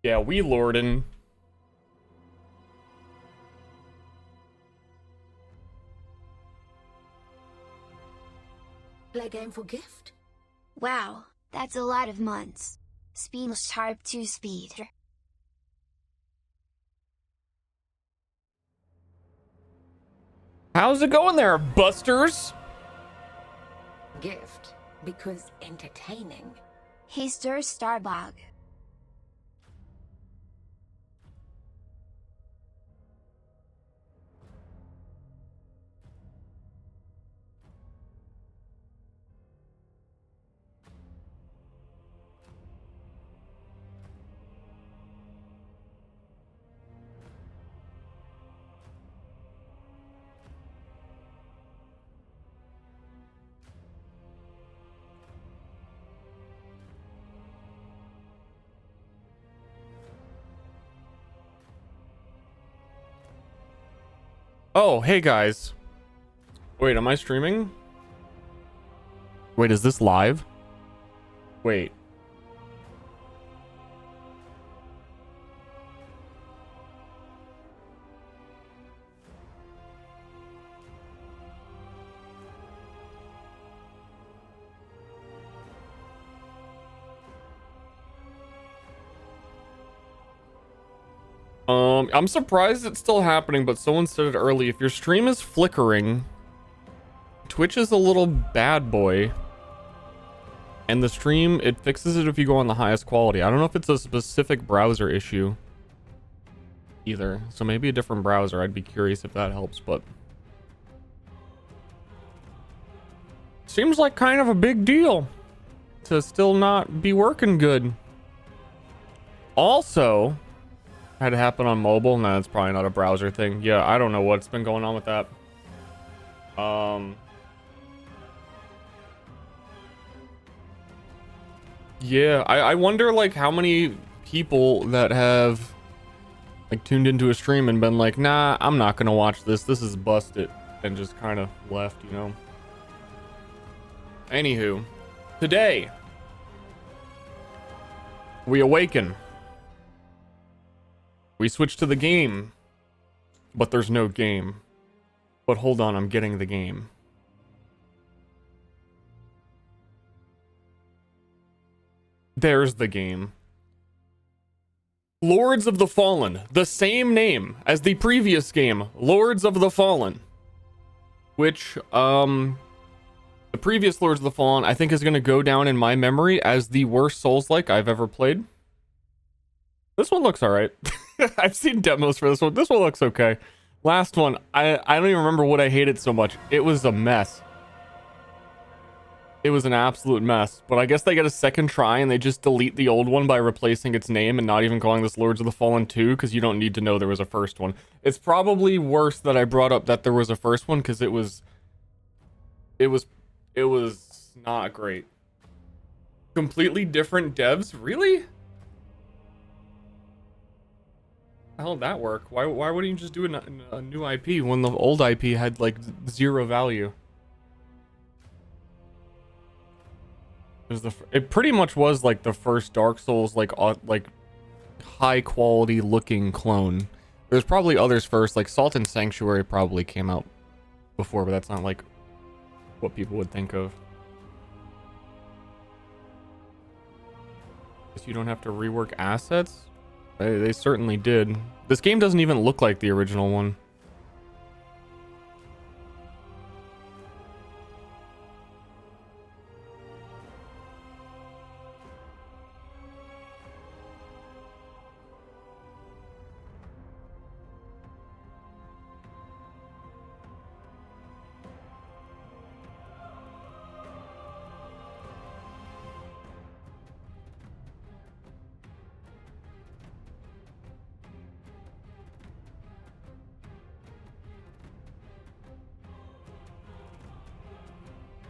Yeah, we lordin'. Play game for gift? Wow, that's a lot of months. Speed sharp to speed. How's it going there, busters? Gift, because entertaining. Hey Ster Starbog. Oh, hey guys. Wait, am I streaming? Wait, is this live? Wait. I'm surprised it's still happening, but someone said it early. If your stream is flickering, Twitch is a little bad boy. And the stream, it fixes it if you go on the highest quality. I don't know if it's a specific browser issue either. So maybe a different browser. I'd be curious if that helps, but seems like kind of a big deal to still not be working good. Also, had it happen on mobile. No, that's probably not a browser thing. Yeah, I don't know what's been going on with that. Yeah, I wonder like how many people that have like tuned into a stream and been like, nah, I'm not gonna watch this. This is busted, and just kind of left, you know. Anywho, today we awaken. We switch to the game, but there's no game. But hold on, I'm getting the game. There's the game. Lords of the Fallen, the same name as the previous game, Lords of the Fallen. Which, the previous Lords of the Fallen, I think is going to go down in my memory as the worst Souls-like I've ever played. This one looks alright. I've seen demos for this one. This one looks okay. Last one, I don't even remember what I hated so much. It was a mess. It was an absolute mess. But I guess they get a second try and they just delete the old one by replacing its name and not even calling this Lords of the Fallen 2 because you don't need to know there was a first one. It's probably worse that I brought up that there was a first one because it was not great. Completely different devs? Really? How did that work? Why wouldn't you just do a new IP when the old IP had like zero value? It pretty much was like the first Dark Souls like high quality looking clone. There's probably others first, like Salt and Sanctuary probably came out before, but that's not like what people would think of. Guess you don't have to rework assets? They certainly did. This game doesn't even look like the original one.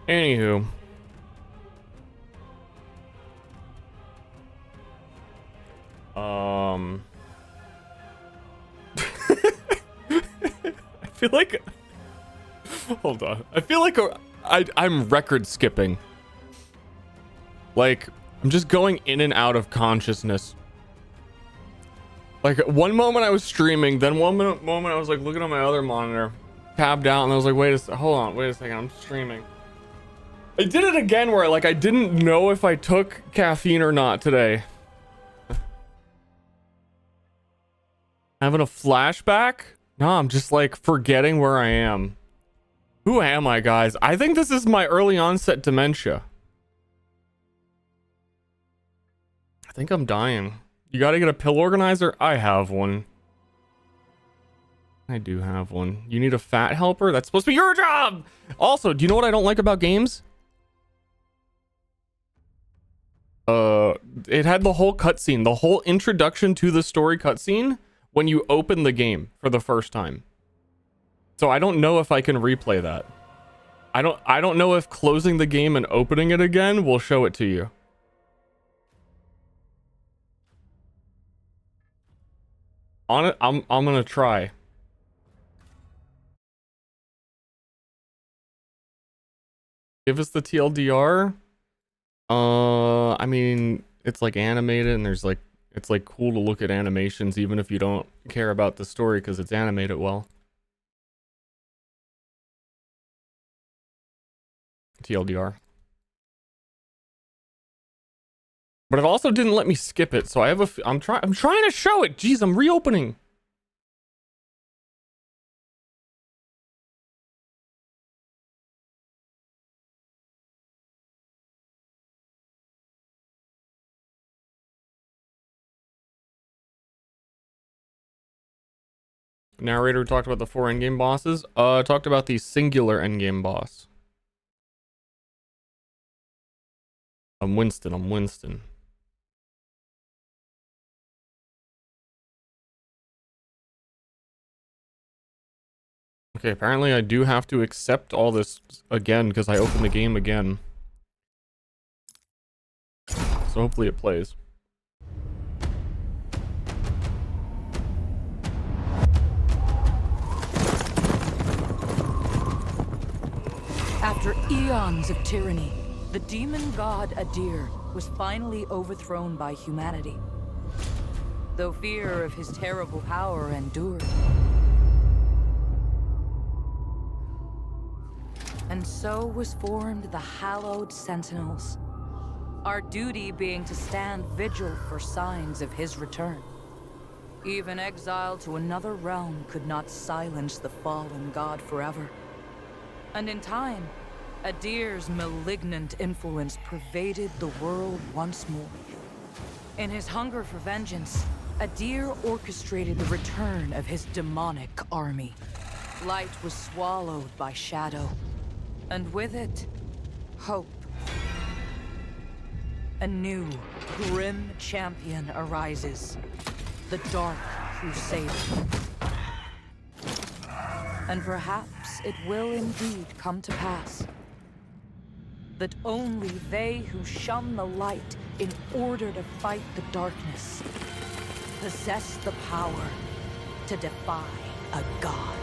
Anywho. I feel like... Hold on. I feel like I'm record skipping. Like, I'm just going in and out of consciousness. Like one moment I was streaming, then moment I was like looking at my other monitor, tabbed out, and I was like, wait a second, I'm streaming. I did it again where like I didn't know if I took caffeine or not today. Having a flashback? No, I'm just like forgetting where I am. Who am I, guys? I think this is my early onset dementia. I think I'm dying. You gotta get a pill organizer? I have one. I do have one. You need a fat helper? That's supposed to be your job! Also, do you know what I don't like about games? It had the whole cutscene, the whole introduction to the story cutscene when you open the game for the first time. So I don't know if I can replay that. I don't know if closing the game and opening it again will show it to you. On it, I'm gonna try. Give us the TLDR. I mean, it's like animated and there's like, it's like cool to look at animations even if you don't care about the story because it's animated well. TLDR. But it also didn't let me skip it, so I have I'm trying to show it. Jeez, I'm reopening. Narrator talked about the 4 endgame bosses. Talked about the singular endgame boss. I'm Winston. Okay, apparently I do have to accept all this again because I opened the game again. So hopefully it plays. After eons of tyranny, the demon god Adir was finally overthrown by humanity. Though fear of his terrible power endured. And so was formed the hallowed sentinels. Our duty being to stand vigil for signs of his return. Even exile to another realm could not silence the fallen god forever. And in time, Adir's malignant influence pervaded the world once more. In his hunger for vengeance, Adir orchestrated the return of his demonic army. Light was swallowed by shadow, and with it, hope. A new, grim champion arises. The Dark Crusader. And perhaps it will indeed come to pass that only they who shun the light in order to fight the darkness possess the power to defy a god.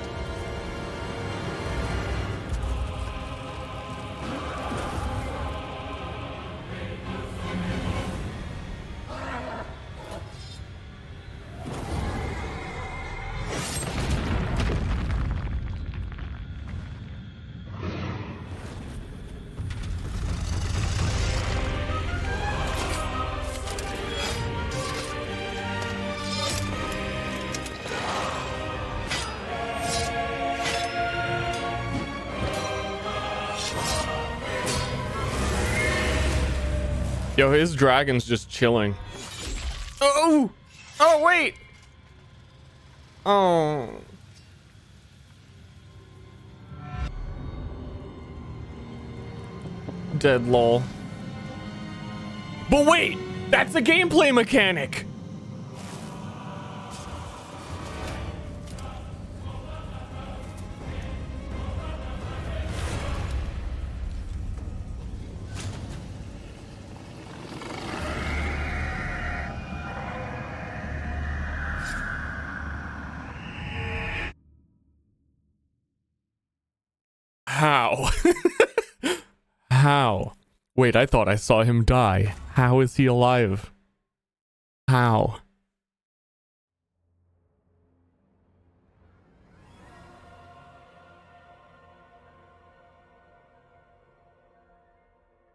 Yo, his dragon's just chilling. Oh! Oh, wait! Oh. Dead lol. But wait! That's a gameplay mechanic! How? How? Wait, I thought I saw him die. How is he alive? How?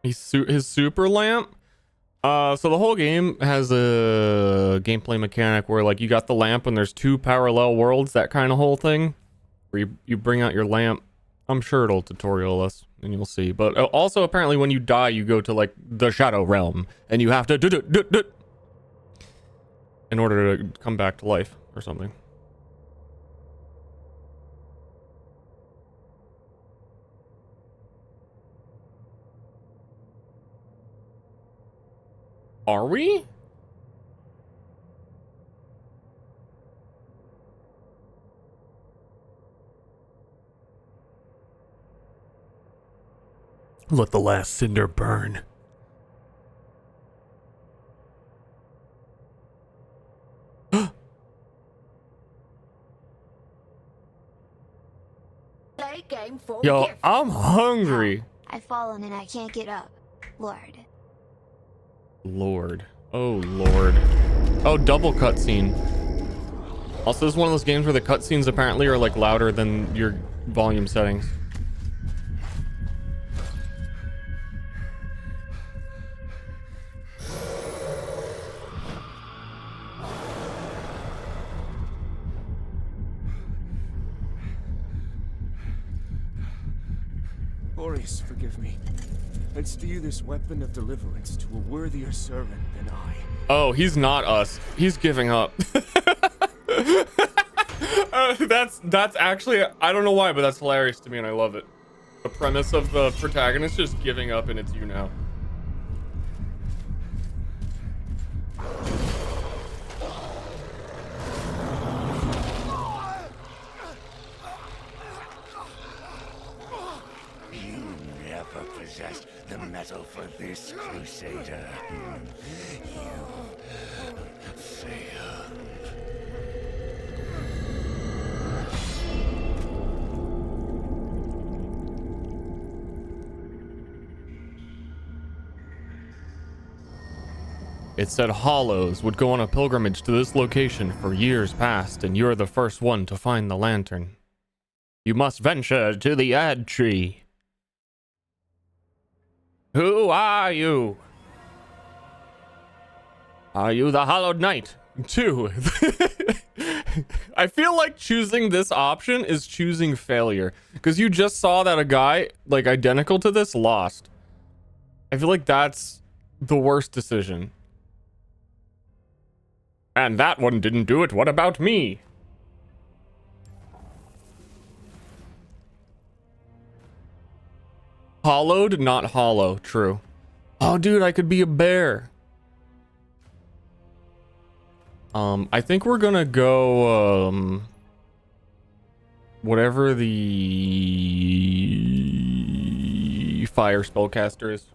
His super lamp. So the whole game has a gameplay mechanic where like you got the lamp and there's two parallel worlds, that kind of whole thing. Where you bring out your lamp. I'm sure it'll tutorial us and you'll see. But also apparently when you die, you go to like the Shadow Realm and you have to in order to come back to life or something. Are we? Let the last cinder burn. Play game for Yo, gift. I'm hungry. I've fallen and I can't get up. Lord. Lord. Oh, Lord. Oh, double cutscene. Also, this is one of those games where the cutscenes apparently are like louder than your volume settings. Boris, forgive me. Let's do this weapon of deliverance to a worthier servant than I. Oh, he's not us. He's giving up. That's actually, I don't know why, but that's hilarious to me and I love it. The premise of the protagonist just giving up and it's you now. You never possessed the metal for this, Crusader. You failed. It said Hollows would go on a pilgrimage to this location for years past, and you're the first one to find the lantern. You must venture to the ad tree. Who are you? Are you the Hollowed Knight? 2. I feel like choosing this option is choosing failure, because you just saw that a guy like identical to this lost. I feel like that's the worst decision. And that one didn't do it. What about me? Hollowed, not hollow. True. Oh, dude, I could be a bear. I think we're gonna go, whatever the fire spellcaster is.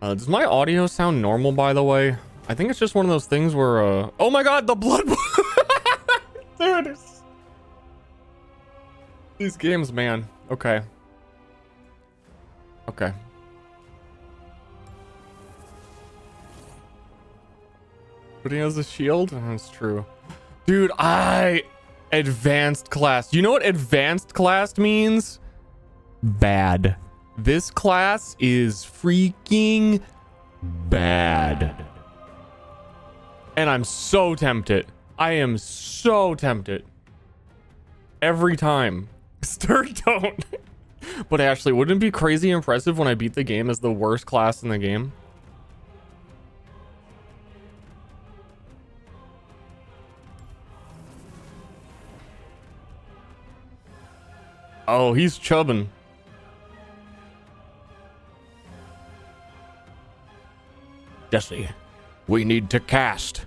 Does my audio sound normal, by the way? I think it's just one of those things where, oh my god, the blood. Dude. These games, man. Okay. Okay. But he has a shield? That's true. Dude, advanced class. You know what advanced class means? Bad. This class is freaking bad. And I'm so tempted. I am so tempted. Every time. Ster don't. But actually, wouldn't it be crazy impressive when I beat the game as the worst class in the game? Oh, he's chubbing. Jesse, we need to cast.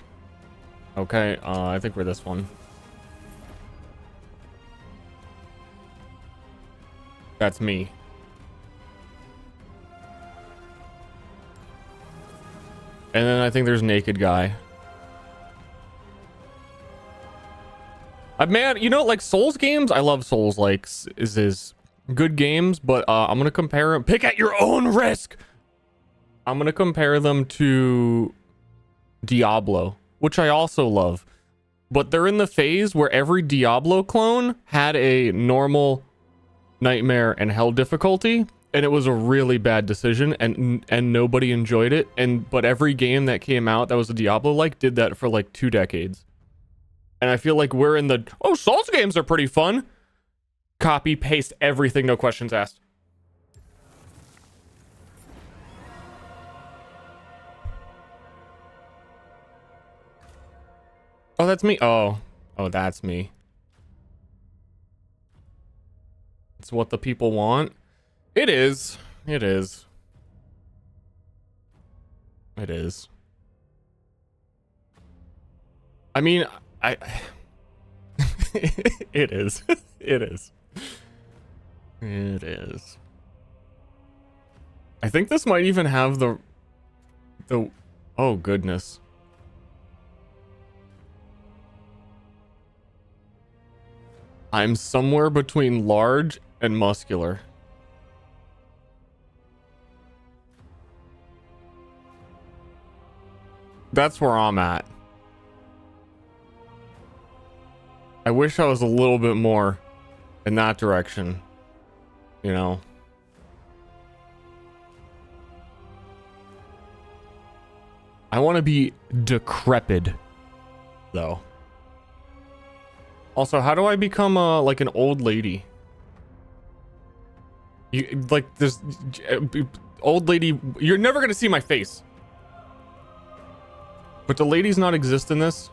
Okay, I think we're this one. That's me. And then I think there's Naked Guy. Man, you know, like Souls games, I love Souls likes is good games, but I'm gonna compare them. Pick at your own risk. I'm gonna compare them to Diablo, which I also love, but they're in the phase where every Diablo clone had a normal, nightmare, and hell difficulty, and it was a really bad decision, and nobody enjoyed it. But every game that came out that was a Diablo like did that for like 2 decades. And I feel like we're in the Souls games are pretty fun. Copy paste everything, no questions asked. Oh, that's me. Oh, that's me. It's what the people want. It is. It is. It is. I mean, it is. It is. It is. I think this might even have the oh goodness. I'm somewhere between large and muscular. That's where I'm at. I wish I was a little bit more in that direction, you know. I want to be decrepit, though. Also, how do I become like an old lady? You like this old lady? You're never gonna see my face. But do ladies not exist in this?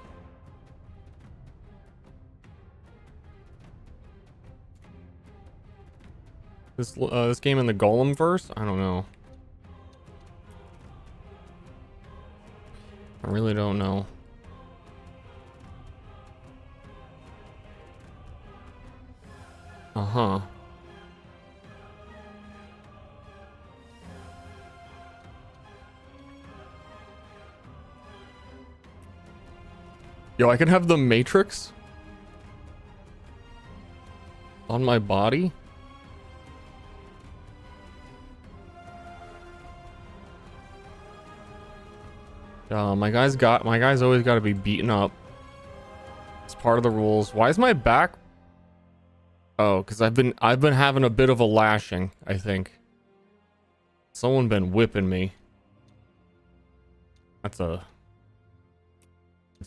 This game in the Golem verse? I don't know. I really don't know. Uh-huh. Yo, I can have the Matrix on my body. My guy's always got to be beaten up. It's part of the rules. Why is my back? Oh, because I've been having a bit of a lashing, I think. Someone been whipping me. It's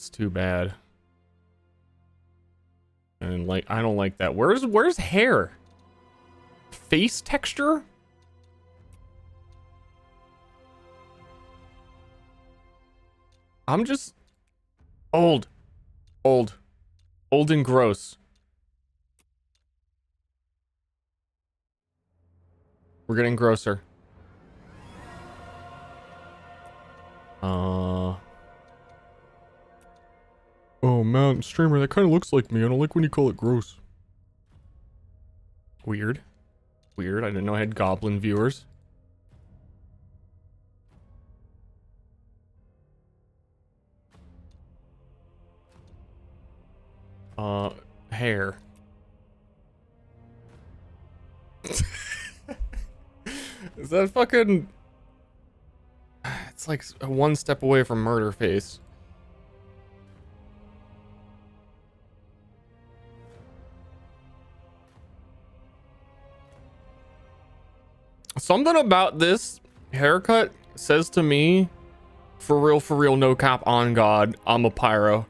too bad. And like, I don't like that. Where's hair? Face texture? I'm just old and gross. We're getting grosser. Oh, man, streamer, that kind of looks like me. I don't like when you call it gross. Weird. I didn't know I had goblin viewers. Hair. Is that fucking... It's like one step away from murder face. Something about this haircut says to me, for real, no cap on God, I'm a pyro.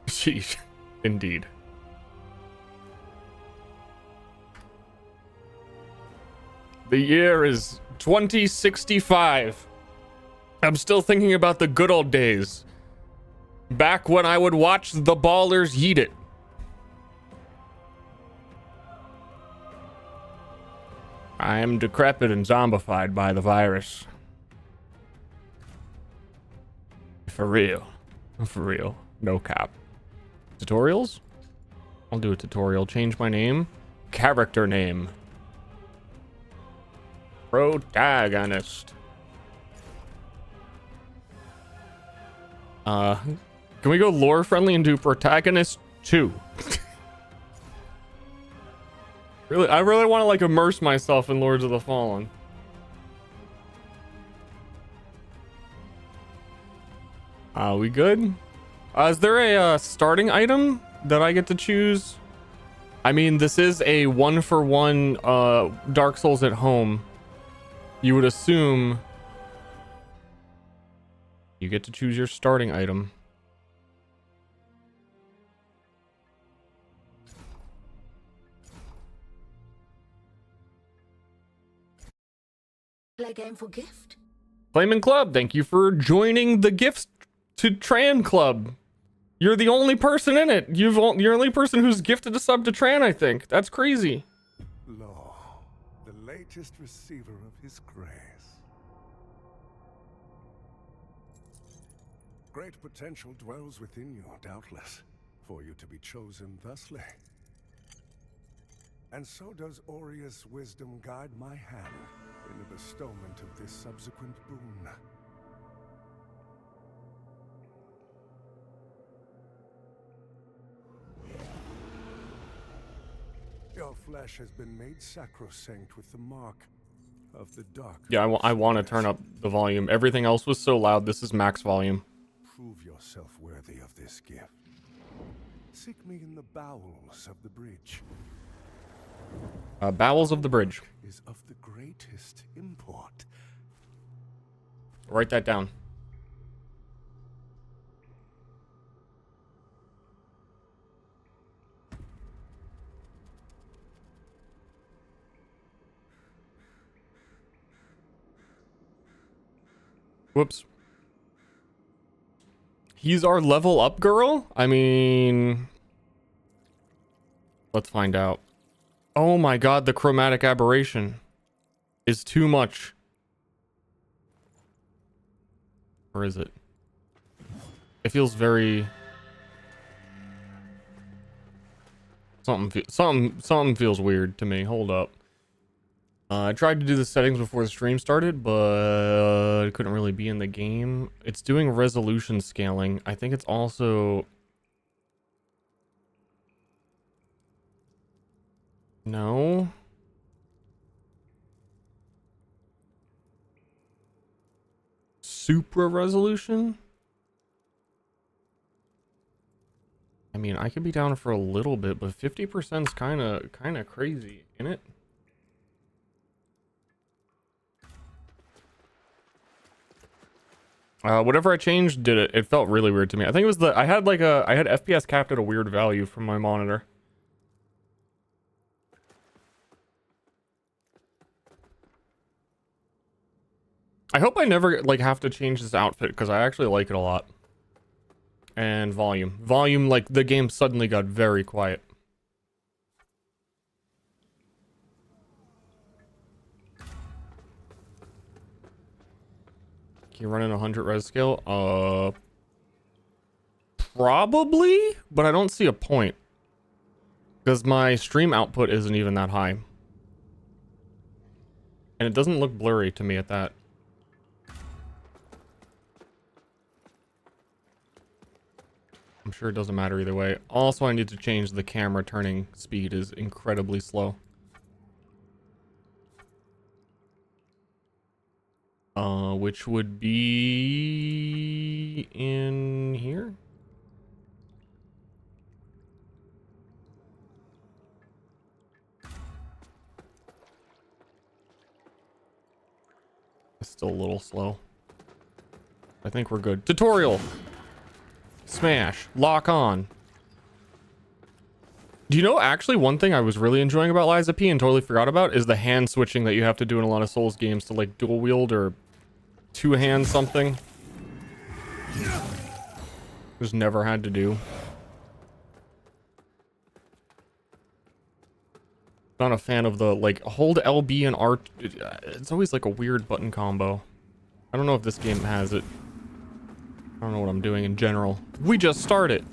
Sheesh, indeed. The year is 2065. I'm still thinking about the good old days. Back when I would watch the ballers yeet it. I am decrepit and zombified by the virus. For real. No cap. Tutorials? I'll do a tutorial. Change my name. Character name. Protagonist. Can we go lore friendly and do protagonist 2? Really, I really want to like immerse myself in Lords of the Fallen. We good? Is there a starting item that I get to choose? I mean, this is a 1-for-1 Dark Souls at home. You would assume you get to choose your starting item. Play game for gift. Flamin' Club, thank you for joining the Gifts to Tran Club. You're the only person in it. You're the only person who's gifted a sub to Tran, I think. That's crazy. Lo, the latest receiver of his grace. Great potential dwells within you, doubtless, for you to be chosen thusly. And so does Aurea's wisdom guide my hand in the bestowment of this subsequent boon. Your flesh has been made sacrosanct with the mark of the dark. Yeah, I want to turn up the volume. Everything else was so loud. This is max volume. Prove yourself worthy of this gift. Seek me in the bowels of the bridge. Bowels of the bridge. Is of the greatest import. Write that down. Whoops. He's our level up girl? I mean, let's find out. Oh my god, the chromatic aberration is too much. Or is it? It feels very... Something feels weird to me. Hold up. I tried to do the settings before the stream started, but it couldn't really be in the game. It's doing resolution scaling. I think it's also... No. Supra resolution? I mean, I could be down for a little bit, but 50% is kind of crazy, isn't it? Whatever I changed did it. It felt really weird to me. I think it was I had FPS capped at a weird value from my monitor. I hope I never have to change this outfit because I actually like it a lot. And volume, like the game suddenly got very quiet. Can you run in 100 res scale? Probably, but I don't see a point because my stream output isn't even that high, and it doesn't look blurry to me at that. I'm sure it doesn't matter either way. Also, I need to change the camera turning speed is incredibly slow. Which would be in here. It's still a little slow. I think we're good. Tutorial. Smash. Lock on. Do you know, actually, one thing I was really enjoying about Liza P and totally forgot about is the hand switching that you have to do in a lot of Souls games to like dual wield or two-hand something. Just never had to do. Not a fan of the like hold LB and R. It's always like a weird button combo. I don't know if this game has it. I don't know what I'm doing in general. We just started.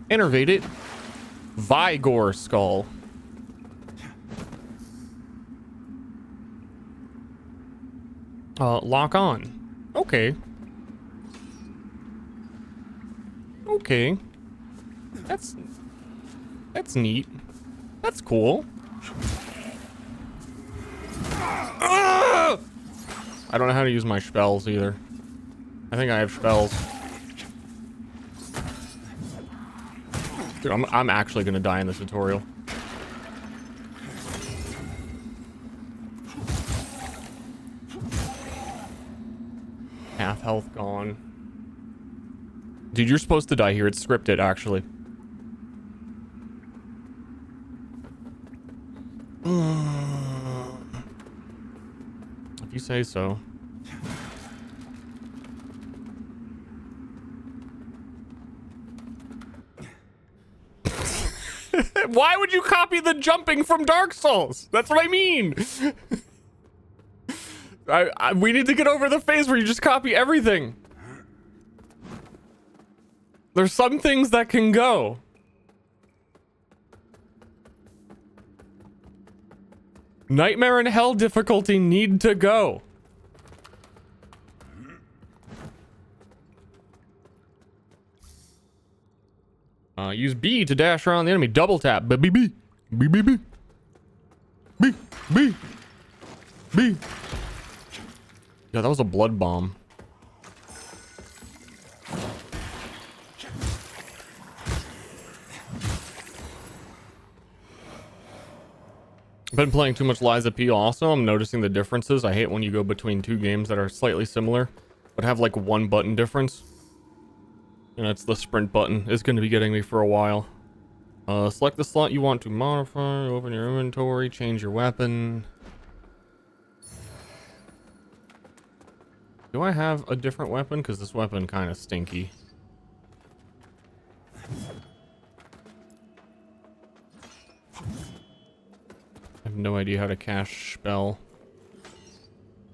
Innervated. Vigor skull. Lock on. Okay. Okay. That's neat. That's cool. I I don't know how to use my spells either. I think I have spells. Dude, I'm actually gonna die in this tutorial. Half health gone. Dude, you're supposed to die here. It's scripted, actually. If you say so. Why would you copy the jumping from Dark Souls? That's what I mean. We need to get over the phase where you just copy everything. There's some things that can go. Nightmare in Hell difficulty need to go. Use B to dash around the enemy. Double tap. B, B, B. B, B, B. B, B. B. Yeah, that was a blood bomb. Been playing too much Lies of P also. I'm noticing the differences. I hate when you go between two games that are slightly similar, but have like one button difference. And it's the sprint button. It's going to be getting me for a while. Select the slot you want to modify. Open your inventory. Change your weapon. Do I have a different weapon? Because this weapon kind of stinky. I have no idea how to cast spell.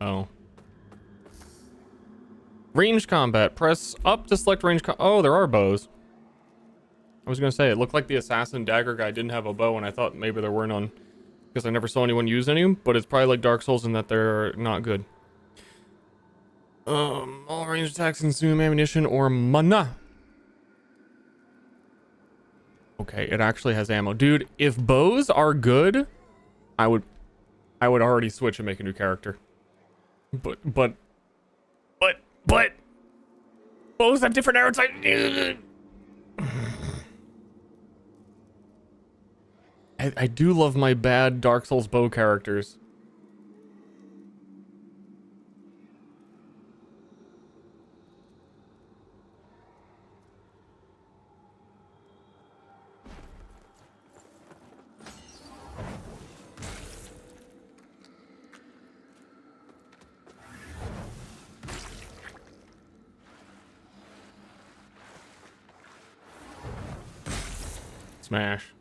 Oh. Range combat. Press up to select range oh, there are bows. I was gonna say, it looked like the assassin dagger guy didn't have a bow, and I thought maybe there were none. Because I never saw anyone use any, but it's probably like Dark Souls in that they're not good. All range attacks consume ammunition or mana. Okay, it actually has ammo. Dude, if bows are good, I would already switch and make a new character. But bows have different arrow types. I do love my bad Dark Souls bow characters. Smash.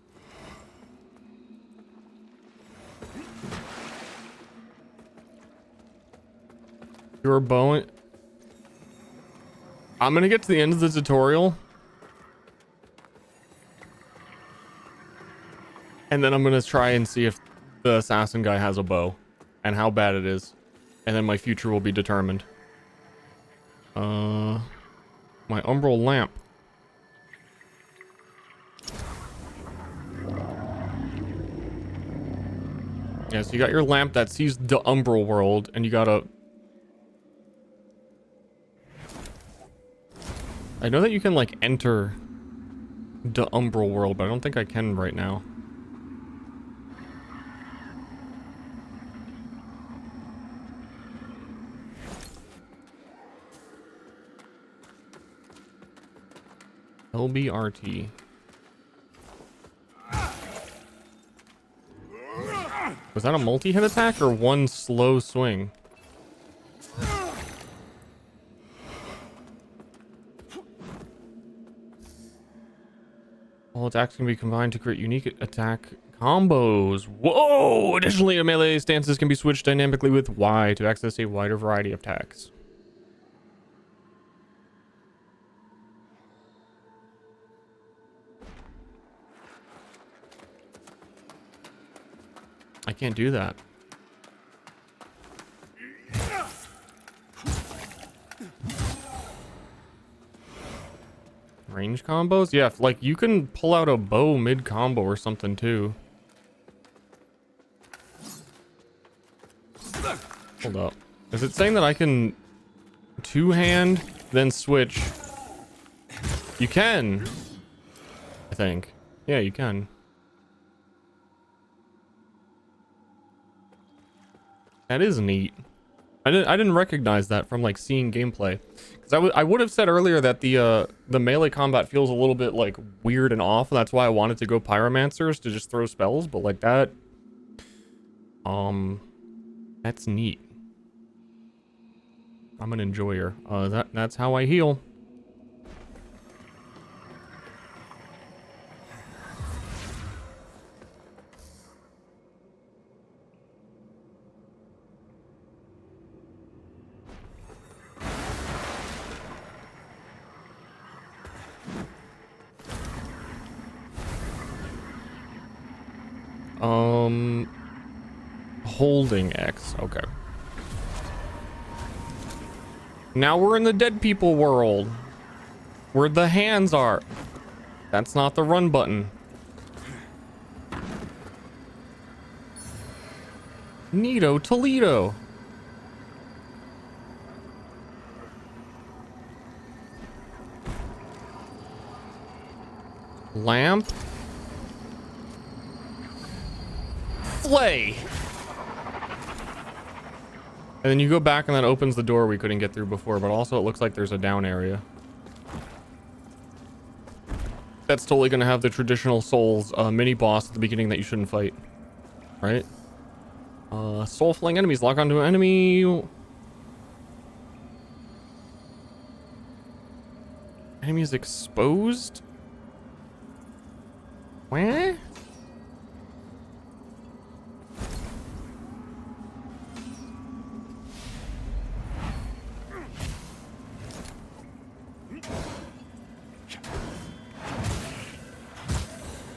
Your bow. I'm gonna get to the end of the tutorial. And then I'm gonna try and see if the assassin guy has a bow. And how bad it is. And then my future will be determined. My umbral lamp. Yeah, so you got your lamp that sees the umbral world, and you gotta... I know that you can, like, enter the umbral world, but I don't think I can right now. LBRT. Was that a multi-hit attack or one slow swing? All attacks can be combined to create unique attack combos. Whoa! Additionally, melee stances can be switched dynamically with Y to access a wider variety of attacks. I can't do that. Range combos? Yeah, like you can pull out a bow mid combo or something too. Hold up. Is it saying that I can two-hand, then switch? You can, I think. Yeah, you can. That is neat. I didn't recognize that from like seeing gameplay. Because I would have said earlier that the melee combat feels a little bit like weird and off. That's why I wanted to go pyromancers to just throw spells, but like that, that's neat. I'm an enjoyer. That's how I heal. Holding X. Okay. Now we're in the dead people world. Where the hands are. That's not the run button. Neato Toledo. Lamp. Flay. And then you go back and that opens the door we couldn't get through before, but also it looks like there's a down area. That's totally gonna have the traditional Souls mini boss at the beginning that you shouldn't fight. Right? Soul flaying enemies. Lock onto an enemy. Enemy is exposed? Where?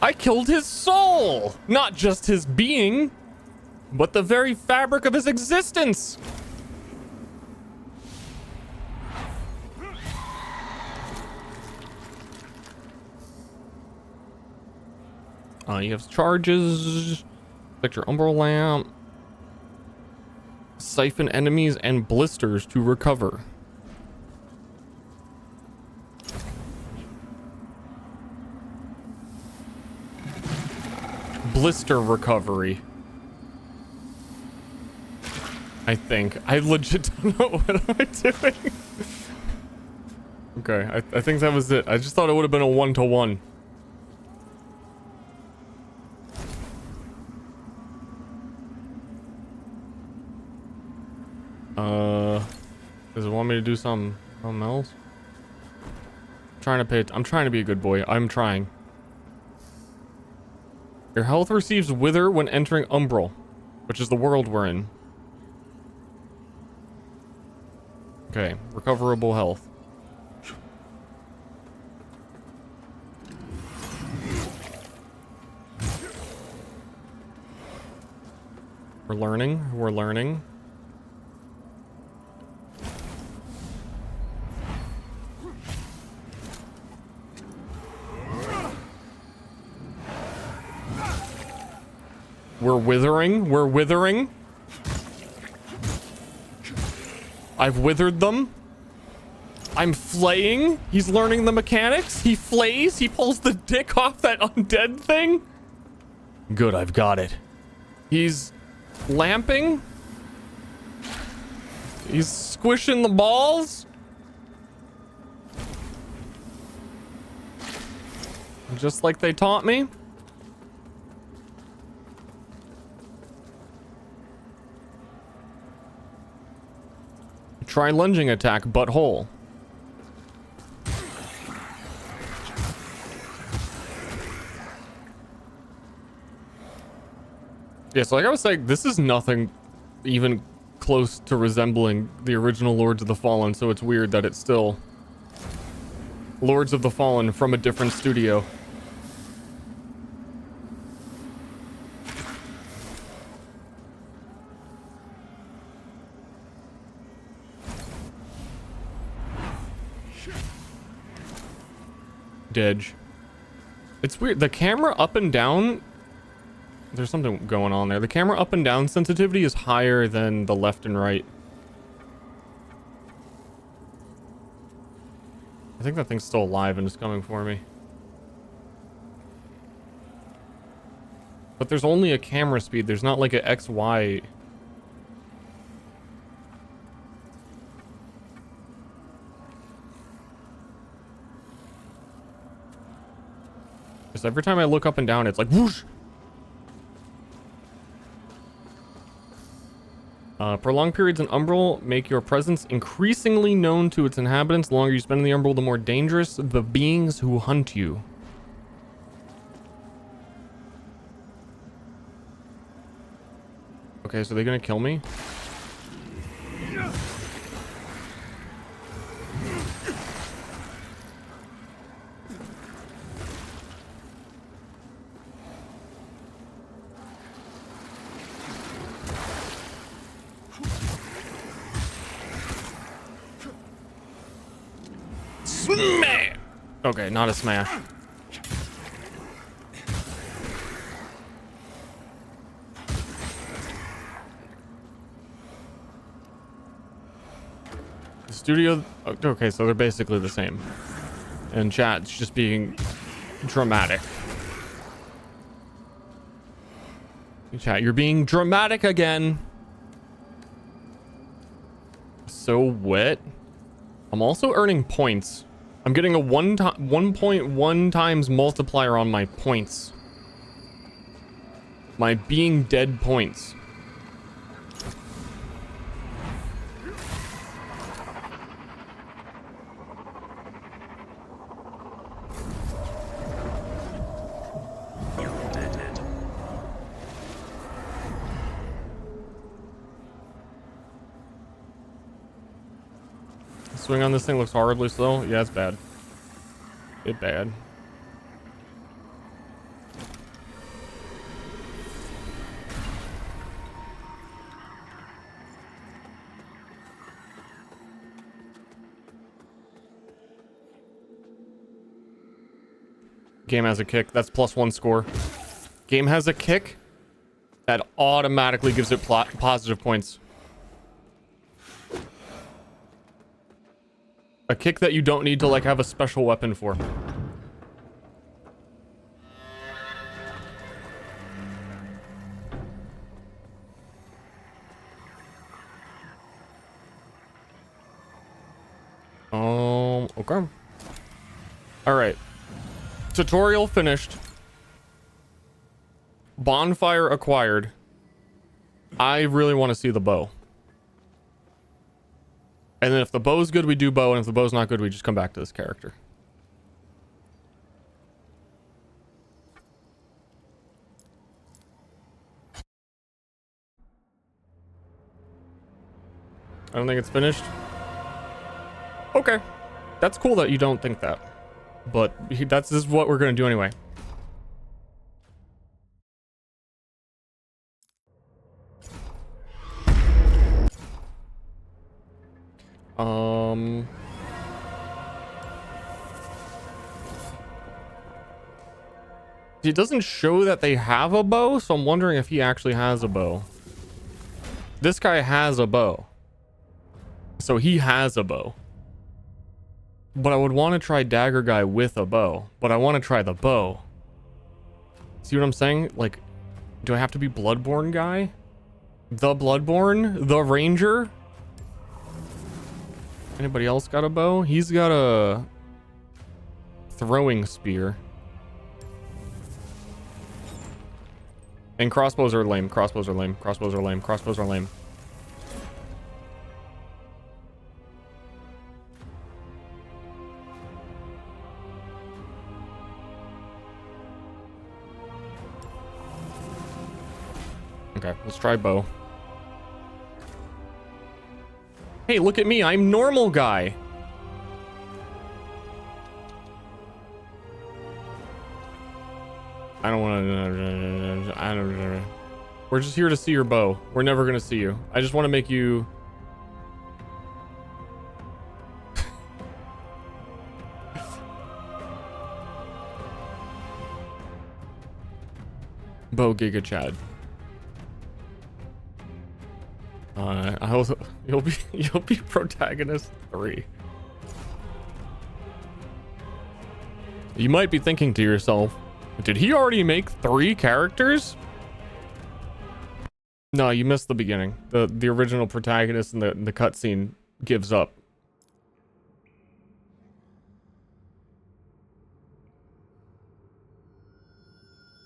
I killed his soul! Not just his being, but the very fabric of his existence! You have charges, select your umbral lamp, siphon enemies and blisters to recover. Blister recovery. I think. I legit don't know what am I doing. Okay, I think that was it. I just thought it would have been a one-to-one. Does it want me to do something else? I'm trying to be a good boy. I'm trying. Your health receives wither when entering Umbral, which is the world we're in. Okay, recoverable health. We're learning. We're learning. We're withering. We're withering. I've withered them. I'm flaying. He's learning the mechanics. He flays. He pulls the dick off that undead thing. Good, I've got it. He's lamping. He's squishing the balls. Just like they taught me. Try lunging attack, butthole. Yeah, so like I was saying, this is nothing even close to resembling the original Lords of the Fallen, so it's weird that it's still Lords of the Fallen from a different studio. Dedge. It's weird. The camera up and down, there's something going on there. The camera up and down sensitivity is higher than the left and right. I think that thing's still alive and is coming for me. But there's only a camera speed. There's not like a XY. Because every time I look up and down, it's like whoosh. Prolonged periods in Umbral make your presence increasingly known to its inhabitants. The longer you spend in the Umbral, the more dangerous the beings who hunt you. Okay, so they're gonna kill me? Smash! Okay, not a smash. The studio... Okay, so they're basically the same. And chat's just being dramatic. Chat, you're being dramatic again. So wet. I'm also earning points. I'm getting a 1.1 times multiplier on my points. My being dead points. Swing on this thing looks horribly slow. Yeah, it's bad. It's bad. Game has a kick. That's +1 score. Game has a kick. That automatically gives it positive points. A kick that you don't need to like have a special weapon for. Okay. All right. Tutorial finished. Bonfire acquired. I really want to see the bow. And then if the bow's good, we do bow. And if the bow's not good, we just come back to this character. I don't think it's finished. Okay. That's cool that you don't think that. But this is what we're going to do anyway. It doesn't show that they have a bow, so I'm wondering if he actually has a bow. This guy has a bow. So he has a bow. But I would want to try Dagger Guy with a bow. But I want to try the bow. See what I'm saying? Like, do I have to be Bloodborne guy? The Bloodborne? The Ranger? Anybody else got a bow? He's got a throwing spear. And crossbows are lame. Crossbows are lame. Crossbows are lame. Crossbows are lame. Okay, let's try bow. Hey, look at me. I'm normal guy. I don't want to. I don't. We're just here to see your bow. We're never gonna see you. I just want to make you. Bow Giga Chad. You'll be protagonist 3. You might be thinking to yourself, did he already make 3 characters? No, you missed the beginning. The original protagonist in the cutscene gives up.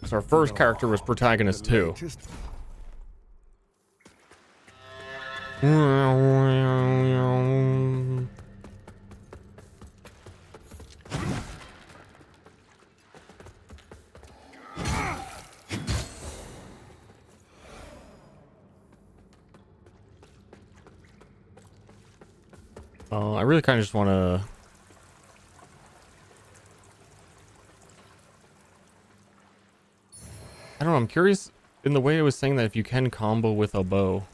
So our first character was protagonist 2. I really kind of just want to... I don't know, I'm curious in the way it was saying that if you can combo with a bow.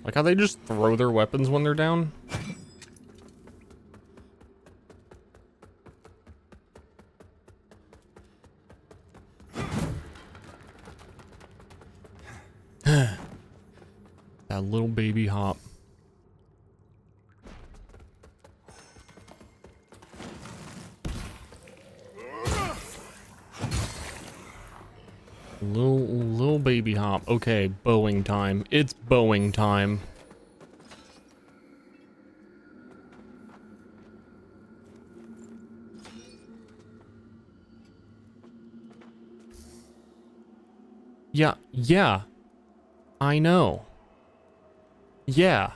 Like how they just throw their weapons when they're down. That little baby hop. Little baby hop. Okay, bowing time. It's bowing time. Yeah. I know. Yeah.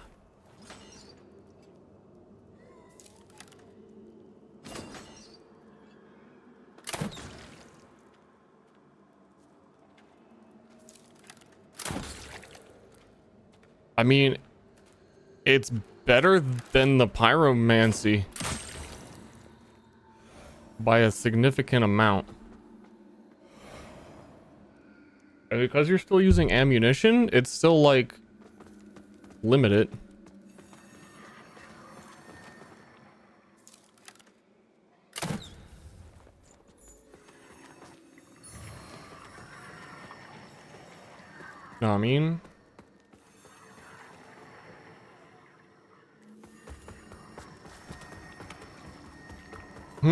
I mean, it's better than the pyromancy by a significant amount. And because you're still using ammunition, it's still like limited. Know what I mean?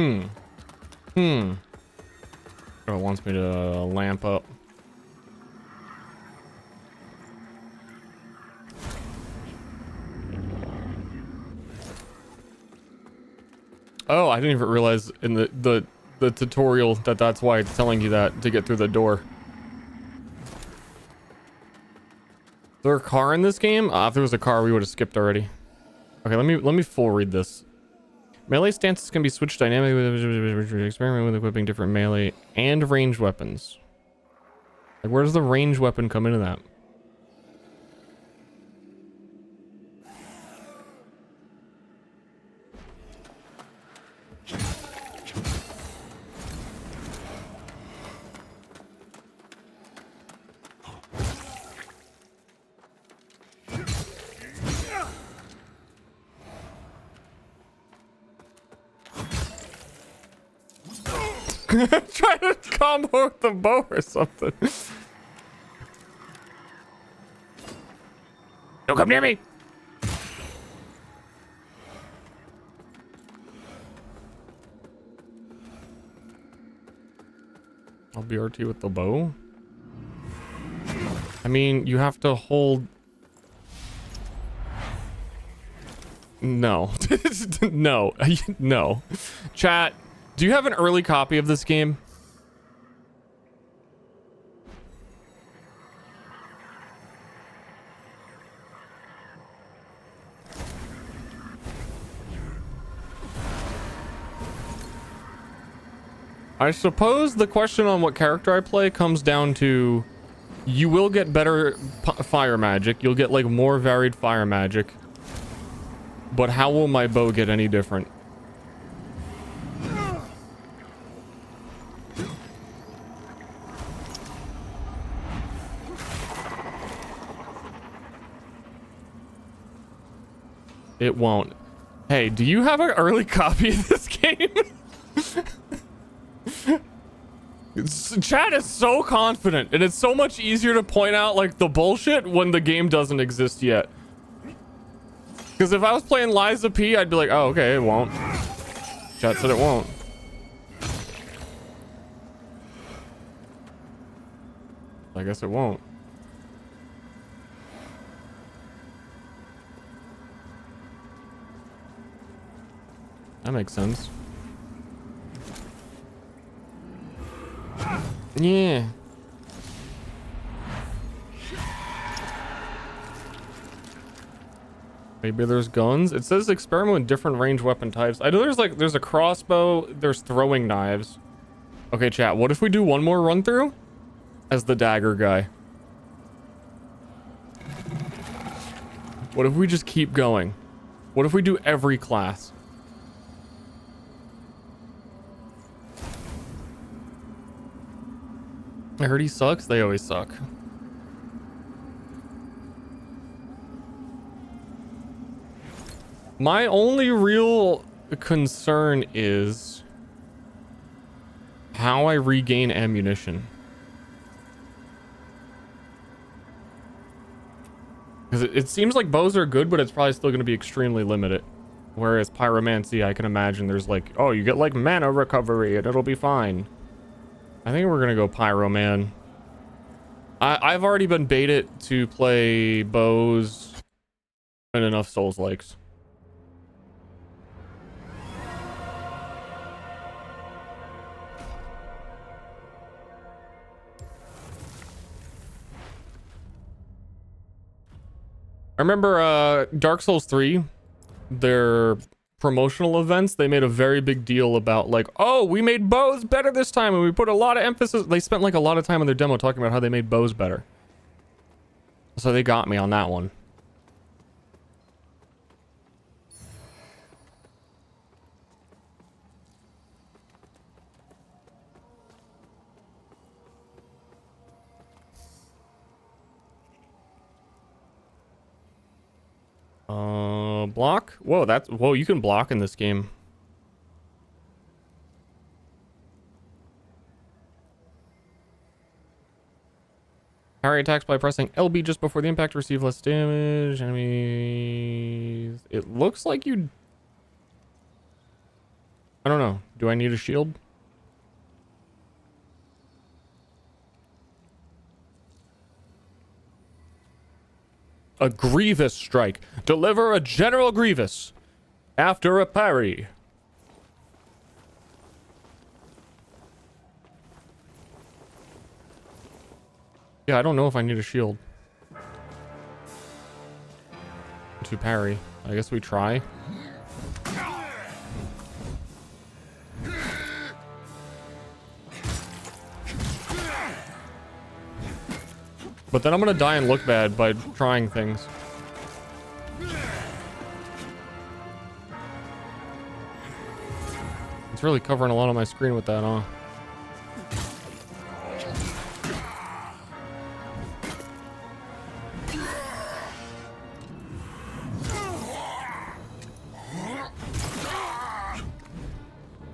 Oh, it wants me to lamp up. Oh, I didn't even realize in the tutorial that that's why it's telling you that to get through the door. Is there a car in this game? If there was a car, we would have skipped already. Okay, let me full read this. Melee stances can be switched dynamically with experiment with equipping different melee and ranged weapons. Like, where does the ranged weapon come into that? Try to combo with the bow or something. Don't come near me. I'll BRT with the bow. I mean, you have to hold. No. No. No. Chat. Do you have an early copy of this game? I suppose the question on what character I play comes down to you will get better fire magic. You'll get like more varied fire magic. But how will my bow get any different? It won't. Hey, do you have an early copy of this game? Chat is so confident, and it's so much easier to point out like the bullshit when the game doesn't exist yet. Because if I was playing Liza P, I'd be like, oh, okay, it won't. Chat said it won't. I guess it won't. That makes sense. Yeah. Maybe there's guns. It says experiment with different range weapon types. I know there's a crossbow, there's throwing knives. Okay, chat, what if we do one more run through as the dagger guy? What if we just keep going? What if we do every class? I heard he sucks. They always suck. My only real concern is how I regain ammunition. Because it seems like bows are good, but it's probably still going to be extremely limited. Whereas pyromancy, I can imagine there's like, oh, you get like mana recovery and it'll be fine. I think we're gonna go Pyro Man. I've already been baited to play bows and enough Souls likes. I remember Dark Souls 3, their promotional events, they made a very big deal about like, oh, we made bows better this time, and we put a lot of emphasis. They spent like a lot of time on their demo talking about how they made bows better. So they got me on that one. Block? Whoa, you can block in this game. Parry attacks by pressing LB just before the impact to receive less damage. Enemies. It looks like you... I don't know. Do I need a shield? A grievous strike. Deliver a general grievous after a parry. Yeah, I don't know if I need a shield to parry. I guess we try. But then I'm gonna die and look bad by trying things. It's really covering a lot of my screen with that, huh?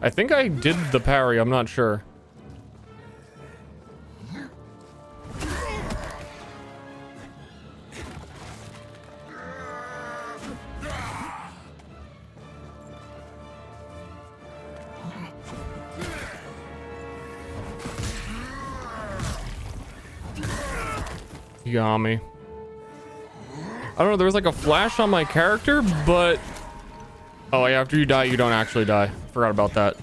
I think I did the parry, I'm not sure. You got me. I don't know, there was like a flash on my character, but... Oh, yeah, after you die, you don't actually die. Forgot about that.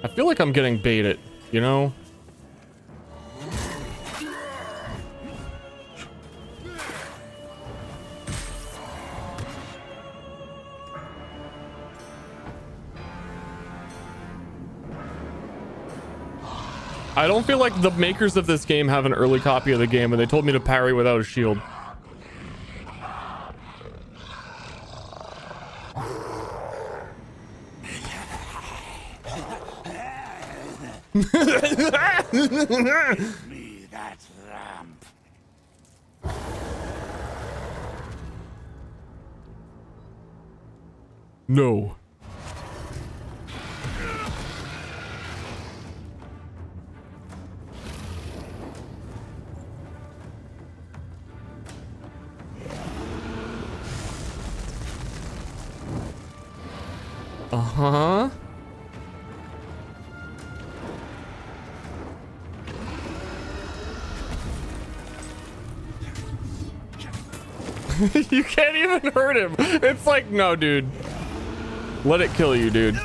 I feel like I'm getting baited, you know? I don't feel like the makers of this game have an early copy of the game, and they told me to parry without a shield. Me that No. Uh-huh. You can't even hurt him. It's like, no, dude. Let it kill you, dude.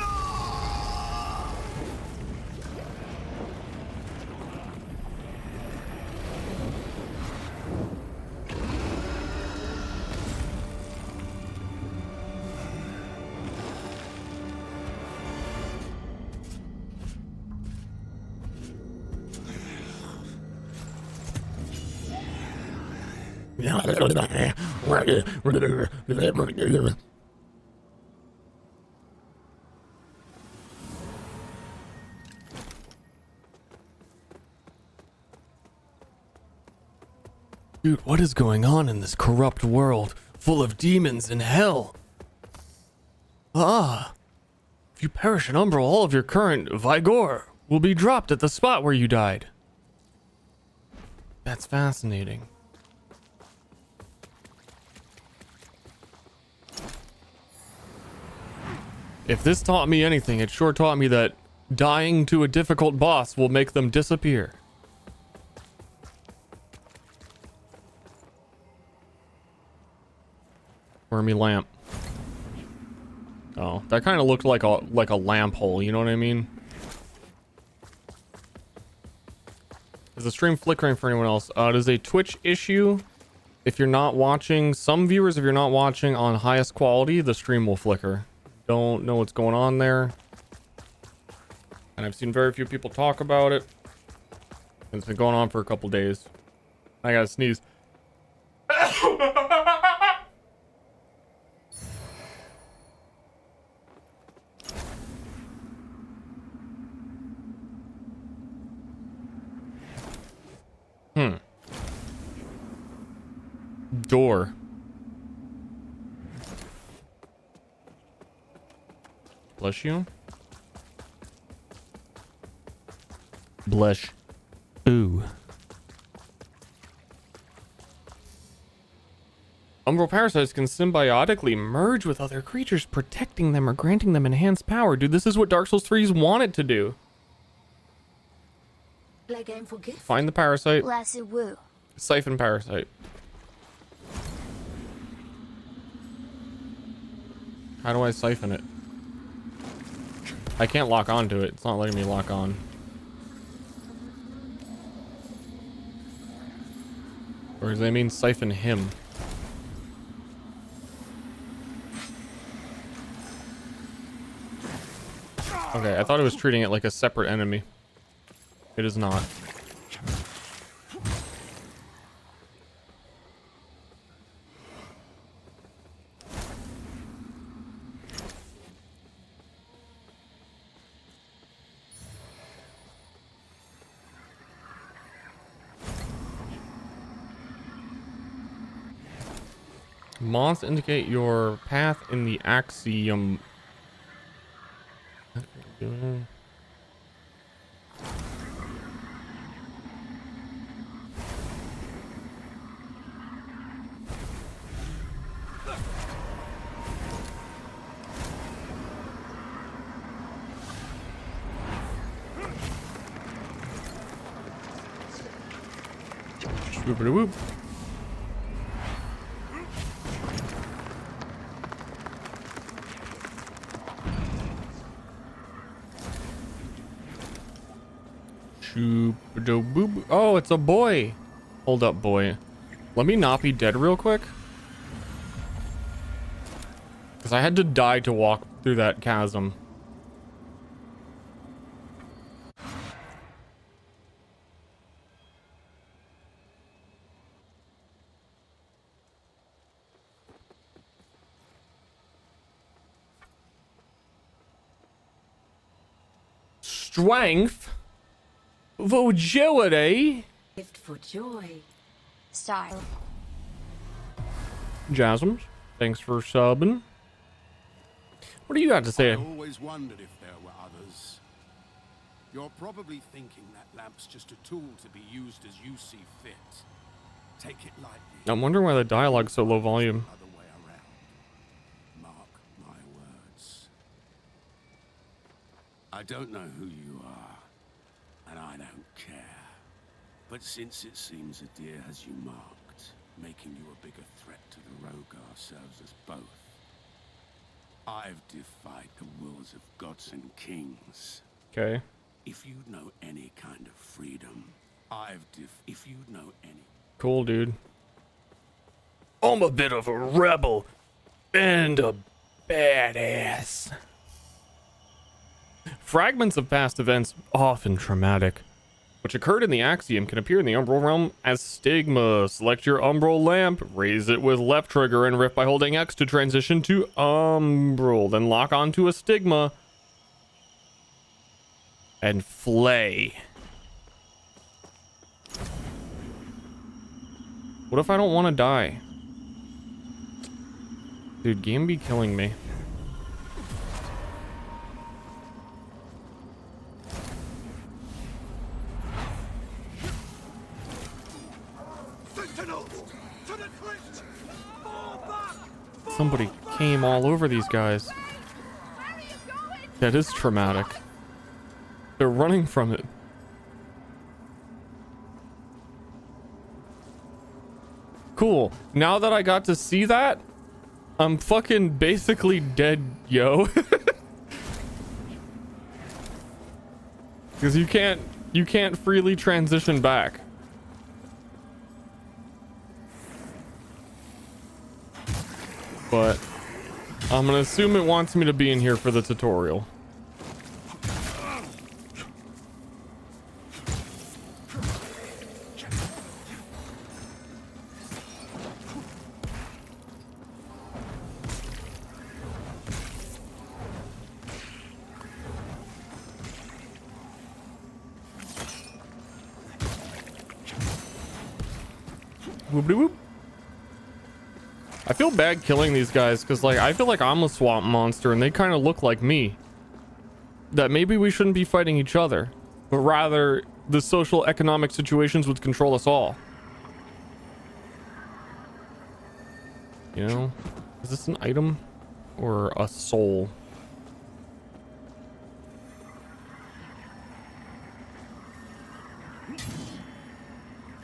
Dude, what is going on in this corrupt world full of demons and hell? Ah, if you perish in Umbral, all of your current vigor will be dropped at the spot where you died. That's fascinating. If this taught me anything, it sure taught me that dying to a difficult boss will make them disappear. Wormy lamp. Oh, that kind of looked like a lamp hole, you know what I mean? Is the stream flickering for anyone else? It is a Twitch issue. If you're not watching, some viewers, if you're not watching on highest quality, the stream will flicker. Don't know what's going on there. And I've seen very few people talk about it. And it's been going on for a couple days. I gotta sneeze. Door. Bless you. Blush. Ooh. Umbral parasites can symbiotically merge with other creatures, protecting them or granting them enhanced power. Dude, this is what Dark Souls 3's wanted to do. Play game for gift. Find the parasite. Blessed woo. Siphon parasite. How do I siphon it? I can't lock onto it. It's not letting me lock on. Or does that mean siphon him? Okay, I thought it was treating it like a separate enemy. It is not. Moths indicate your path in the axiom. Whoop-a-whoop. Oh, it's a boy. Hold up, boy. Let me not be dead real quick. Because I had to die to walk through that chasm. Strength? Agility? Gift for joy. Star. Jasmine, thanks for subbing. What do you got to I say? always wondered if there were others. You're probably thinking that lamp's just a tool to be used as you see fit. Take it lightly. I'm wondering why the dialogue's so low volume. Other way around. Mark my words. I don't know who you are, and I don't care. But since it seems a deer has you marked, making you a bigger threat to the Rogar serves us both. I've defied the wills of gods and kings. Okay. If you know any kind of freedom, if you know any. Cool, dude. I'm a bit of a rebel and a badass. Fragments of past events, often traumatic, which occurred in the Axiom, can appear in the Umbral realm as stigma. Select your Umbral lamp, raise it with left trigger and rift by holding X to transition to Umbral, then lock onto a stigma and flay. What if I don't want to die? Dude, game be killing me. Somebody came all over these guys. That is traumatic. They're running from it. Cool. Now that I got to see that, I'm fucking basically dead, yo. Because you can't freely transition back. But I'm gonna assume it wants me to be in here for the tutorial. Whoopty whoop. I feel bad killing these guys because, like, I feel like I'm a swamp monster and they kind of look like me. That maybe we shouldn't be fighting each other, but rather the social economic situations would control us all. You know? Is this an item or a soul?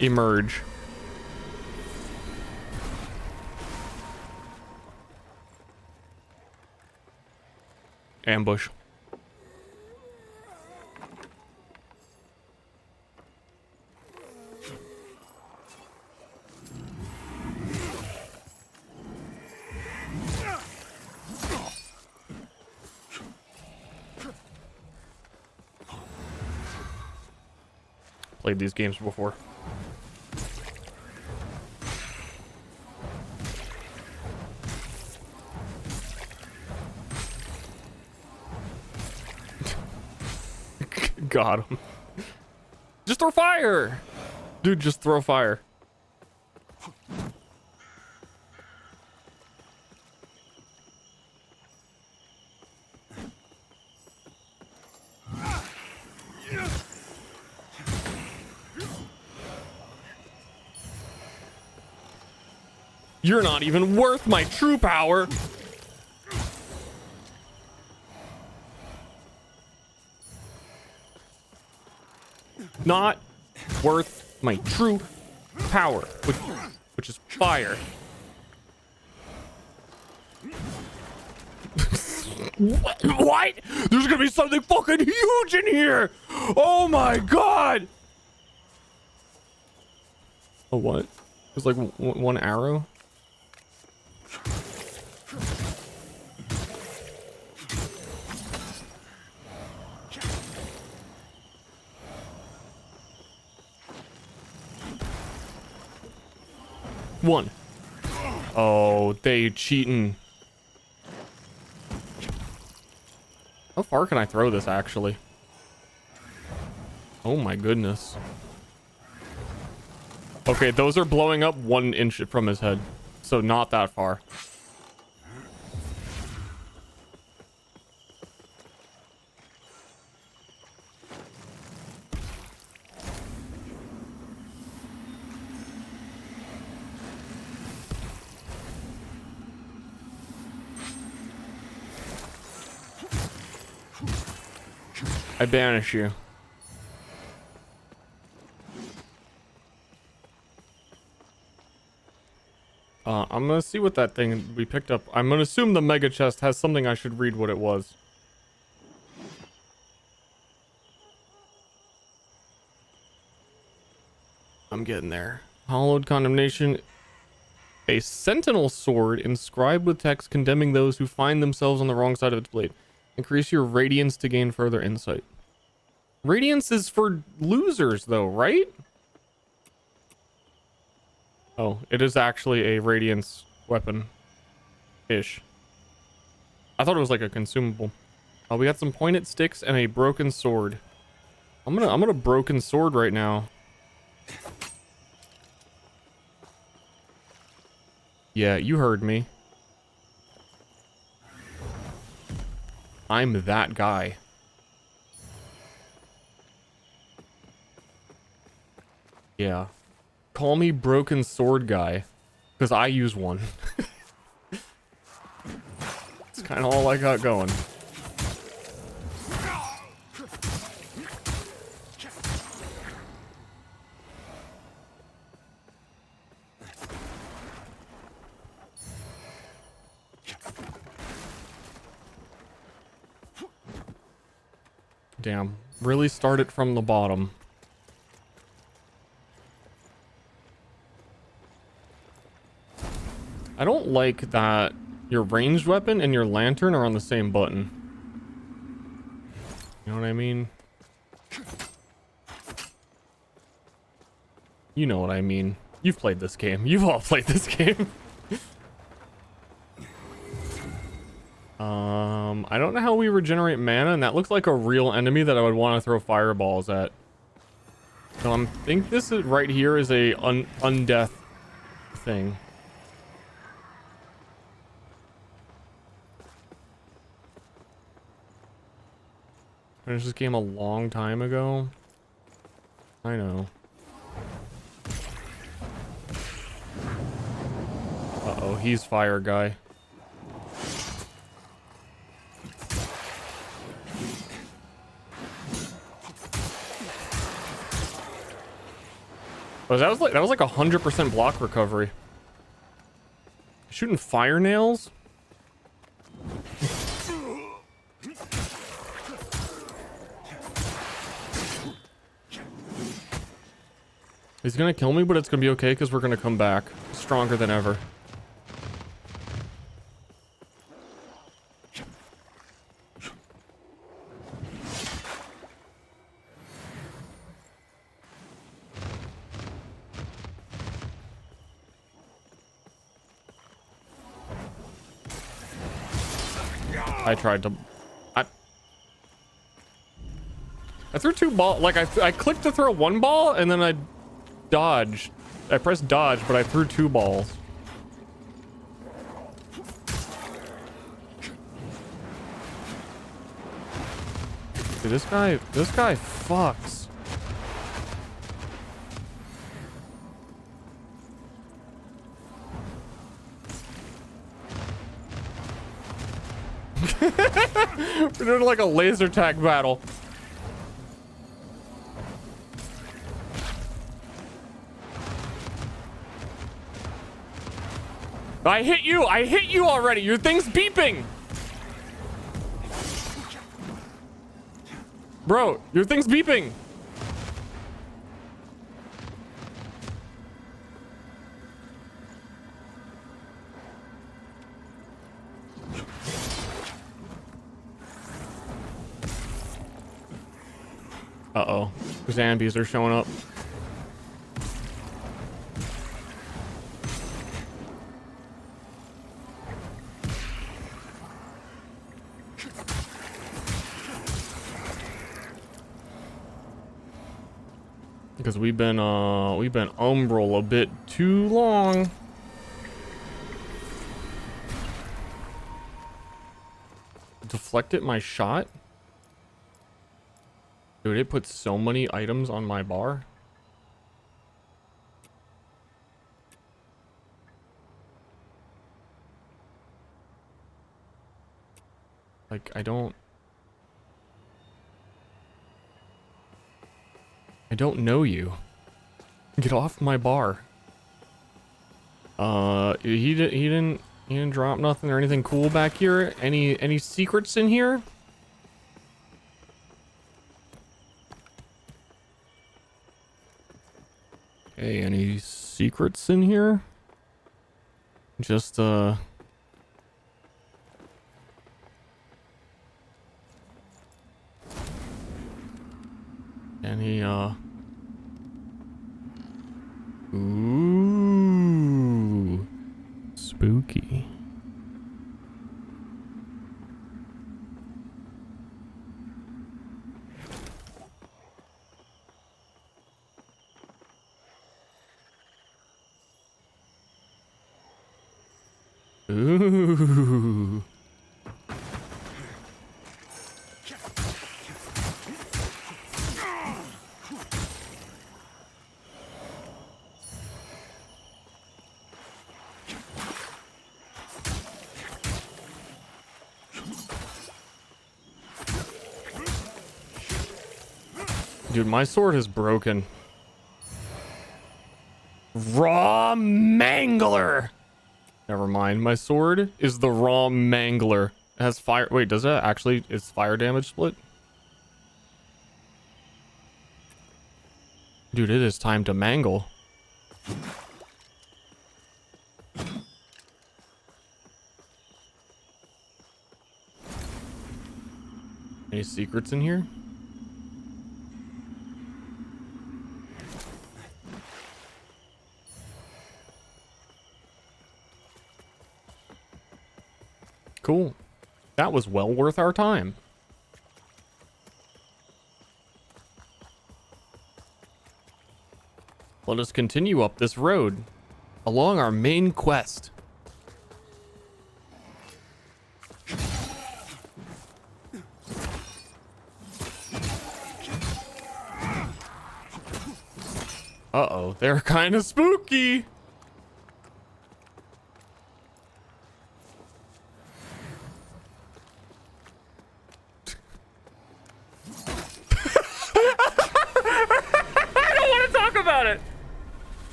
Emerge. Ambush. Played these games before. Got him. Just throw fire! Dude, just throw fire. You're not even worth my true power. Not worth my true power, which is fire. What? There's gonna be something fucking huge in here! Oh my god! A what? There's like one arrow? One. Oh, they cheating. How far can I throw this, actually? Oh my goodness. Okay, those are blowing up 1 inch from his head. So not that far. I banish you. I'm gonna see what that thing we picked up. I'm gonna assume the mega chest has something I should read what it was. I'm getting there. Hallowed condemnation. A sentinel sword inscribed with text condemning those who find themselves on the wrong side of its blade. Increase your radiance to gain further insight. Radiance is for losers though, right? Oh, it is actually a radiance weapon-ish. I thought it was like a consumable. Oh, we got some pointed sticks and a broken sword. I'm gonna broken sword right now. Yeah, you heard me. I'm that guy. Yeah. Call me broken sword guy, because I use one. It's kind of all I got going. Damn. Really start it from the bottom. I don't like that your ranged weapon and your lantern are on the same button. You know what I mean? You know what I mean. You've played this game. You've all played this game. I don't know how we regenerate mana, and that looks like a real enemy that I would want to throw fireballs at. So I think this is right here is a undeath thing. Finished this game a long time ago. I know. Uh-oh, he's fire guy. Oh, that was like 100% block recovery. Shooting fire nails? He's gonna kill me, but it's gonna be okay because we're gonna come back stronger than ever. I tried to... I threw two balls. Like, I clicked to throw one ball, and then I dodged. I pressed dodge, but I threw two balls. Dude, this guy fucks. We're doing like a laser tag battle. I hit you! I hit you already! Your thing's beeping! Bro, your thing's beeping! Uh-oh. Zombies are showing up. Because we've been umbral a bit too long. Deflected my shot? Dude, it put so many items on my bar. Like, I don't... I don't know you. Get off my bar. He didn't drop nothing or anything cool back here. Any secrets in here? Hey, any secrets in here? Just any ooh, spooky. Ooh. Dude, my sword is broken. Raw Mangler! Never mind. My sword is the Raw Mangler. It has fire. Wait, does it actually? Is fire damage split? Dude, it is time to mangle. Any secrets in here? Cool. That was well worth our time. Let us continue up this road along our main quest. Uh-oh, they're kind of spooky.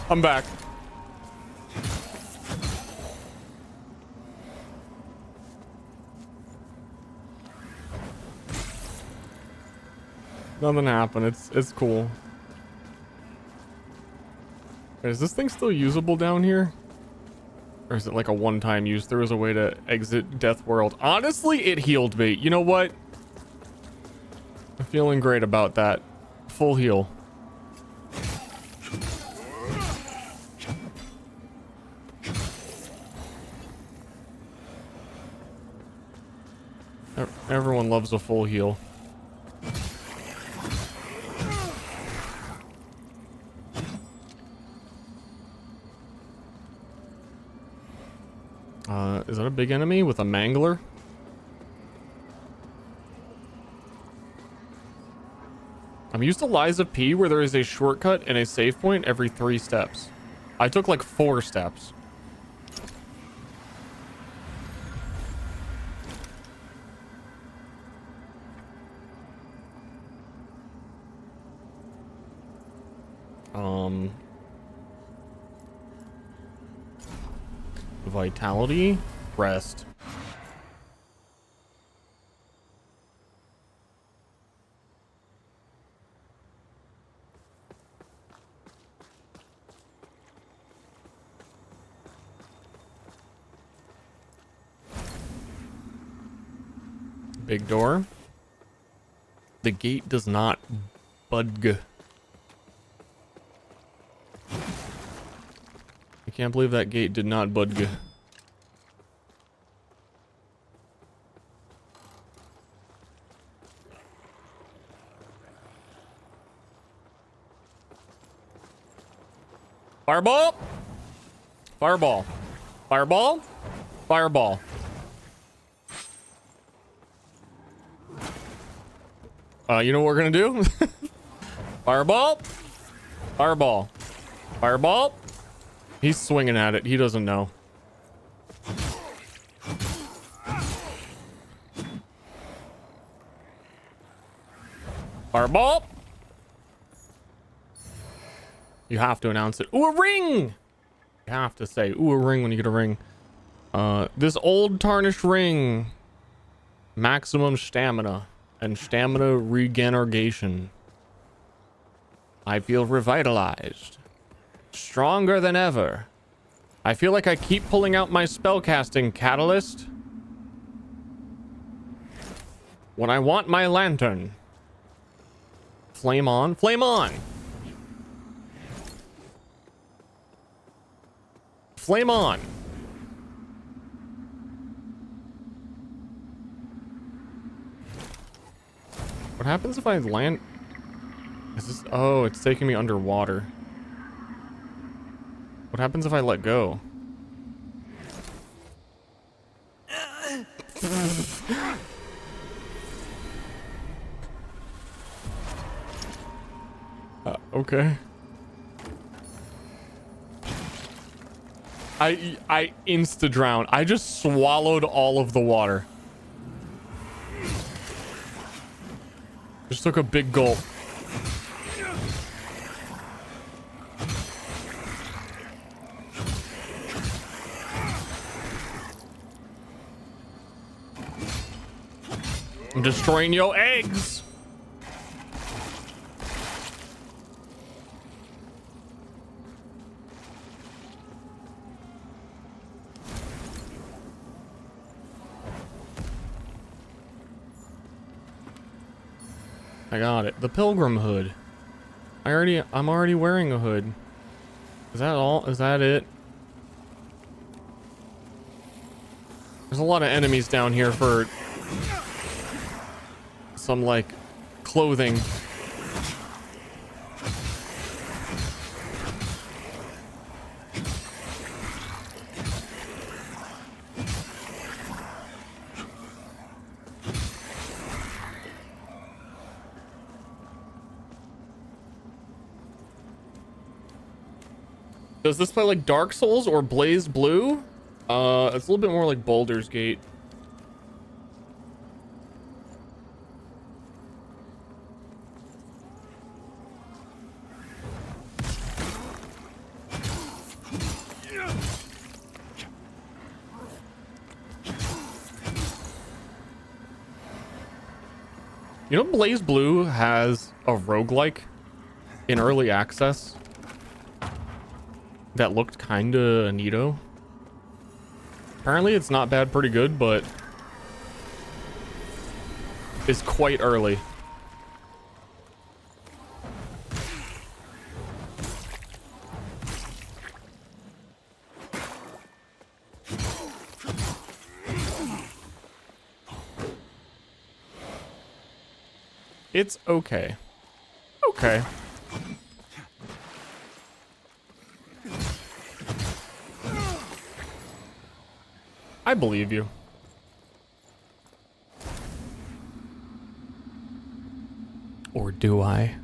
I'm back. Nothing happened. It's cool. Wait, is this thing still usable down here? Or is it like a one-time use? There was a way to exit Death World. Honestly, it healed me. You know what? I'm feeling great about that. Full heal. Everyone loves a full heal. Is that a big enemy with a mangler? I'm used to Lies of P where there is a shortcut and a save point every 3 steps. I took like 4 steps. Vitality, rest. Big door. The gate does not budge. I can't believe that gate did not budge. Fireball! Fireball. Fireball? Fireball. You know what we're gonna do? Fireball! Fireball. Fireball! He's swinging at it. He doesn't know. Fireball! You have to announce it. Ooh, a ring! You have to say, ooh, a ring when you get a ring. This old tarnished ring. Maximum stamina and stamina regeneration. I feel revitalized. Stronger than ever. I feel like I keep pulling out my spellcasting catalyst when I want my lantern. Flame on. Flame on. Flame on. What happens if I land? Is this? Oh, it's taking me underwater. What happens if I let go? Okay. I insta drown. I just swallowed all of the water. Just took a big gulp. I'm destroying your eggs. I got it. The pilgrim hood. I'm already wearing a hood. Is that all? Is that it? There's a lot of enemies down here for some like clothing. Does this play like Dark Souls or Blaze Blue? It's a little bit more like Baldur's Gate. You know, Blaze Blue has a roguelike in early access that looked kinda neato. Apparently it's not bad, pretty good, but it's quite early. It's okay. Okay. I believe you. Or do I?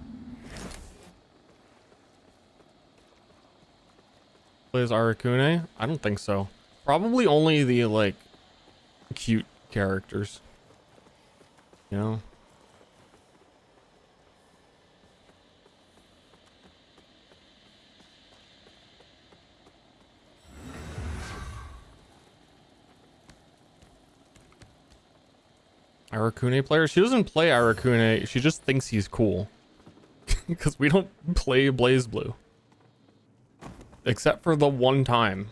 Plays Arakune? I don't think so. Probably only the, like, cute characters. You know? Arakune player? She doesn't play Arakune. She just thinks he's cool. Because we don't play Blaze Blue. Except for the one time.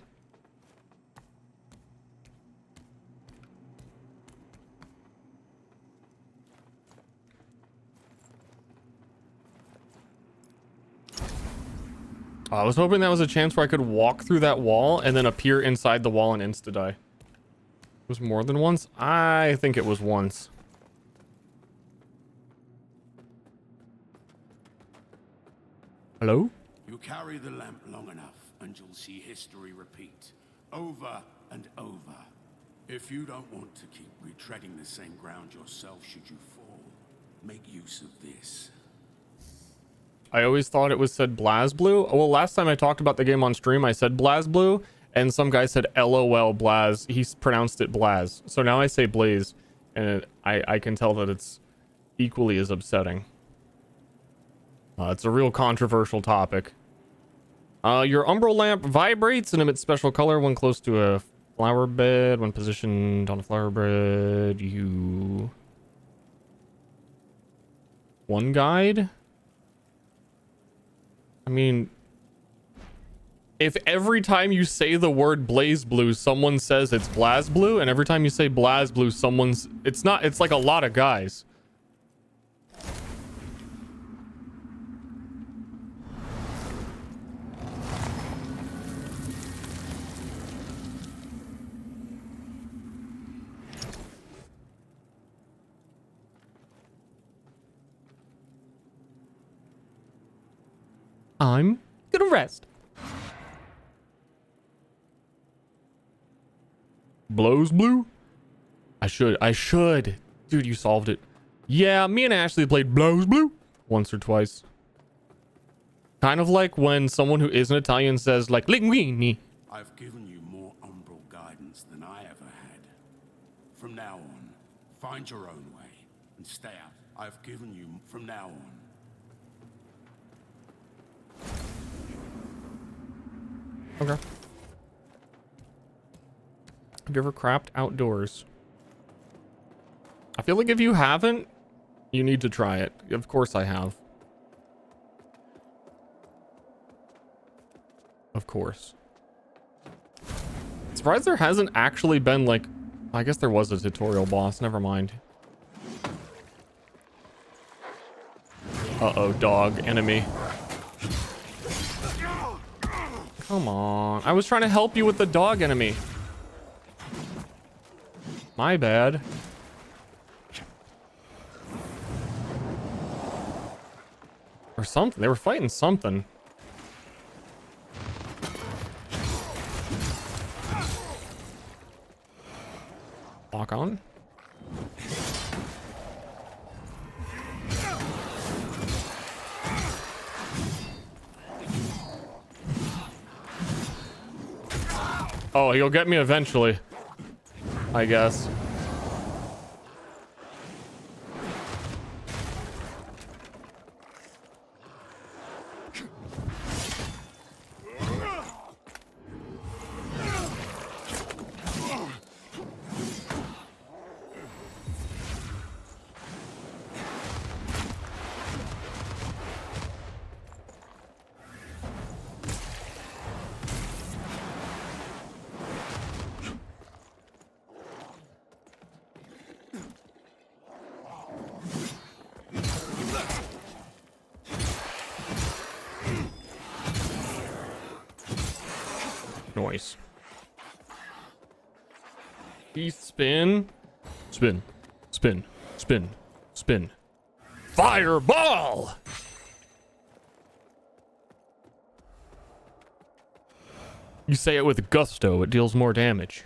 I was hoping that was a chance where I could walk through that wall and then appear inside the wall and insta-die. It was more than once? I think it was once. Hello? You carry the lamp long enough and you'll see history repeat over and over. If you don't want to keep retreading the same ground yourself should you fall, make use of this. I always thought it was said BlazBlue. Well, last time I talked about the game on stream, I said BlazBlue, and some guy said LOL Blaz. He pronounced it Blaz. So now I say Blaze, and I can tell that it's equally as upsetting. It's a real controversial topic. Your umbral lamp vibrates and emits special color when close to a flower bed. When positioned on a flower bed, you... One guide? I mean... If every time you say the word blaze blue, someone says it's blaz blue, and every time you say blaz blue, someone's... It's not... It's like a lot of guys. I'm gonna rest. Blows blue? I should. Dude, you solved it. Yeah, me and Ashley played Blows Blue once or twice. Kind of like when someone who isn't Italian says, like, linguini. I've given you more umbral guidance than I ever had. From now on, find your own way and stay out. I've given you from now on. Okay. Have you ever crapped outdoors? I feel like if you haven't, you need to try it. Of course I have. Of course. Surprised there hasn't actually been like... I guess there was a tutorial boss. Never mind. Uh-oh, dog enemy. Come on. I was trying to help you with the dog enemy. My bad. Or something. They were fighting something. Lock on. Oh, he'll get me eventually, I guess. Noise. Spin. Spin. Spin. Spin. Spin. Fireball! You say it with gusto, it deals more damage.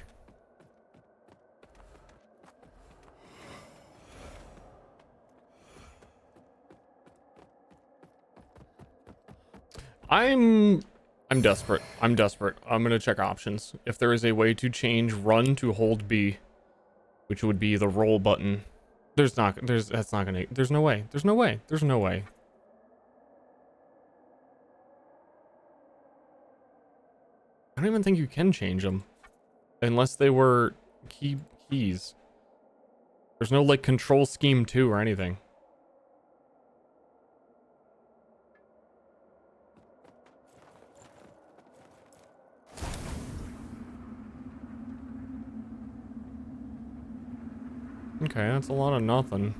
I'm desperate. I'm desperate. I'm gonna check options. If there is a way to change run to hold B, which would be the roll button. There's no way. There's no way. There's no way. I don't even think you can change them. Unless they were keys. There's no like control scheme 2 or anything. Okay, that's a lot of nothing.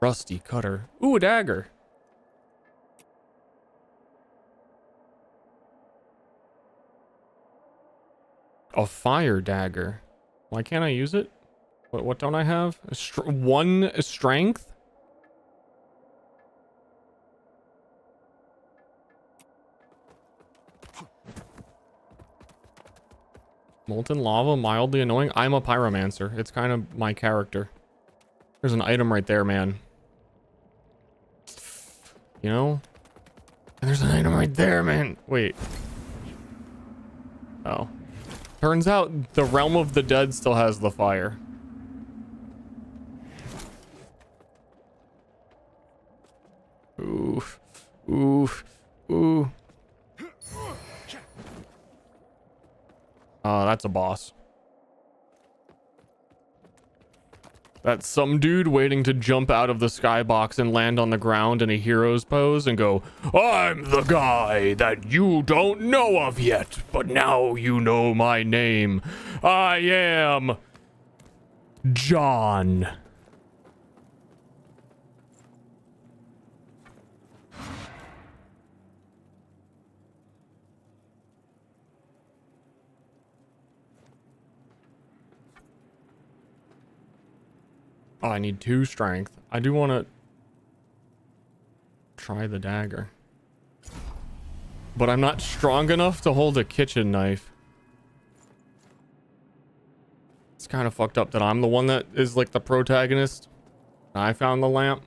Rusty cutter. Ooh, a dagger. A fire dagger. Why can't I use it? What don't I have? One strength? Molten lava, mildly annoying. I'm a pyromancer. It's kind of my character. There's an item right there, man. You know? And there's an item right there, man. Wait. Oh. Turns out the realm of the dead still has the fire. Ooh. Ooh. Ooh. Oh, that's a boss. That's some dude waiting to jump out of the skybox and land on the ground in a hero's pose and go, "I'm the guy that you don't know of yet, but now you know my name. I am John." Oh, I need 2 strength. I do want to try the dagger. But I'm not strong enough to hold a kitchen knife. It's kind of fucked up that I'm the one that is like the protagonist. I found the lamp.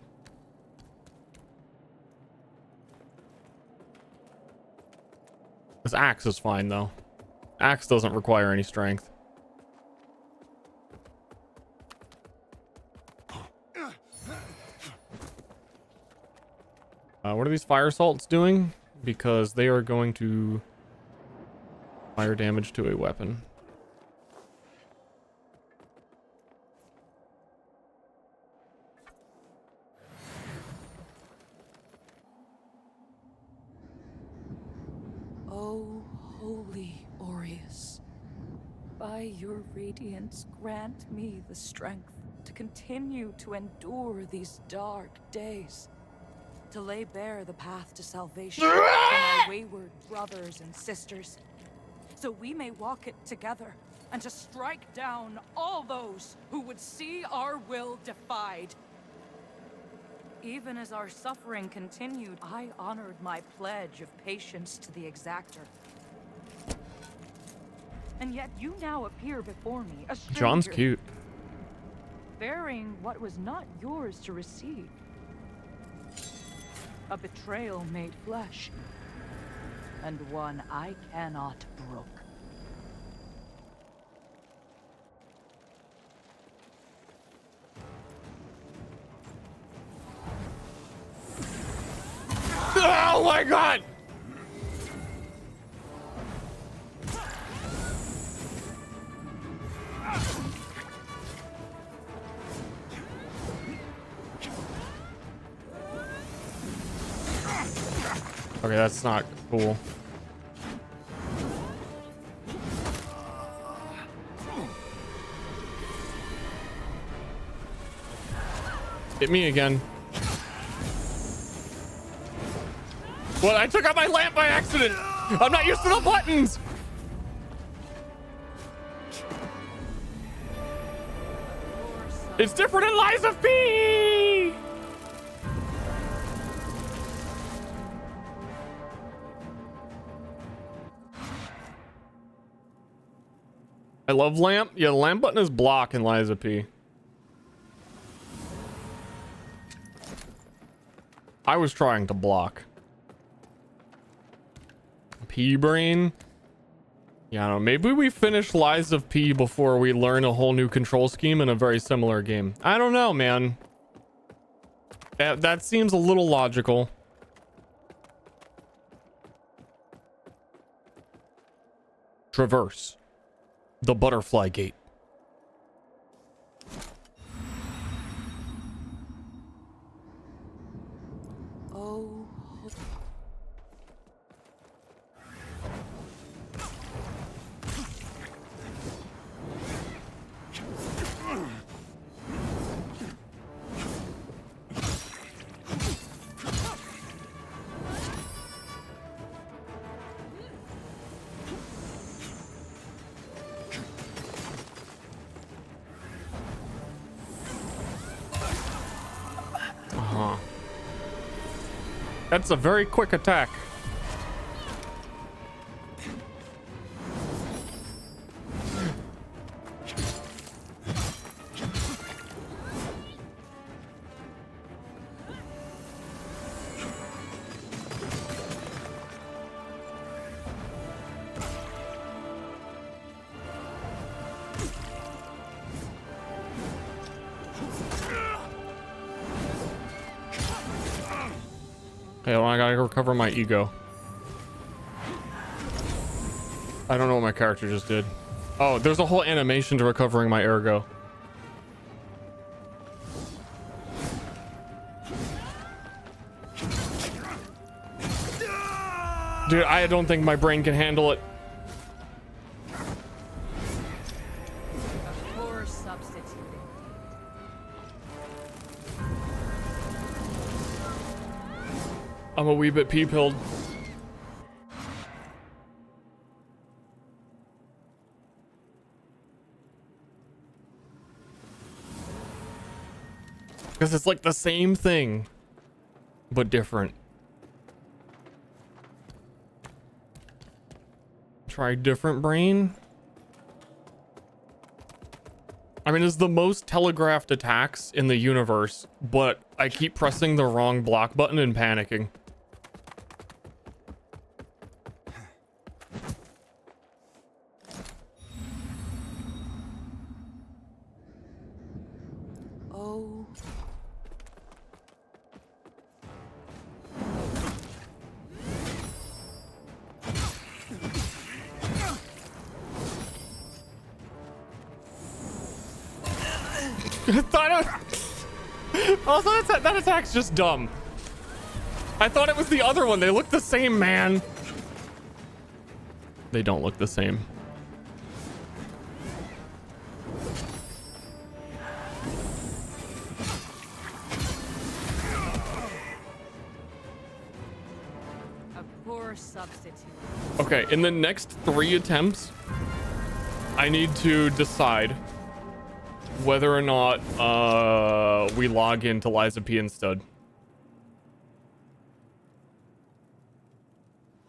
This axe is fine though. Axe doesn't require any strength. What are these fire salts doing? Because they are going to fire damage to a weapon. O holy Aureus, by your radiance grant me the strength to continue to endure these dark days, to lay bare the path to salvation for my wayward brothers and sisters, so we may walk it together, and to strike down all those who would see our will defied. Even as our suffering continued, I honored my pledge of patience to the exactor. And yet you now appear before me, a stranger, John's cute. bearing what was not yours to receive. A betrayal made flesh, and one I cannot brook. Oh my god! Okay, that's not cool. Hit me again. Well, I took out my lamp by accident. I'm not used to the buttons. It's different in Lies of P. I love lamp. Yeah, the lamp button is block in Lies of P. I was trying to block. P-brain. Yeah, I don't know. Maybe we finish Lies of P before we learn a whole new control scheme in a very similar game. I don't know, man. That seems a little logical. Traverse the butterfly gate. Oh, That's a very quick attack. Hey, well, I gotta recover my ego. I don't know what my character just did. Oh, there's a whole animation to recovering my ergo. Dude, I don't think my brain can handle it. A poor substitute. I'm a wee bit pee-pilled. Because it's like the same thing, but different. Try different brain. I mean, it's the most telegraphed attacks in the universe, but I keep pressing the wrong block button and panicking. Oh. I thought also, that attack's just dumb. I thought it was the other one. They look the same, man. They don't look the same. A poor substitute. Okay, in the next 3 attempts, I need to decide whether or not we log into Liza P instead.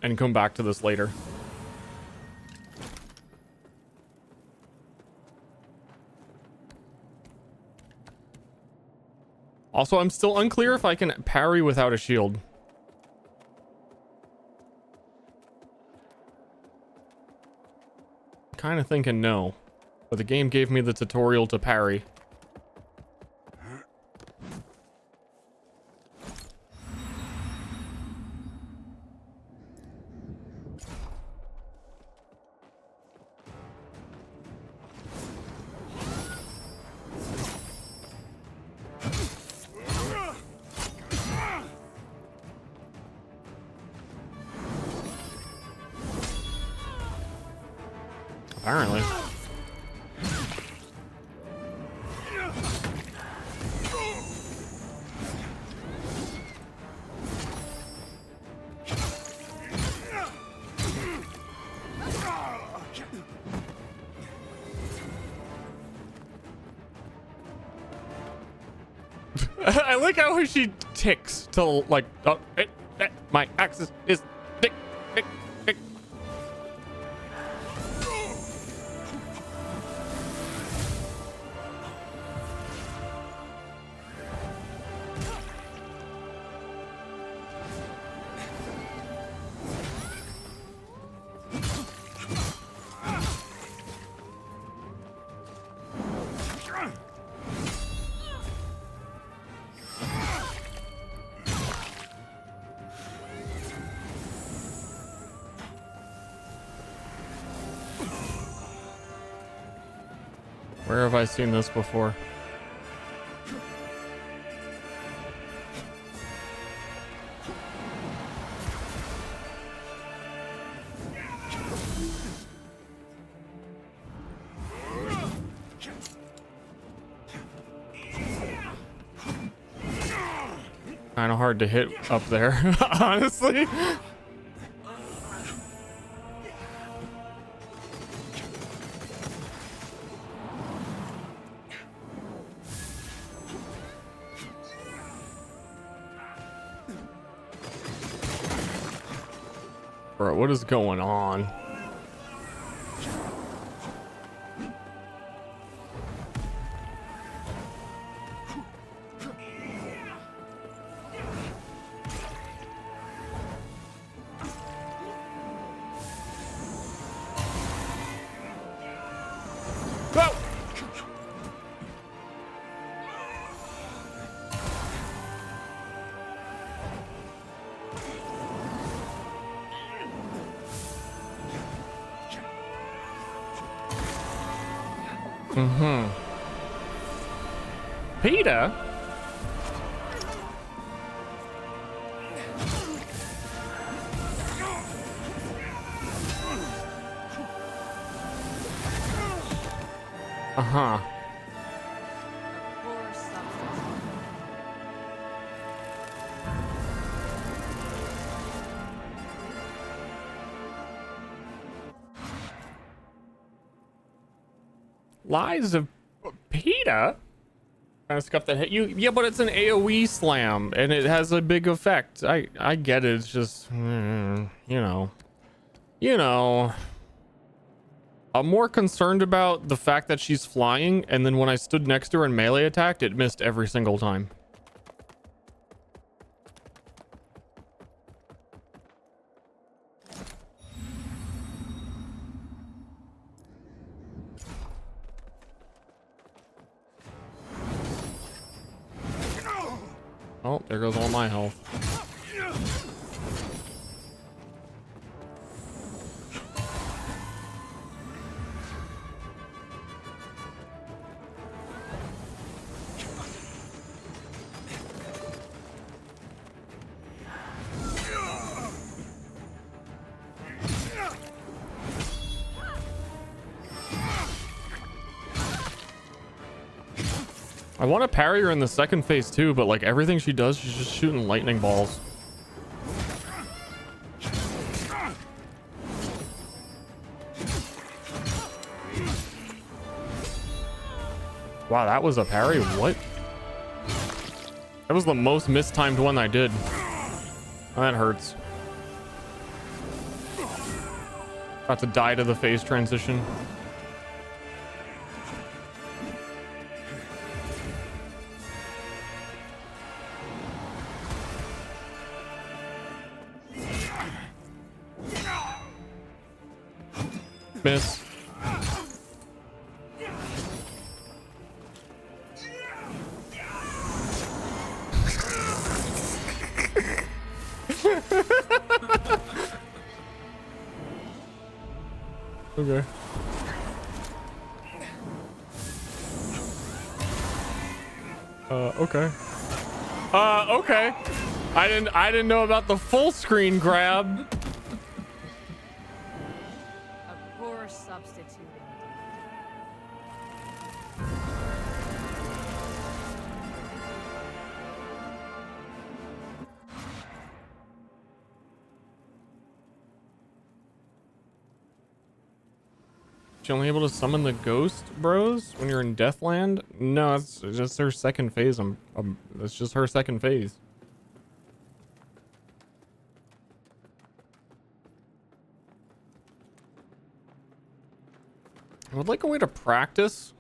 And come back to this later. Also, I'm still unclear if I can parry without a shield. Kind of thinking no. But the game gave me the tutorial to parry. Apparently. I like how she ticks to like, oh, my axis is tick, tick, tick. Where have I seen this before? Kind of hard to hit up there, honestly. Bro, what is going on? Go! Peter? Uh-huh. Poor substance. Lies of Peter? Kind of stuff that hit you. Yeah, but it's an AoE slam and it has a big effect. I get it. It's just you know. I'm more concerned about the fact that she's flying, and then when I stood next to her and melee attacked, it missed every single time. Oh, there goes all my health. I want to parry her in the second phase too, but like everything she does, she's just shooting lightning balls. Wow, that was a parry? What? That was the most mistimed one I did. Oh, that hurts. About to die to the phase transition. Miss. Okay. Okay. Okay. I didn't know about the full screen grab. A poor substitute. She only able to summon the ghost bros when you're in Deathland? No, it's just her second phase. That's just her second phase. I would like a way to practice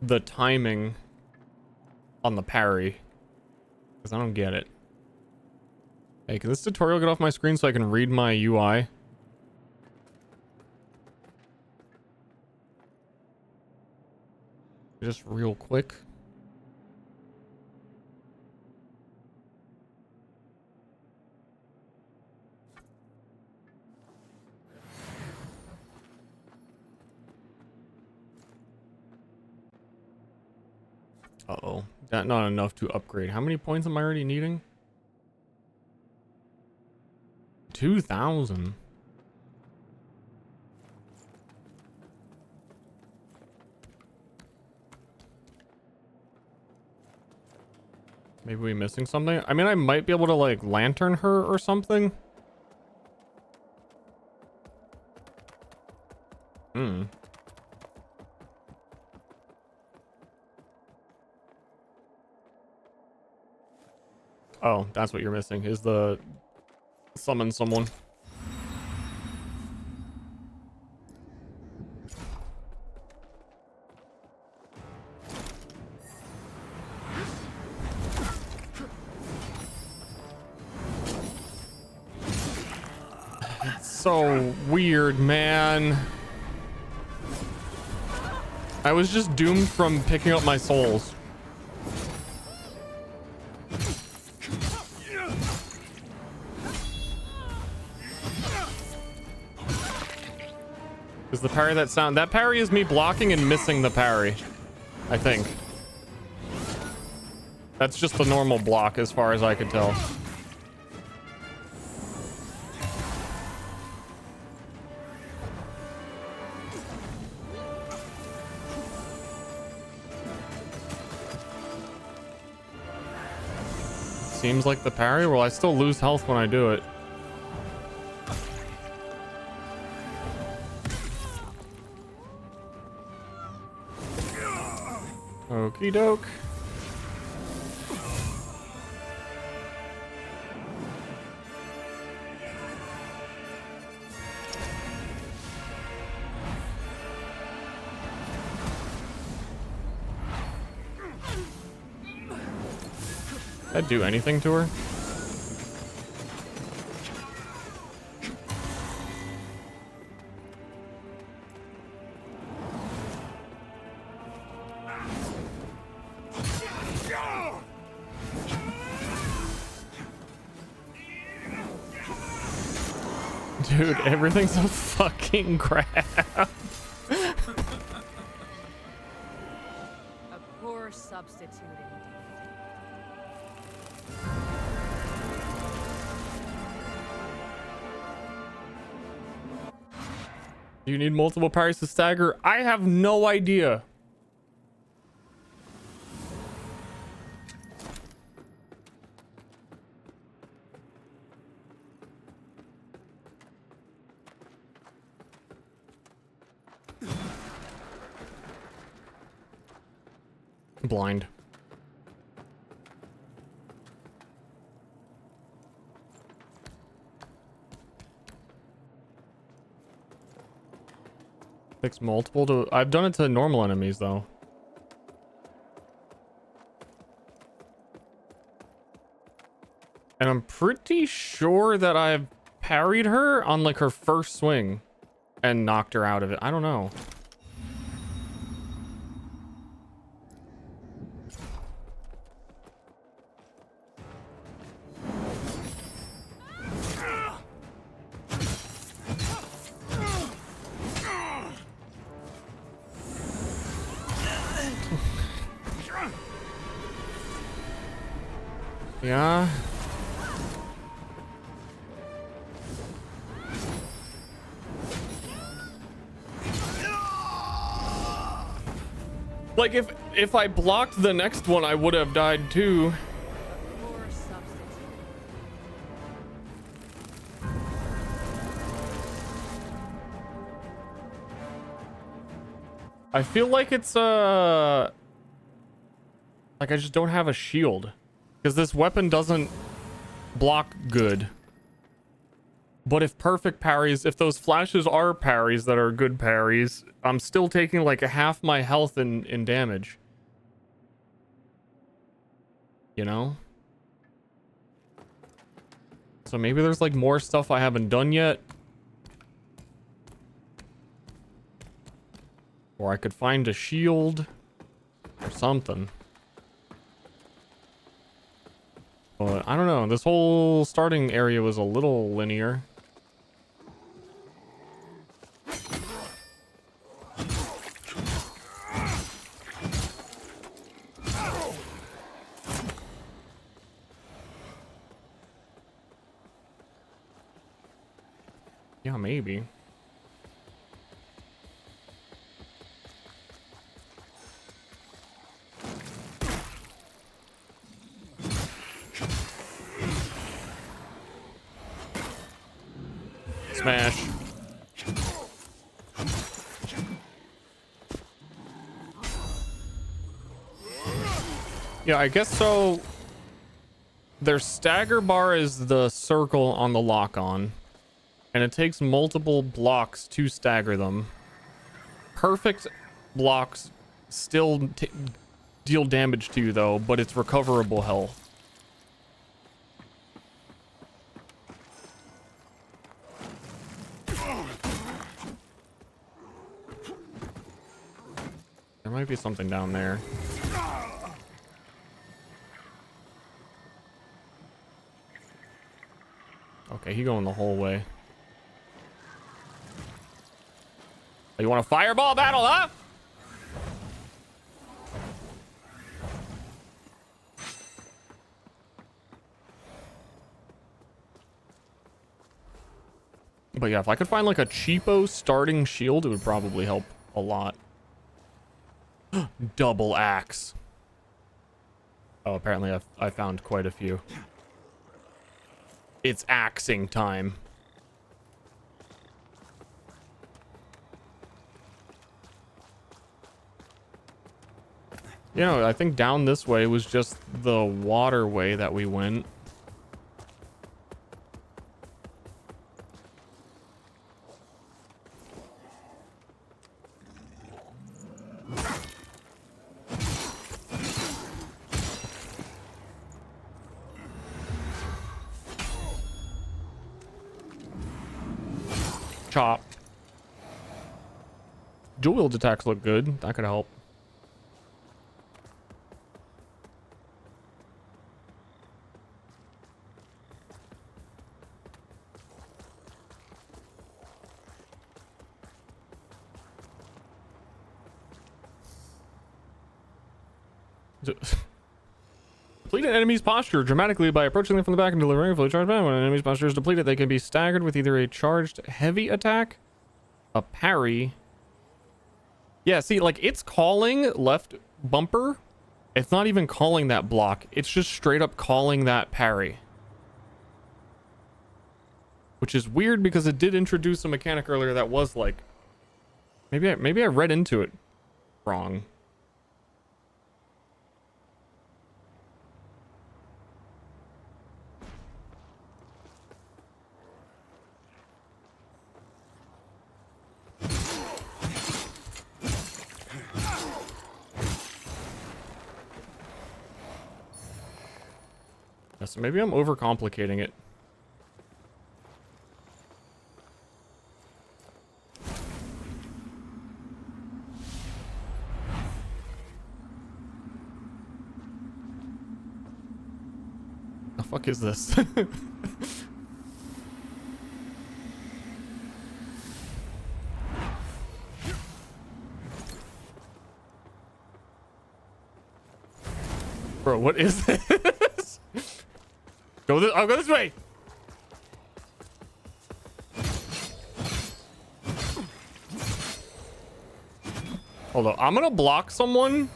the timing on the parry, because I don't get it. Hey, can this tutorial get off my screen so I can read my UI? Just real quick. Uh-oh. That not enough to upgrade. How many points am I already needing? 2,000. Maybe we missing something? I mean, I might be able to like lantern her or something. Oh, that's what you're missing, is the summon someone. It's so weird, man. I was just doomed from picking up my souls. Is the parry that parry is me blocking and missing the parry, I think. That's just the normal block as far as I could tell. Seems like the parry. Well, I still lose health when I do it. Okie doke. Did I do anything to her? Dude, everything's a fucking crap. A poor substitute indeed. Do you need multiple parries to stagger? I have no idea. Blind. Takes multiple to... I've done it to normal enemies, though. And I'm pretty sure that I've parried her on, like, her first swing and knocked her out of it. I don't know. Yeah. Like if I blocked the next one, I would have died too. Poor substitute. I feel like it's like I just don't have a shield because this weapon doesn't block good. But if perfect parries, if those flashes are parries that are good parries, I'm still taking like a half my health in damage. You know? So maybe there's like more stuff I haven't done yet. Or I could find a shield or something. But I don't know. This whole starting area was a little linear. Yeah, maybe. Smash. Yeah, I guess so. Their stagger bar is the circle on the lock-on. And it takes multiple blocks to stagger them. Perfect blocks still deal damage to you, though, but it's recoverable health. There might be something down there. Okay, he going the whole way. You want a fireball battle, huh? But yeah, if I could find like a cheapo starting shield, it would probably help a lot. Double axe. Oh, apparently I found quite a few. It's axing time. You know, I think down this way was just the waterway that we went. Chop. Dual wield attacks look good. That could help. Deplete an enemy's posture dramatically by approaching them from the back and delivering a fully charged man. When an enemy's posture is depleted, they can be staggered with either a charged heavy attack, a parry. Yeah, see, like, it's calling left bumper. It's not even calling that block. It's just straight up calling that parry. Which is weird because it did introduce a mechanic earlier that was like... Maybe I read into it wrong. So maybe I'm overcomplicating it. The fuck is this? Bro, what is this? I'll go this way. Hold on. I'm gonna block someone.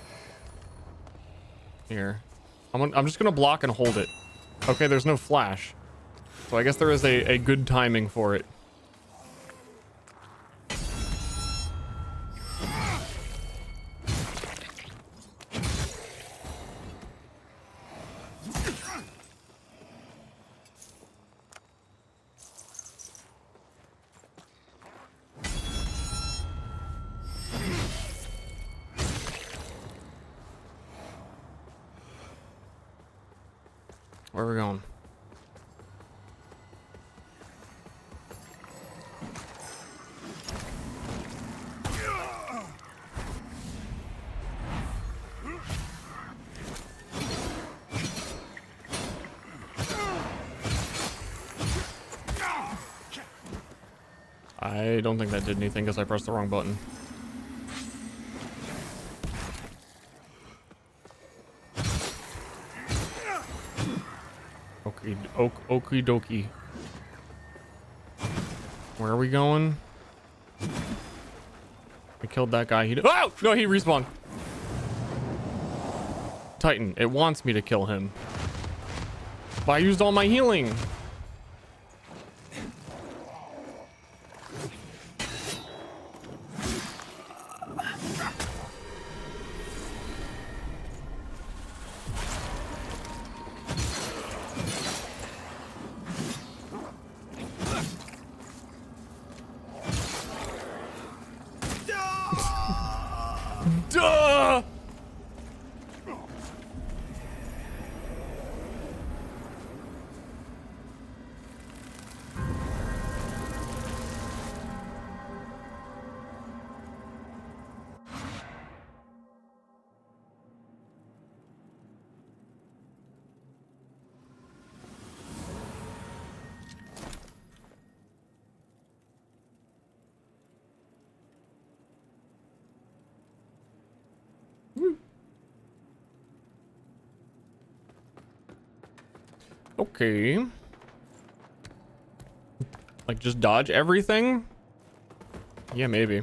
Here. I'm just gonna block and hold it. Okay, there's no flash. So I guess there is a good timing for it. Where are we going? I don't think that did anything because I pressed the wrong button. Okie dokie. Where are we going? I killed that guy. Oh! No, he respawned. Titan, it wants me to kill him. But I used all my healing. Duh! Okay. Like, just dodge everything? Yeah, maybe.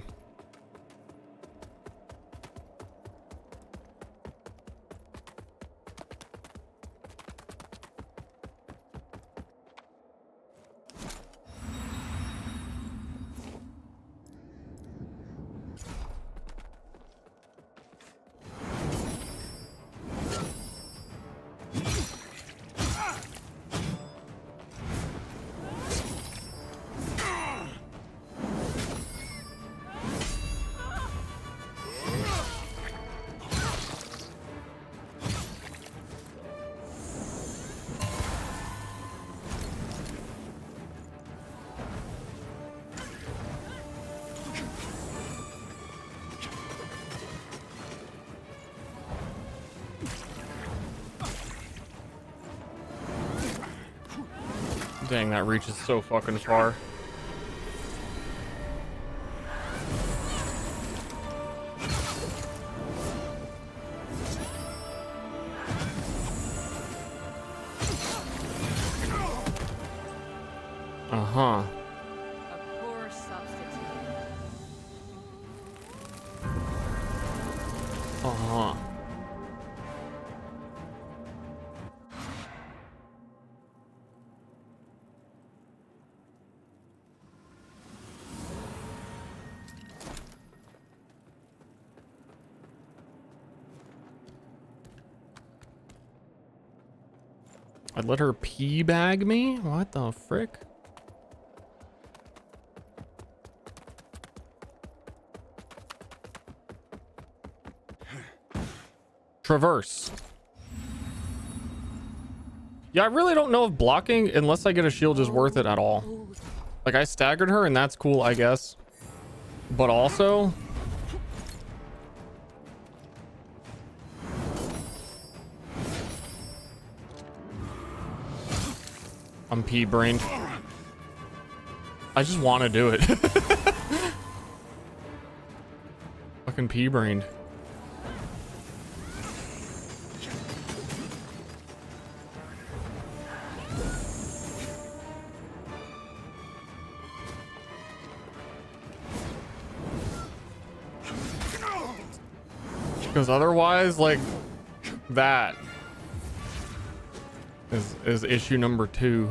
Dang, that reaches so fucking far. Uh-huh. A poor substitute. Uh-huh. I'd let her pee bag me? What the frick? Traverse. Yeah, I really don't know if blocking, unless I get a shield, is worth it at all. Like, I staggered her, and that's cool, I guess. But also... I'm pea-brained. I just want to do it. Fucking pea-brained. Because otherwise, like, that is issue number 2.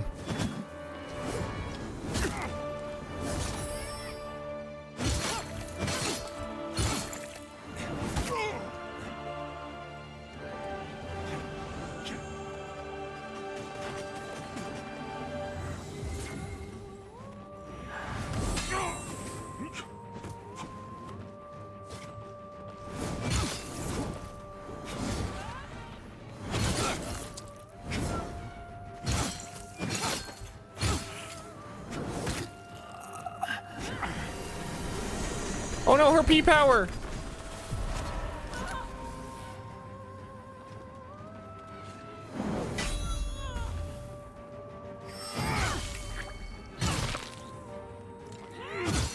Oh no, her P power.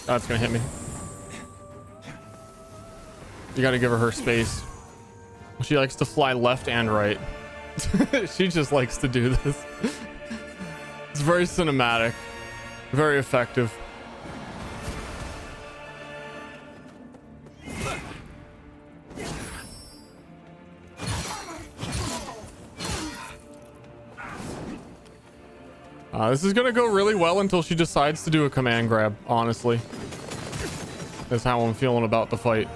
That's gonna hit me. You gotta give her space. She likes to fly left and right. She just likes to do this. It's very cinematic, very effective. This is gonna go really well until she decides to do a command grab, honestly. That's how I'm feeling about the fight.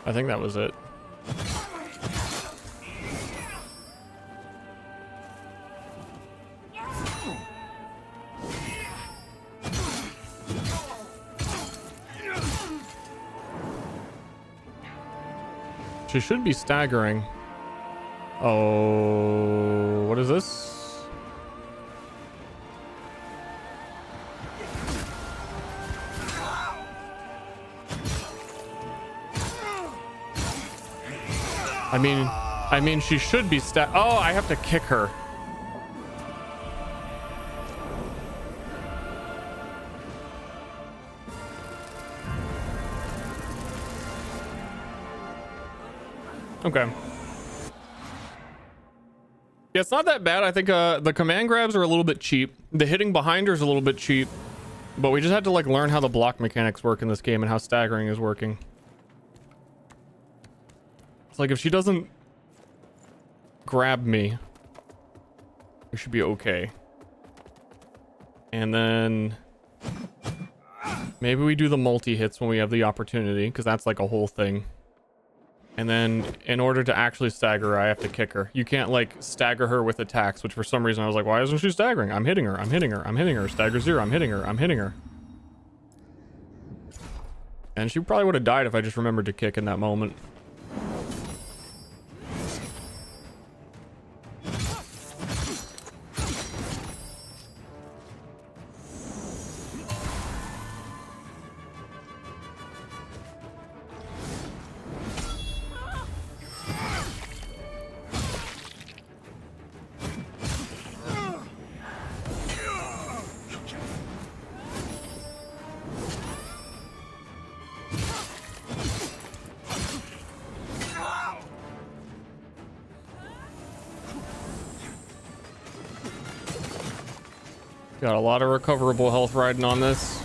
I think that was it. She should be staggering. Oh, what is this? I mean, she should be oh, I have to kick her. Okay. Yeah, it's not that bad. I think the command grabs are a little bit cheap. The hitting behind her is a little bit cheap. But we just had to like learn how the block mechanics work in this game and how staggering is working. It's like if she doesn't grab me, we should be okay. And then maybe we do the multi-hits when we have the opportunity, because that's like a whole thing. And then in order to actually stagger her, I have to kick her. You can't like stagger her with attacks, which for some reason I was like, why isn't she staggering? I'm hitting her, I'm hitting her, I'm hitting her. Stagger 0, I'm hitting her, I'm hitting her. And she probably would have died if I just remembered to kick in that moment. Got a lot of recoverable health riding on this.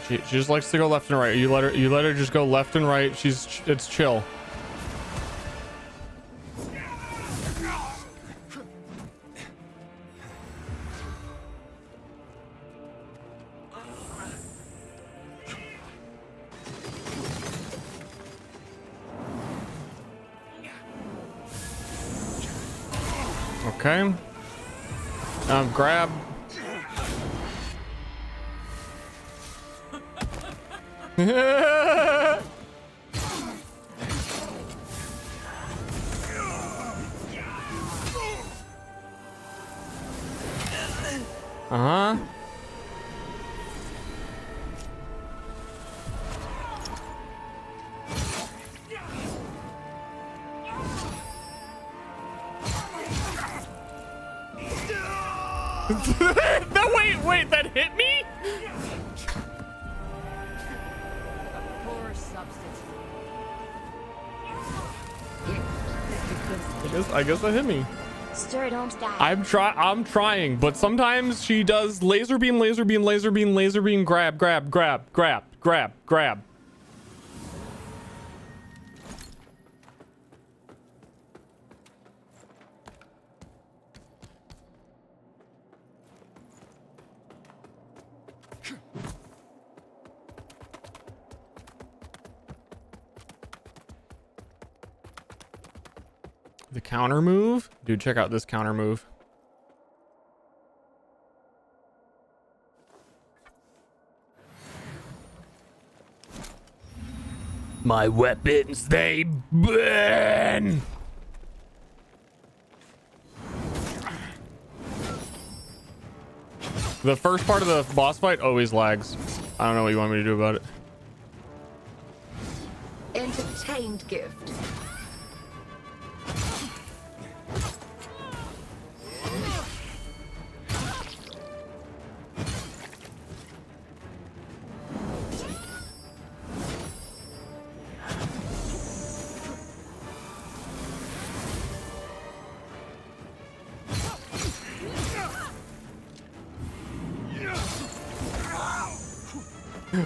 She just likes to go left and right. You let her just go left and right. It's chill. Okay. Grab. Uh-huh. No, wait, that hit me? Poor substance. I guess that hit me. Ster, don't die. I'm trying, but sometimes she does laser beam, laser beam, laser beam, laser beam, grab, grab, grab, grab, grab, grab. The counter move? Dude, check out this counter move. My weapons, they burn! The first part of the boss fight always lags. I don't know what you want me to do about it. Entertained gift.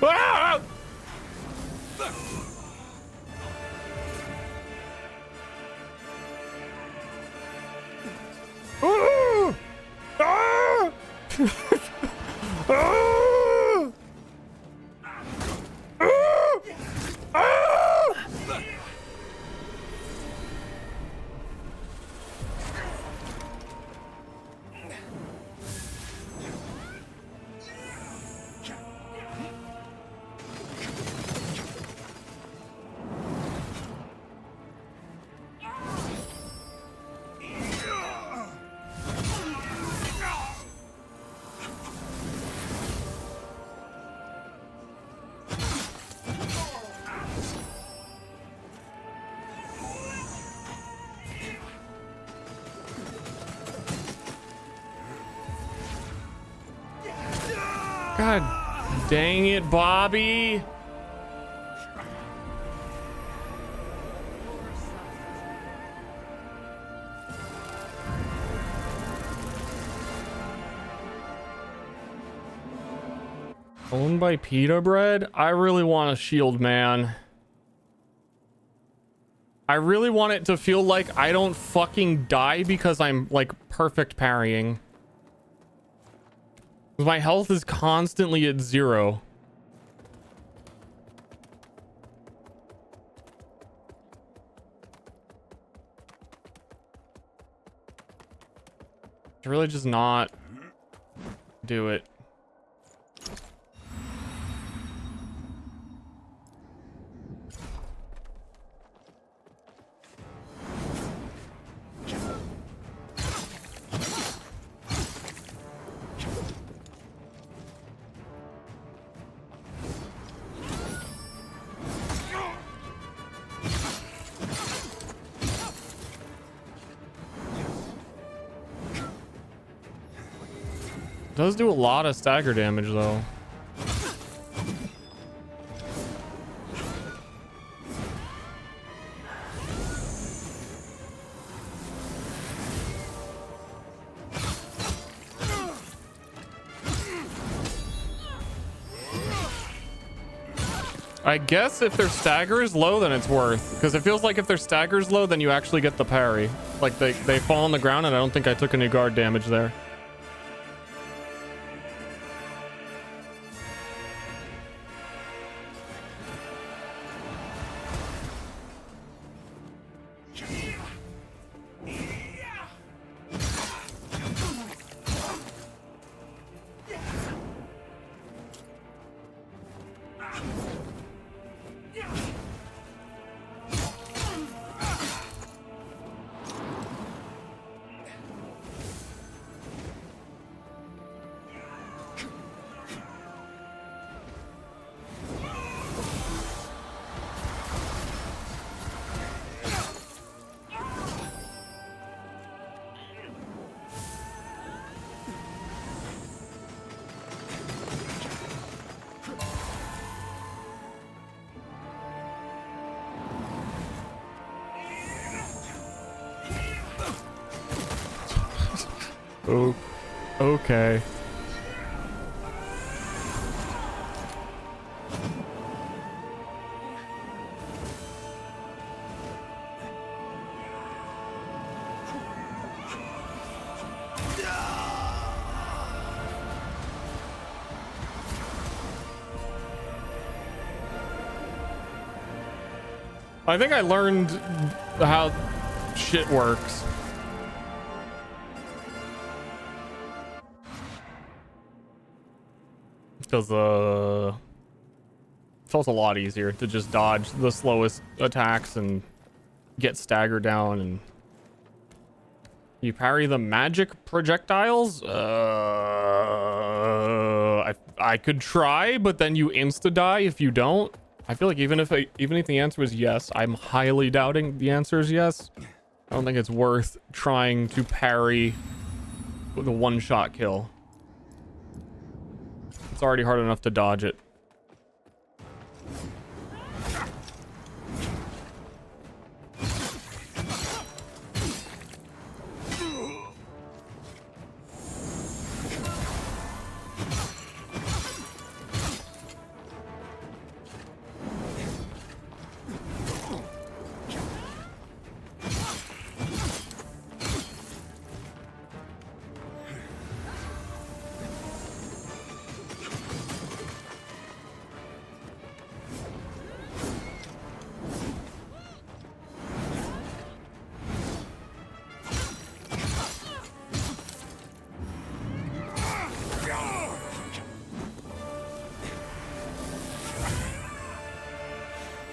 Ah! Ah! Ah! Ah! Ah! God dang it, Bobby. Owned by Pita Bread? I really want a shield, man. I really want it to feel like I don't fucking die because I'm like perfect parrying. My health is constantly at 0. To really just not do it. Does do a lot of stagger damage though. I guess if their stagger is low, then it's worth, because it feels like if their stagger is low, then you actually get the parry. Like they fall on the ground, and I don't think I took any guard damage there. Oh, okay. I think I learned how shit works. Because it felt a lot easier to just dodge the slowest attacks and get staggered down. And you parry the magic projectiles. I could try, but then you insta die if you don't. I feel like even if the answer was yes, I'm highly doubting the answer is yes. I don't think it's worth trying to parry with a one-shot kill. It's already hard enough to dodge it.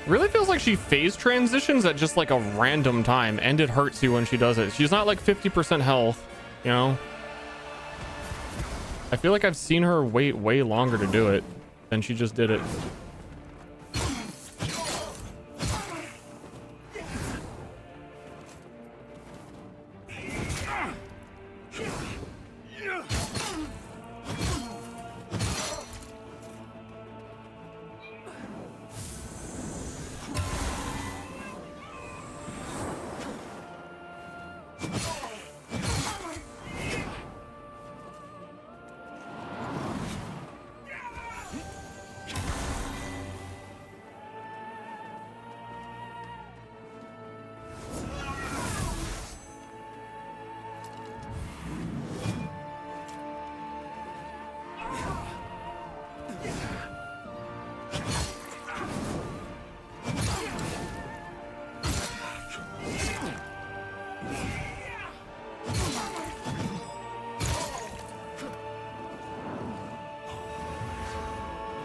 Really feels like she phase transitions at just like a random time, and it hurts you when she does it. She's not like 50% health, you know? I feel like I've seen her wait way longer to do it than she just did it.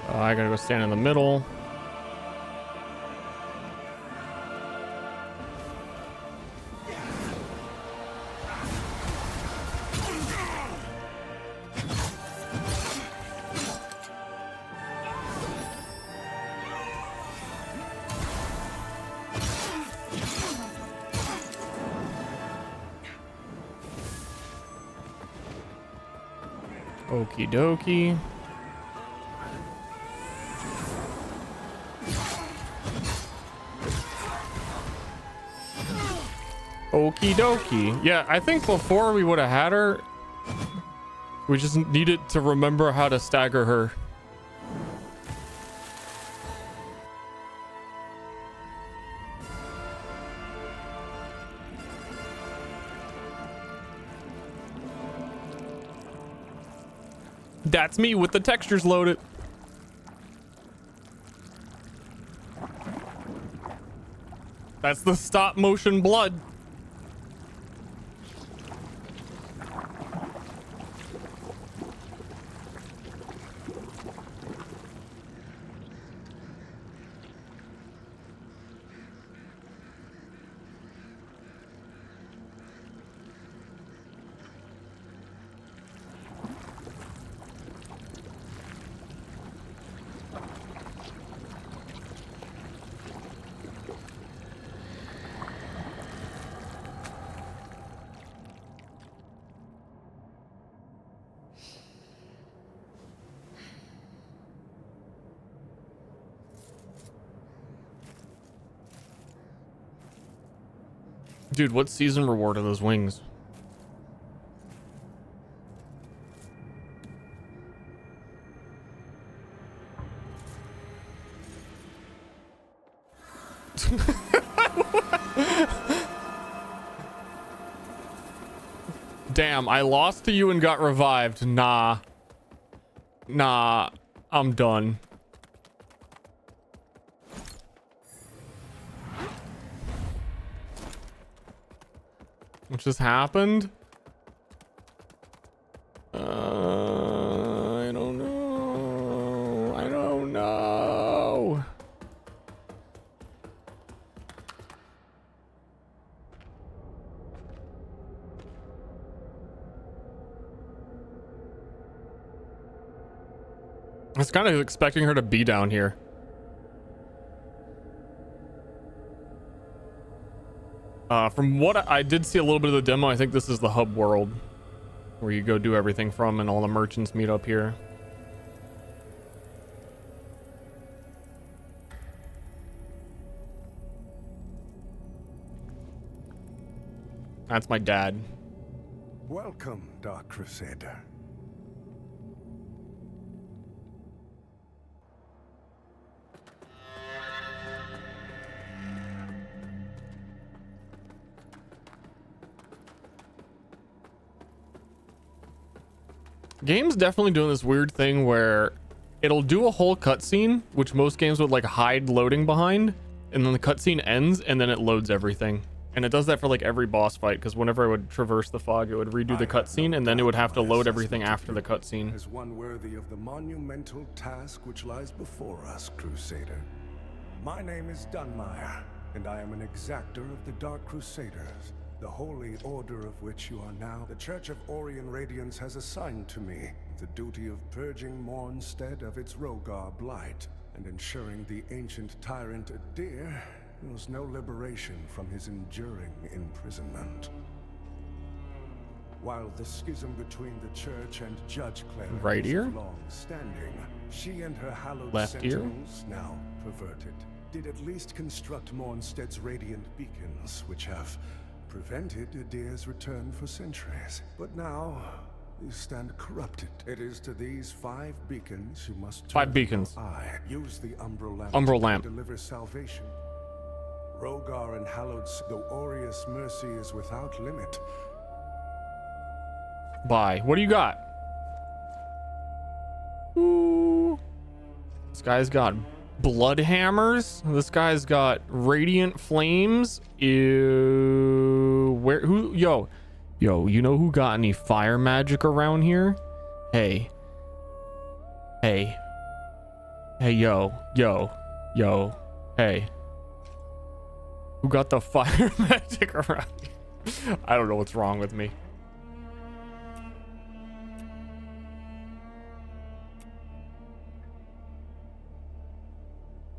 I gotta go stand in the middle. Okie dokie. Okie dokie. Yeah, I think before we would have had her, we just needed to remember how to stagger her. That's me with the textures loaded. That's the stop motion blood. Dude, what season reward are those wings? Damn, I lost to you and got revived. Nah. Nah, I'm done. What just happened? I don't know. I don't know. I was kind of expecting her to be down here. From what I did see a little bit of the demo, I think this is the hub world where you go do everything from and all the merchants meet up here. That's my dad. Welcome, Dark Crusader. Game's definitely doing this weird thing where it'll do a whole cutscene, which most games would like hide loading behind, and then the cutscene ends and then it loads everything. And it does that for like every boss fight, because whenever I would traverse the fog, it would redo the cutscene and then it would have to load everything after the cutscene. As one worthy of the monumental task which lies before us, Crusader. My name is Dunmire, and I am an exactor of the Dark Crusaders. The holy order of which you are now, the Church of Orien Radiance has assigned to me the duty of purging Mornstead of its Rogar blight, and ensuring the ancient tyrant Ster knows no liberation from his enduring imprisonment. While the schism between the Church and Judge Cleric Right is ear? of long standing, she and her hallowed Left ear? sentinels, now perverted, did at least construct Mornstead's radiant beacons, which have prevented Adir's return for centuries. But now, you stand corrupted. It is to these 5 beacons you must turn 5 beacons. your eye. Use the Umbral Lamp Umbral to Lamp. deliver salvation. Rogar and Hallowed, though Aureus' mercy is without limit. Bye. What do you got? Ooh. This guy's got blood hammers. This guy's got radiant flames. Ew. Where? Who? Yo. You know who got any fire magic around here? Hey. Hey, yo. Hey. Who got the fire magic around me? I don't know what's wrong with me.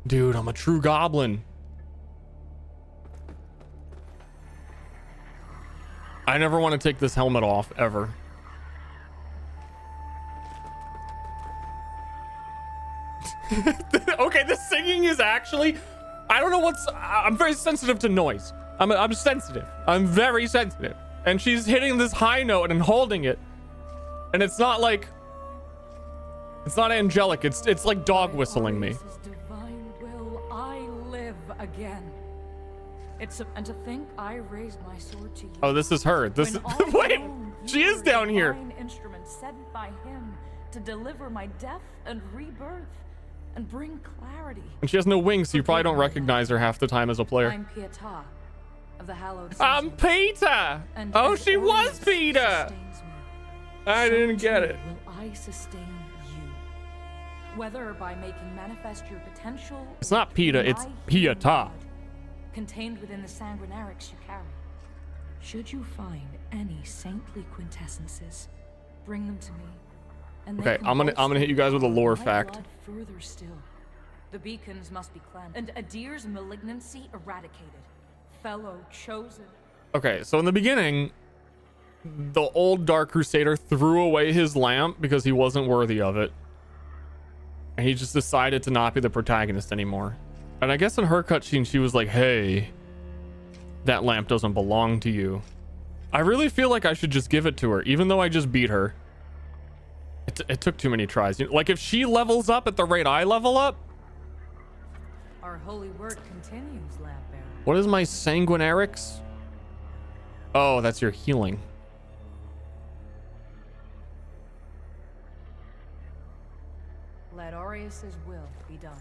Dude, I'm a true goblin. I never want to take this helmet off, ever. Okay, the singing is actually... I don't know what's... I'm very sensitive to noise. I'm sensitive. I'm very sensitive. And she's hitting this high note and holding it. And it's not like... It's not angelic. It's like dog whistling me. Divine will, I live again. And to think I raised my sword to you. Oh, this is her. This is... Wait! She is down here. Instrument sent by him to deliver my death and rebirth and bring clarity. And she has no wings, so you probably don't recognize her half the time as a player. I'm Pietà of the hallowed I'm Peter! Oh, she was Peter! I didn't get it. Will I sustain you? Whether by making manifest your potential... It's not Peter, it's Pietà. Contained within the sanguinarics you carry. Should you find any saintly quintessences, bring them to me. And Okay, I'm gonna hit you guys with a lore fact. Further still, the beacons must be cleansed and Adir's malignancy eradicated. Fellow chosen. Okay, so in the beginning, the old Dark Crusader threw away his lamp because he wasn't worthy of it. And he just decided to not be the protagonist anymore. And I guess in her cutscene, she was like, hey, that lamp doesn't belong to you. I really feel like I should just give it to her, even though I just beat her. It took too many tries. Like, if she levels up at the rate I level up... Our holy word continues, Lamp-bearer. What is my sanguinarics? Oh, that's your healing. Let Aureus's will be done.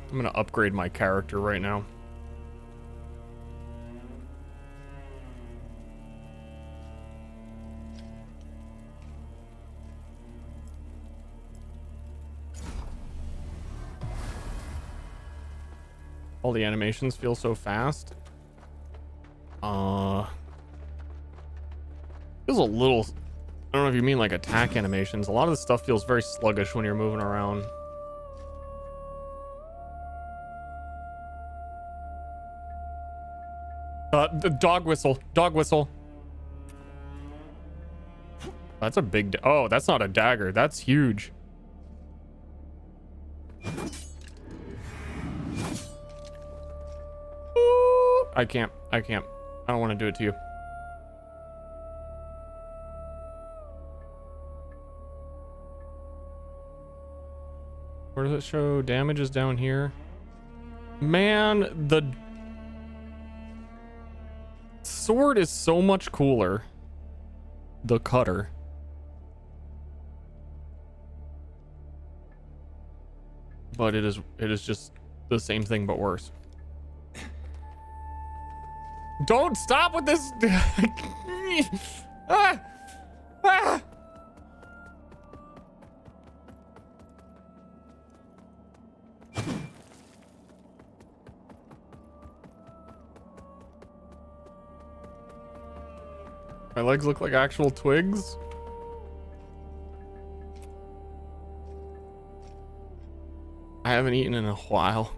I'm gonna upgrade my character right now. All the animations feel so fast. Feels a little... I don't know if you mean like attack animations. A lot of the stuff feels very sluggish when you're moving around. The dog whistle. Dog whistle. That's a big... Oh, that's not a dagger. That's huge. I can't. I don't want to do it to you. Where does it show? Damage is down here. Man, the sword is so much cooler. The cutter. But it is just the same thing but worse. Don't stop with this. Ah! Ah! My legs look like actual twigs. I haven't eaten in a while.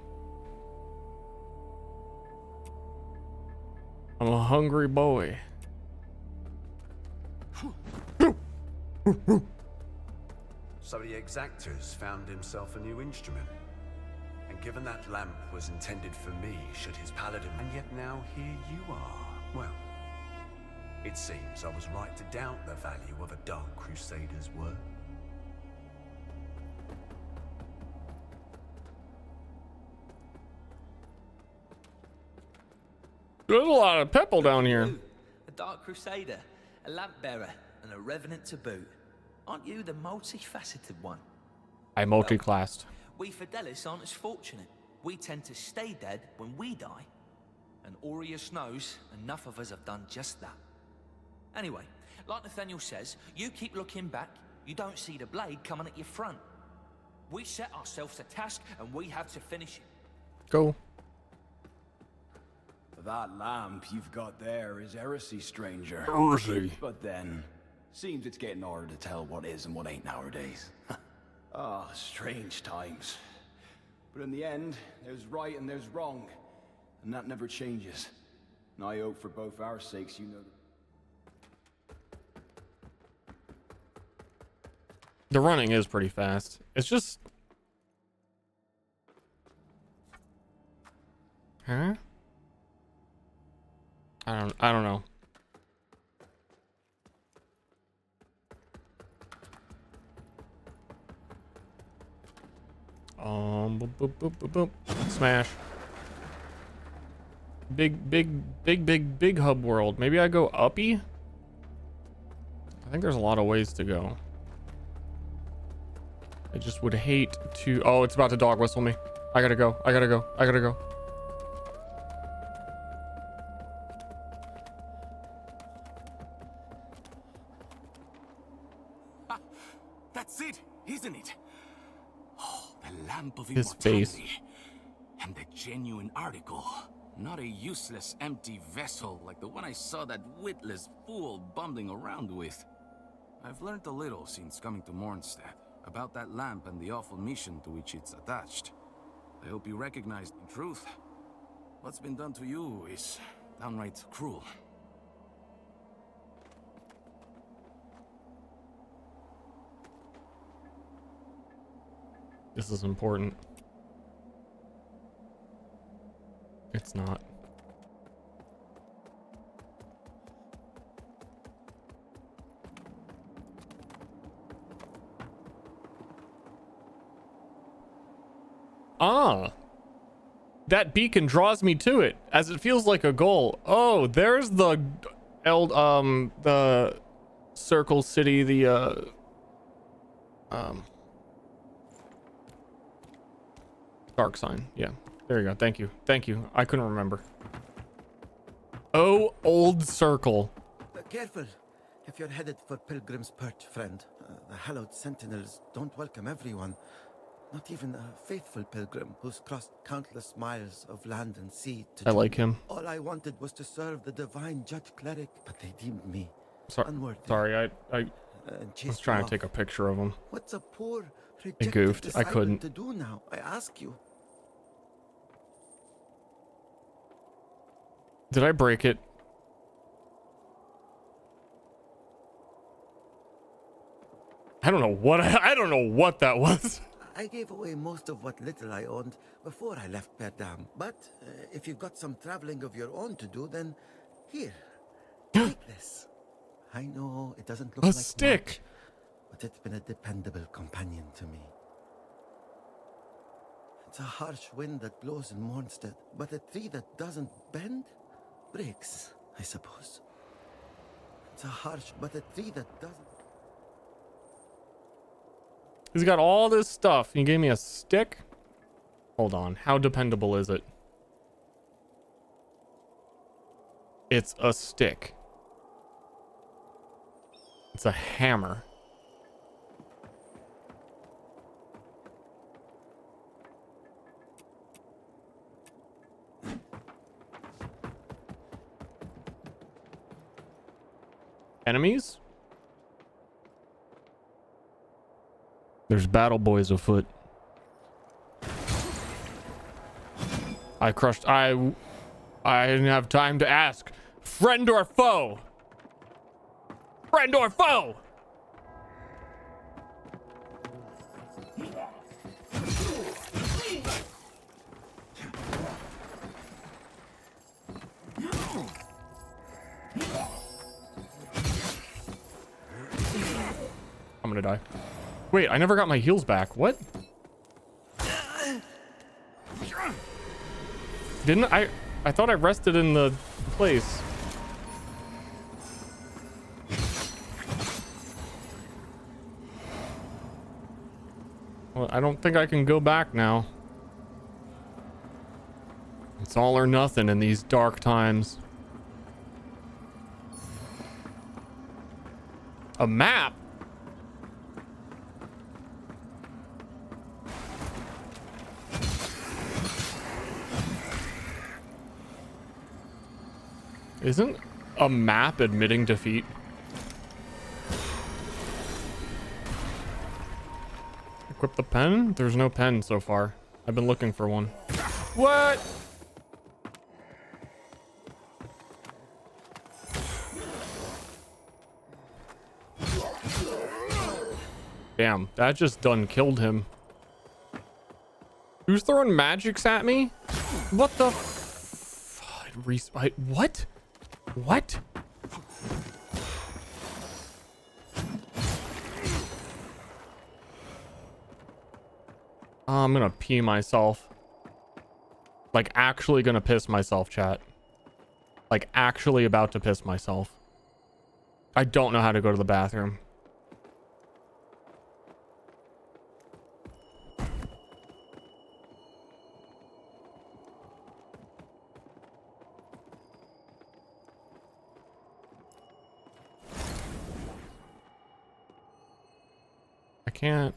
I'm a hungry boy. So the exactors found himself a new instrument. And given that lamp was intended for me, should his paladin... And yet now here you are. Well, it seems I was right to doubt the value of a Dark Crusader's work. There's a lot of people down here. A Dark Crusader, a lamp bearer, and a revenant to boot. Aren't you the multifaceted one? I multi-classed. We Fidelis aren't as fortunate. We tend to stay dead when we die. And Aureus knows enough of us have done just that. Anyway, like Nathaniel says, you keep looking back, you don't see the blade coming at your front. We set ourselves a task, and we have to finish it. Go. That lamp you've got there is heresy, stranger. Heresy. But then, seems it's getting harder to tell what is and what ain't nowadays. Ah, strange times. But in the end, there's right and there's wrong. And that never changes. And I hope for both our sakes you know... The running is pretty fast. It's just... Huh? I don't know. Boop, boop, boop, boop, boop. Smash. Big hub world. Maybe I go uppy? I think there's a lot of ways to go. I just would hate to... Oh, it's about to dog whistle me. I gotta go. I gotta go. I gotta go. That's it, isn't it? Oh, the lamp of His immortality. face. And the genuine article. Not a useless, empty vessel like the one I saw that witless fool bumbling around with. I've learned a little since coming to Mornstead about that lamp and the awful mission to which it's attached. I hope you recognize the truth. What's been done to you is downright cruel. This is important. It's not. Ah. That beacon draws me to it as it feels like a goal. Oh, there's the circle city, the dark sign. Yeah. There you go. Thank you. Thank you. I couldn't remember. Oh, old circle. Careful. If you're headed for Pilgrim's Perch, friend. The hallowed sentinels don't welcome everyone. Not even a faithful pilgrim who's crossed countless miles of land and sea to I like him. All I wanted was to serve the divine judge cleric, but they deemed me unworthy. Sorry, I was trying to take a picture of him. What's a poor, I rejected goofed. I disciple couldn't. to do now? I ask you. Did I break it? I don't know what I don't know what that was. I gave away most of what little I owned before I left Perdam. But if you've got some traveling of your own to do, then here, take this. I know it doesn't look A like stick, much, but it's been a dependable companion to me. It's a harsh wind that blows in Mornstead, but a tree that doesn't bend breaks, I suppose. It's a harsh, but a tree that doesn't... He's got all this stuff. He gave me a stick. Hold on. How dependable is it? It's a stick. It's a hammer. Enemies? There's battle boys afoot. I didn't have time to ask. Friend or foe? Friend or foe? I'm gonna die. Wait, I never got my heals back. What? Didn't I? I thought I rested in the place. Well, I don't think I can go back now. It's all or nothing in these dark times. A map? Isn't a map admitting defeat? Equip the pen? There's no pen so far. I've been looking for one. What? Damn, that just done killed him. Who's throwing magics at me? What the what? What? I'm gonna pee myself. Like, actually gonna piss myself, chat. Like, actually about to piss myself. I don't know how to go to the bathroom. I can't.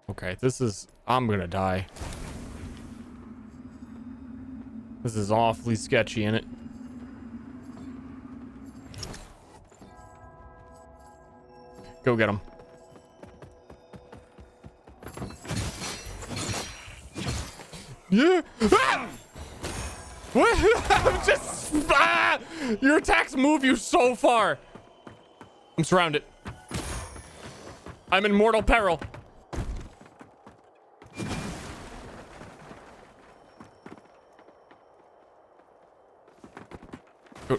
Okay, this is... I'm gonna die. This is awfully sketchy, innit? Go get him. Yeah! Ah! What? I'm just... Ah! Your attacks move you so far! I'm surrounded. I'm in mortal peril.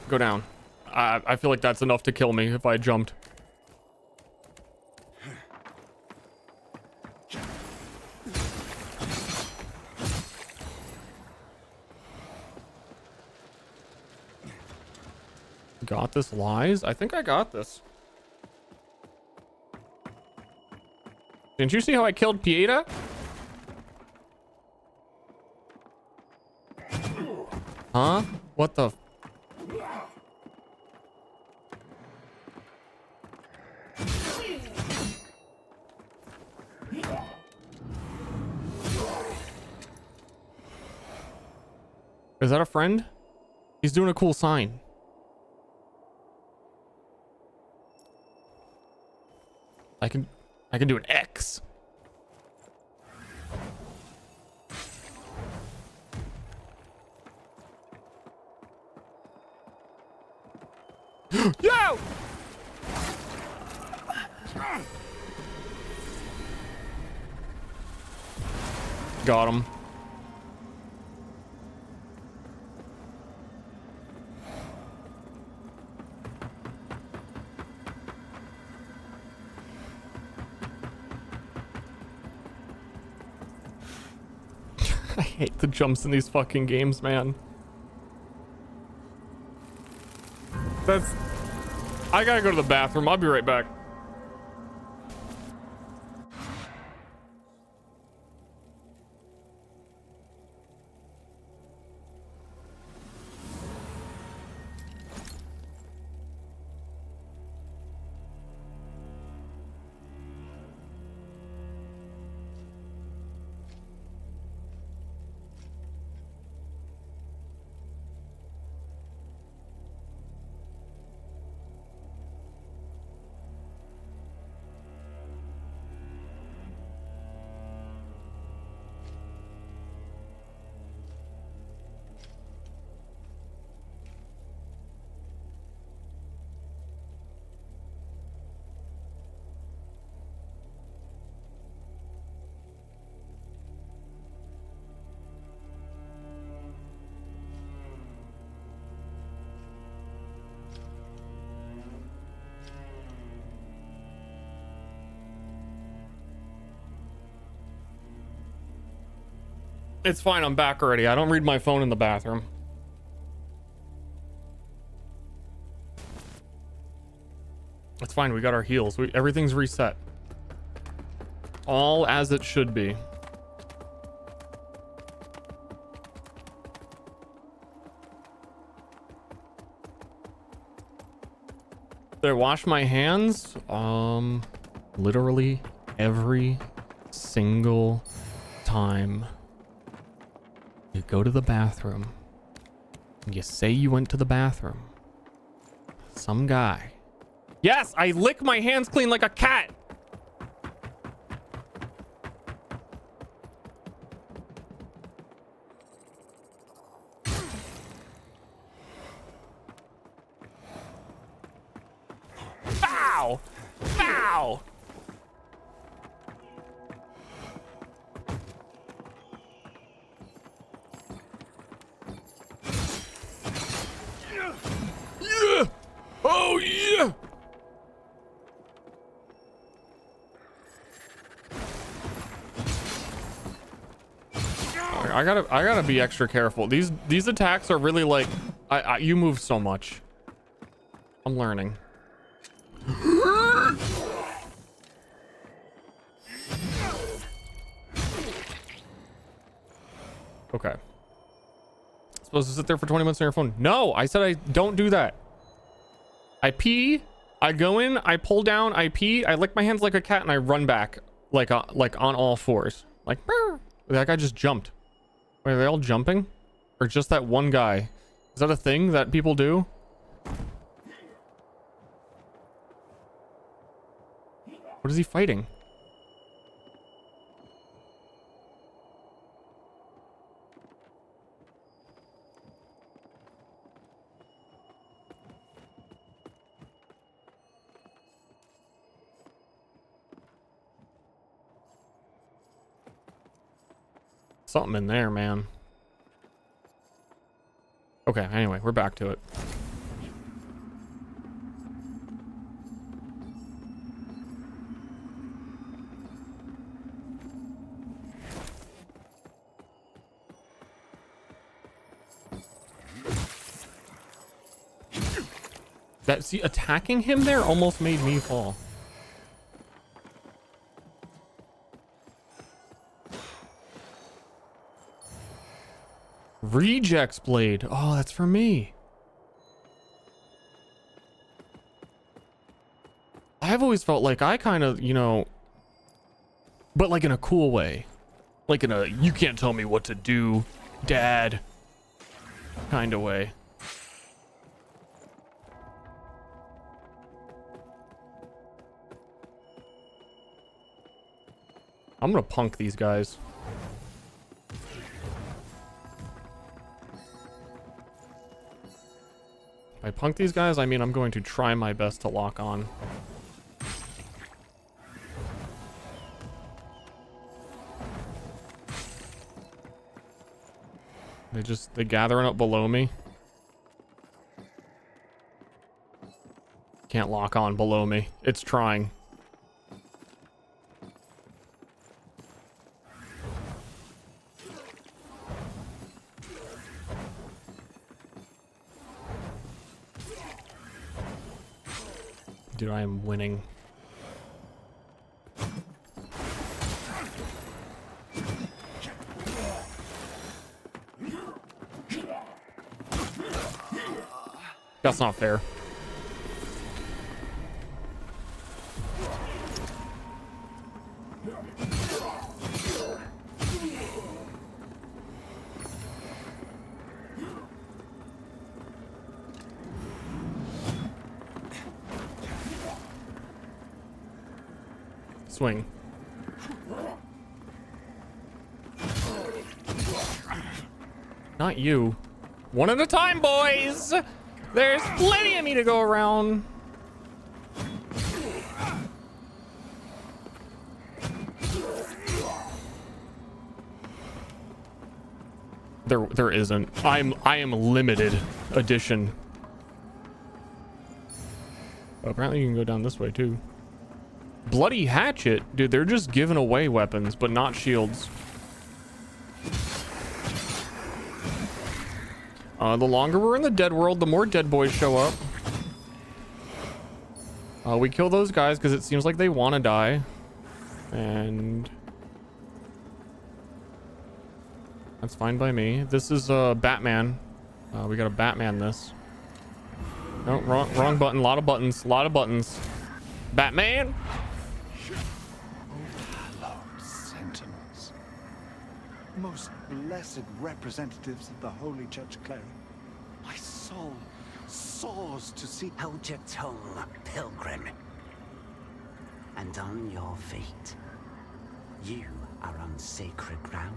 Go down. I feel like that's enough to kill me if I jumped. Got this, lies? I think I got this. Didn't you see how I killed Pieta? Huh? What the... Is that a friend? He's doing a cool sign. I can do an X. Yo! Got him. I hate the jumps in these fucking games, man. I gotta go to the bathroom. I'll be right back. It's fine, I'm back already. I don't read my phone in the bathroom. It's fine, we got our heals. Everything's reset. All as it should be. Did I wash my hands? Literally every single time you go to the bathroom, and you say you went to the bathroom, some guy. Yes, I lick my hands clean like a cat. Ow! Ow! Yeah! Oh yeah! I gotta be extra careful. These attacks are really like, you move so much. I'm learning. Okay. Supposed to sit there for 20 minutes on your phone? No, I said I don't do that. I pee, I go in, I pull down, I pee, I lick my hands like a cat, and I run back like on all fours. Like, brr. That guy just jumped. Wait, are they all jumping? Or just that one guy? Is that a thing that people do? What is he fighting? Something in there, man. Okay, anyway, we're back to it. That, see, attacking him there almost made me fall. Rejects blade. Oh, that's for me. I've always felt like I kind of, you know, but like in a cool way. Like in a, you can't tell me what to do, dad kind of way. I'm gonna punk these guys. By punk these guys, I mean I'm going to try my best to lock on. They gathering up below me. Can't lock on below me. It's trying. Dude, I am winning. That's not fair. Swing. Not you. One at a time, boys! There's plenty of me to go around. There isn't. I am limited edition. Oh, apparently you can go down this way too. Bloody hatchet, dude. They're just giving away weapons, but not shields. The longer we're in the dead world, the more dead boys show up. We kill those guys because it seems like they want to die, and that's fine by me. This is Batman. We got a Batman this. No, wrong button. A lot of buttons. A lot of buttons. Batman. Hallowed sentinels. Most blessed representatives of the Holy Judge Cleric. My soul soars to see. Hold your tongue, pilgrim. And on your feet. You are on sacred ground.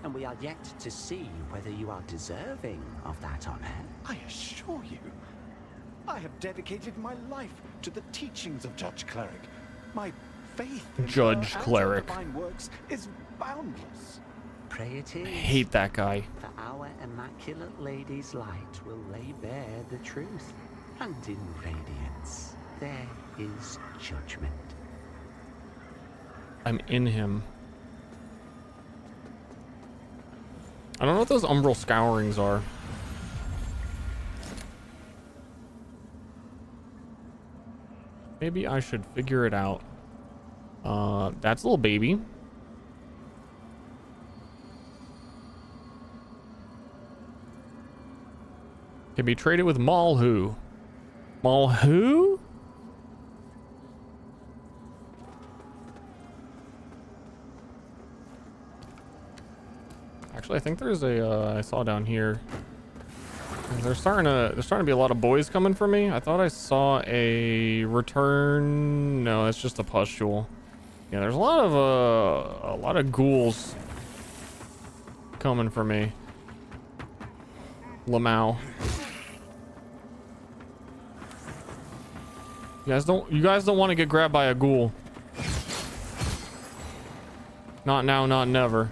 And we are yet to see whether you are deserving of that honor. I assure you, I have dedicated my life to the teachings of Judge Cleric. My faith in Judge her and Cleric. her divine works is boundless. Pray it is. I hate that guy. For our immaculate lady's light will lay bare the truth. And in radiance, there is judgment. I'm in him. I don't know what those umbral scourings are. Maybe I should figure it out. That's a little baby. Can be traded with Malhu. Malhu? Actually, I think there's a I saw down here. There's starting to be a lot of boys coming for me. I thought I saw a return. No, that's just a pustule. Yeah, there's a lot of ghouls coming for me. Lamau. You guys don't want to get grabbed by a ghoul. Not now, not never.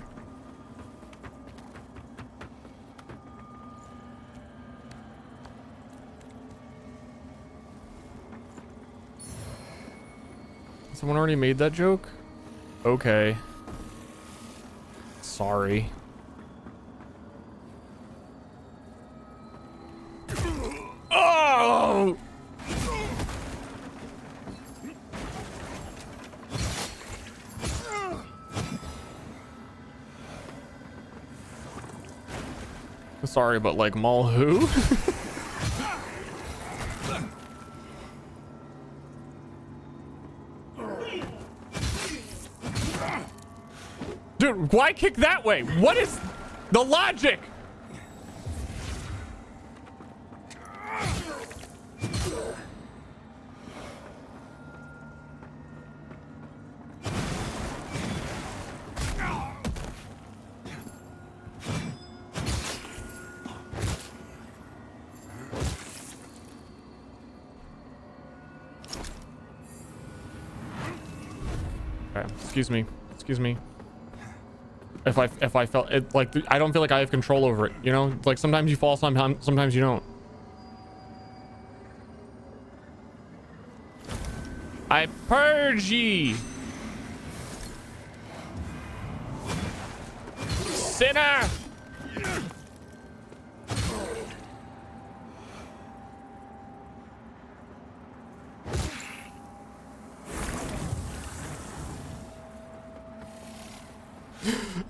Someone already made that joke? Okay. Sorry. Oh! Sorry, but like Maul who? Dude, why kick that way? What is the logic? Okay, excuse me. Excuse me. If I felt it, like, I don't feel like I have control over it, you know? Like, sometimes you fall, sometimes you don't. I purge ye! Sinner!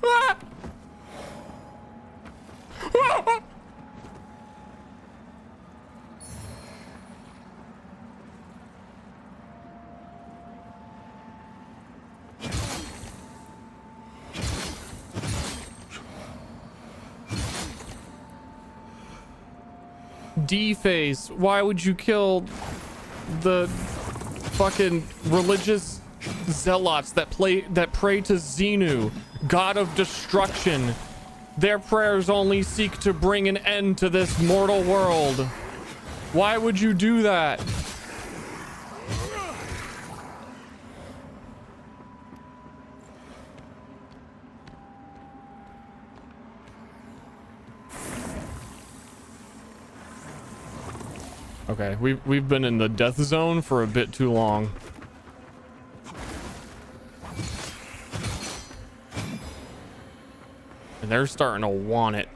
Ah! Ah! D-face, why would you kill the fucking religious zealots that pray to Xenu, god of destruction? Their prayers only seek to bring an end to this mortal world. Why would you do that? Okay, we've been in the death zone for a bit too long. And they're starting to want it.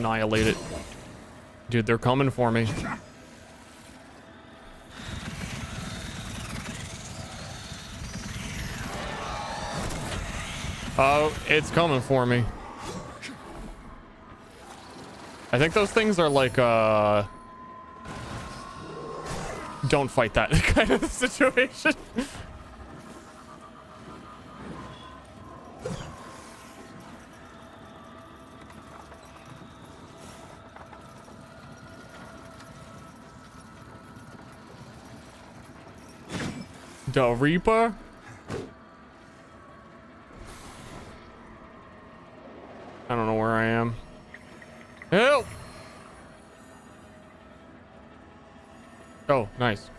annihilate it. Dude, they're coming for me. Oh, it's coming for me. I think those things are like, don't fight that kind of situation. The Reaper? I don't know where I am. Help! Oh, nice.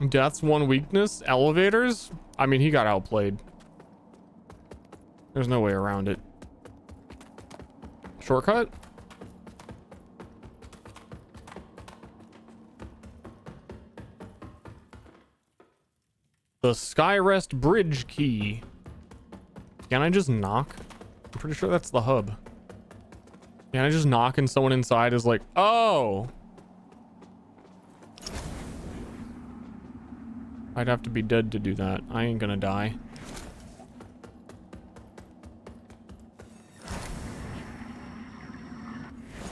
Death's one weakness. Elevators? I mean, he got outplayed. There's no way around it. Shortcut? The Skyrest Bridge key. Can I just knock? I'm pretty sure that's the hub. Can I just knock and someone inside is like, oh. I'd have to be dead to do that. I ain't gonna die.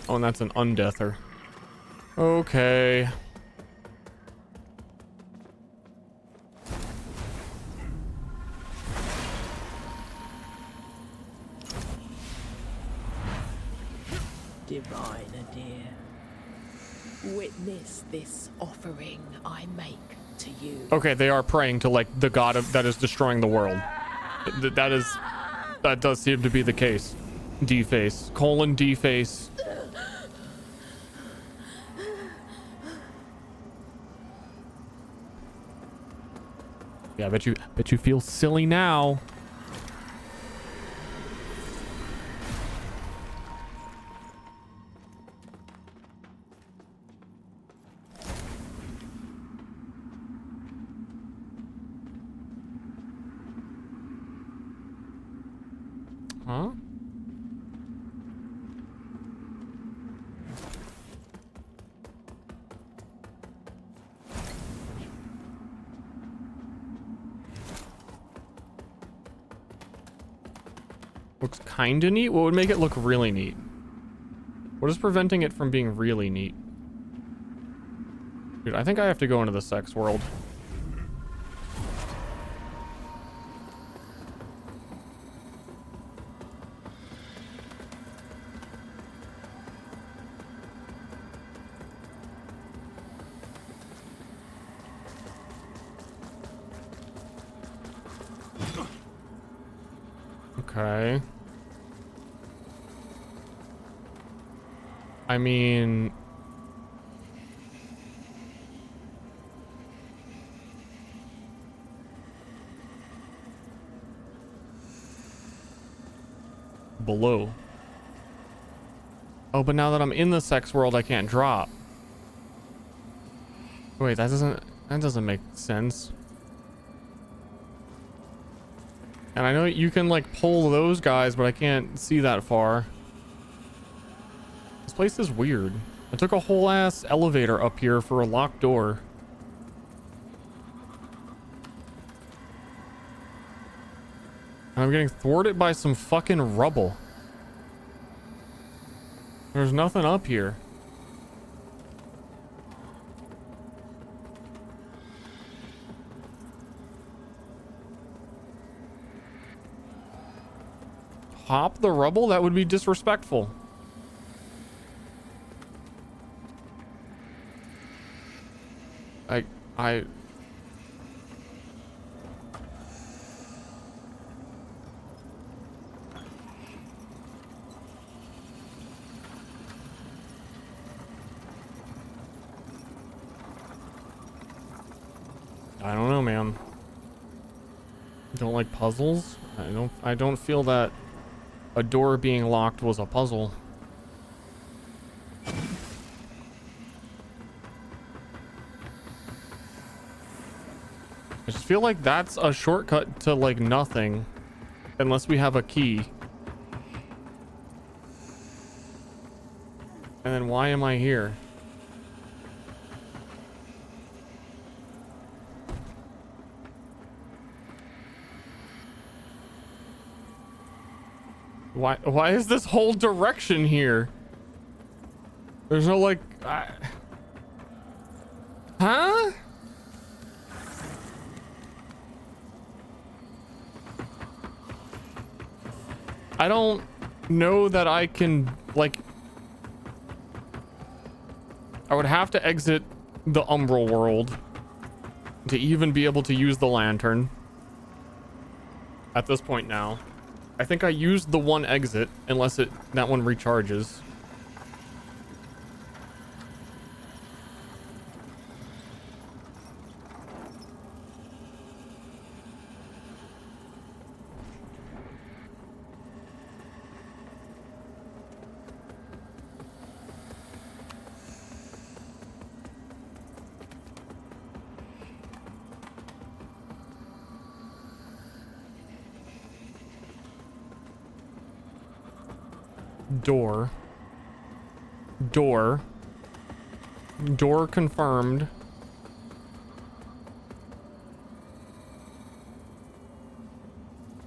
Oh, and that's an undeather. Okay. Diviner dear, witness this offering I make to you. Okay, they are praying to like the god that is destroying the world. That does seem to be the case. Deface. Deface. Yeah, I bet you feel silly now. Huh? Looks kinda neat. What would make it look really neat? What is preventing it from being really neat? Dude, I think I have to go into the sex world. Okay. I mean... below. Oh, but now that I'm in the sex world, I can't drop. Wait, that doesn't make sense. And I know you can like pull those guys, but I can't see that far. This place is weird. I took a whole ass elevator up here for a locked door. And I'm getting thwarted by some fucking rubble. There's nothing up here. Hop the rubble? That would be disrespectful. I don't know, man. Don't like puzzles? I don't feel that a door being locked was a puzzle. I just feel like that's a shortcut to like nothing. Unless we have a key. And then why am I here? Why is this whole direction here? There's no like huh? I don't know that I can like I would have to exit the Umbral world to even be able to use the lantern at this point now. I think I used the one exit unless that one recharges. Door confirmed.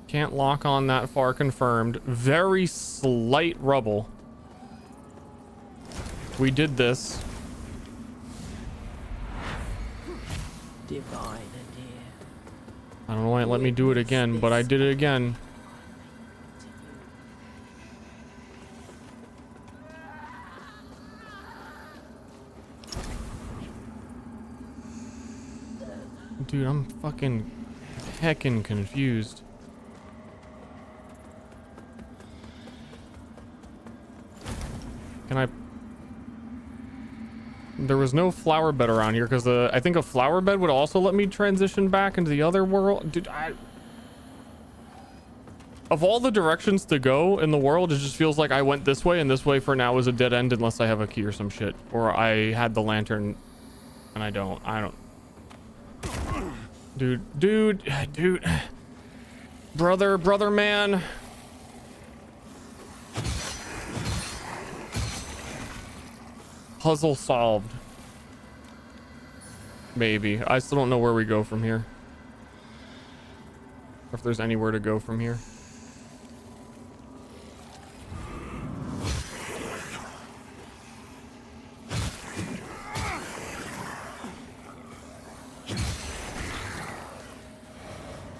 Can't lock on that far, confirmed. Very slight rubble. We did this. Divine, I don't know why it let me do it again, but I did it again. Dude, I'm fucking heckin' confused. Can I... There was no flower bed around here because I think a flower bed would also let me transition back into the other world. Dude, of all the directions to go in the world, it just feels like I went this way, and this way for now is a dead end unless I have a key or some shit. Or I had the lantern and I don't. Dude. Brother man. Puzzle solved. Maybe. I still don't know where we go from here. Or if there's anywhere to go from here.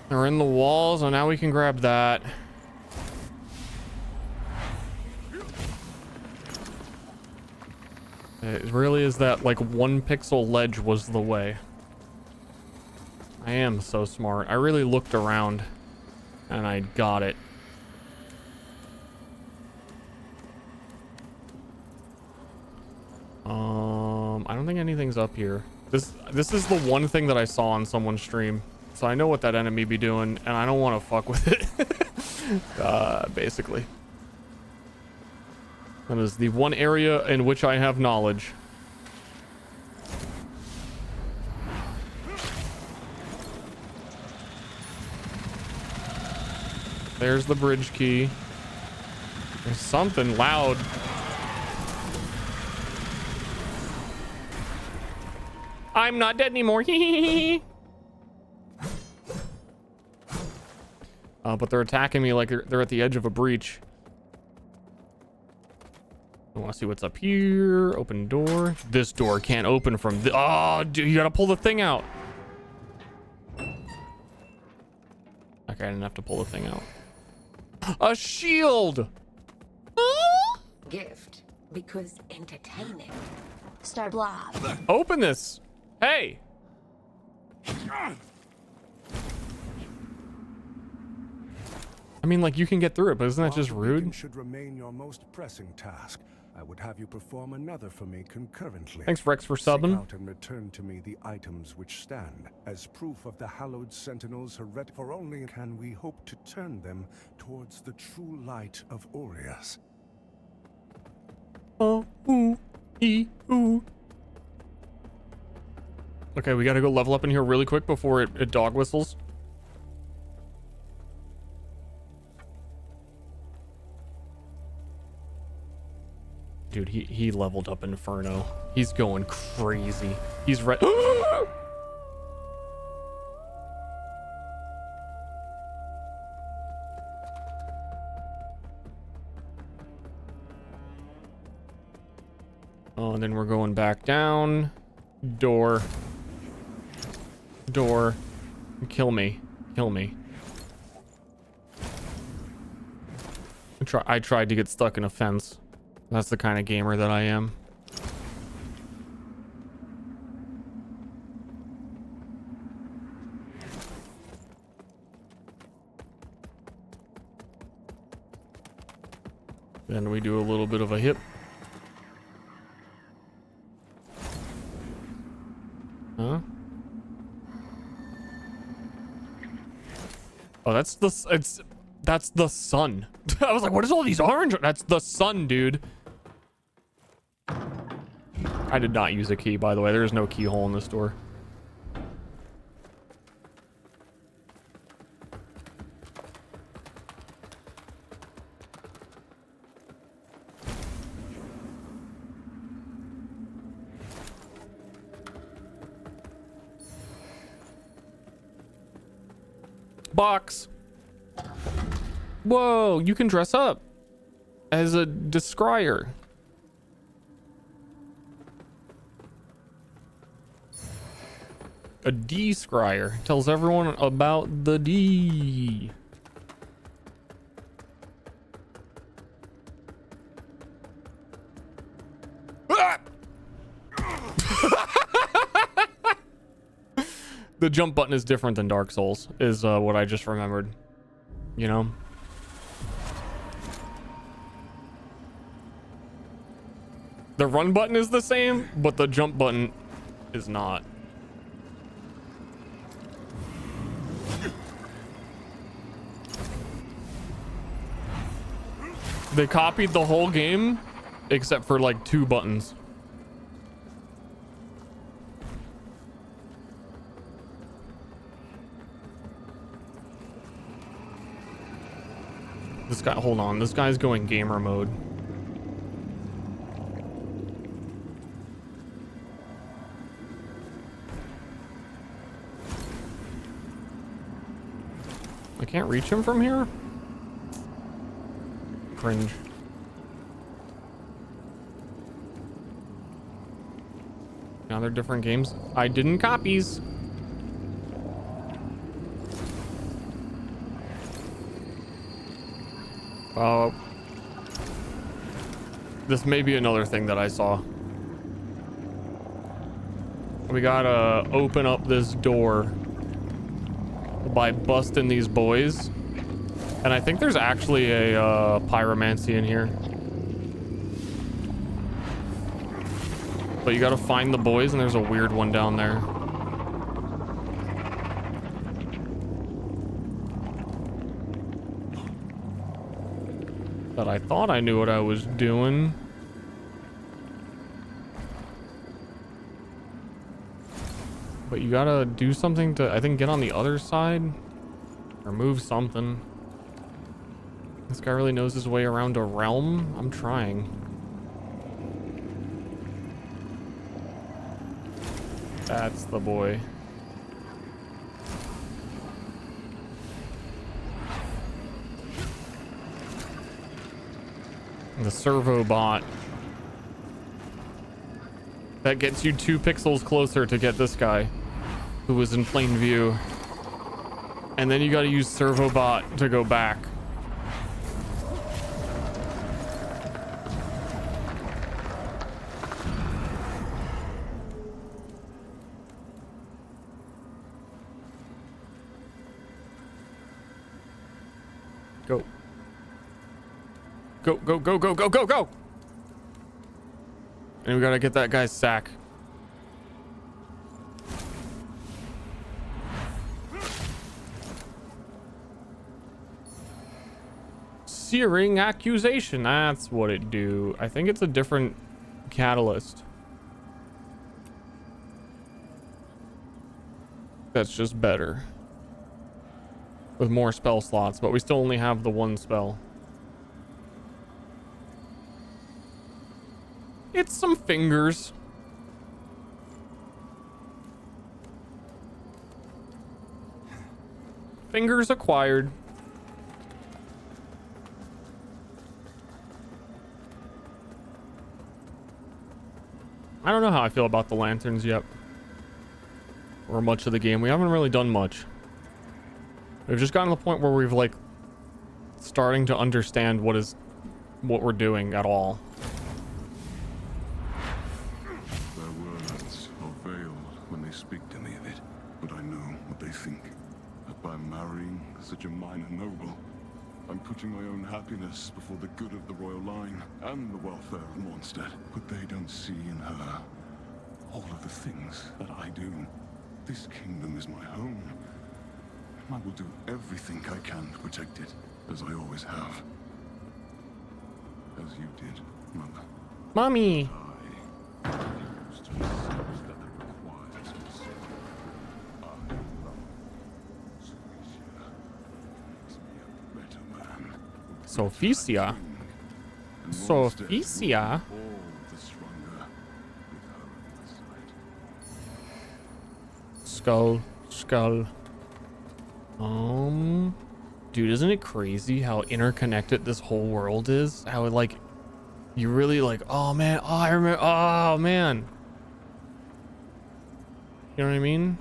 They're in the walls, and now we can grab that. It really is that like 1 pixel ledge was the way. I am so smart. I really looked around and I got it. I don't think anything's up here. This is the one thing that I saw on someone's stream. So I know what that enemy be doing, and I don't want to fuck with it. Basically. That is the one area in which I have knowledge. There's the bridge key. There's something loud. I'm not dead anymore. But they're attacking me like they're at the edge of a breach. I want to see what's up here. Open door. This door can't open from the... Oh, dude, you gotta pull the thing out. Okay, I didn't have to pull the thing out. A shield! Gift, because entertaining. Star blob. Open this. Hey. I mean, like, you can get through it, but isn't that just rude? Should remain your most pressing task. I would have you perform another for me concurrently. Thanks, Rex, for Seek subbing. out and return to me the items which stand as proof of the hallowed sentinels' heredity. For only can we hope to turn them towards the true light of Aureus. Oh, ooh, ooh. Okay, we gotta go level up in here really quick before it dog whistles. Dude, he leveled up Inferno. He's going crazy. He's right. Oh, and then we're going back down. Door. Door. Kill me. Kill me. I tried to get stuck in a fence. That's the kind of gamer that I am. Then we do a little bit of a hip. Huh? Oh, that's the sun. I was like, what is all these orange? That's the sun, dude. I did not use a key, by the way. There is no keyhole in this door. Box. Whoa, you can dress up as a descrier. A D scryer tells everyone about the D. The jump button is different than Dark Souls, is what I just remembered. You know? The run button is the same, but the jump button is not. They copied the whole game except for like 2 buttons. This guy, hold on, this guy's going gamer mode. I can't reach him from here? Cringe. Now they're different games. I didn't copies. This may be another thing that I saw. We gotta open up this door by busting these boys. And I think there's actually a pyromancy in here. But you gotta find the boys, and there's a weird one down there. But I thought I knew what I was doing. But you gotta do something to, I think, get on the other side. Or move something. This guy really knows his way around a realm. I'm trying. That's the boy. The servo bot. That gets you 2 pixels closer to get this guy who was in plain view. And then you gotta use servo bot to go back. Go. Go, go, go, go, go, go, go! And we gotta get that guy's sack. Searing accusation, that's what it do. I think it's a different catalyst. That's just better. With more spell slots, but we still only have the 1 spell. It's some fingers. Fingers acquired. I don't know how I feel about the lanterns yet. Or much of the game. We haven't really done much. We've just gotten to the point where we've like starting to understand what we're doing at all. Their words are veiled when they speak to me of it, but I know what they think. That by marrying such a minor noble, I'm putting my own happiness before the good of the royal line and the welfare of Mornstead. But they don't see in her all of the things that I do. This kingdom is my home. I will do everything I can to protect it, as I always have. As you did, Mother. Mommy! I used to accept that it requires myself. I love Sophia. Makes me a better man. Sophia? Sophia? All the stronger with her at my side. Skull. Dude, isn't it crazy how interconnected this whole world is? How it, like, you really like, oh man, oh I remember, oh man. You know what I mean?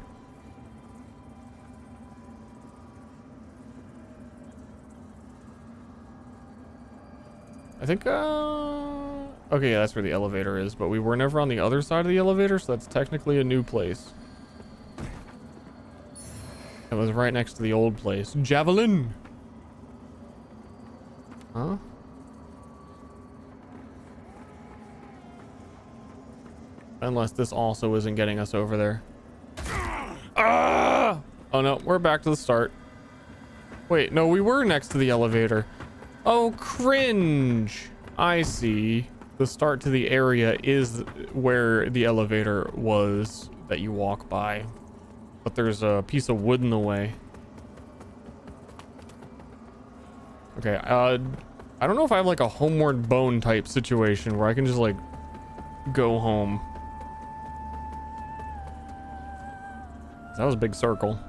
I think, okay, yeah, that's where the elevator is, but we were never on the other side of the elevator, so that's technically a new place. It was right next to the old place. Javelin! Huh? Unless this also isn't getting us over there. Ah! Oh no, we're back to the start. Wait, no, we were next to the elevator. Oh, cringe! I see. The start to the area is where the elevator was that you walk by. But there's a piece of wood in the way. Okay, I don't know if I have like a homeward bone type situation where I can just like go home. That was a big circle.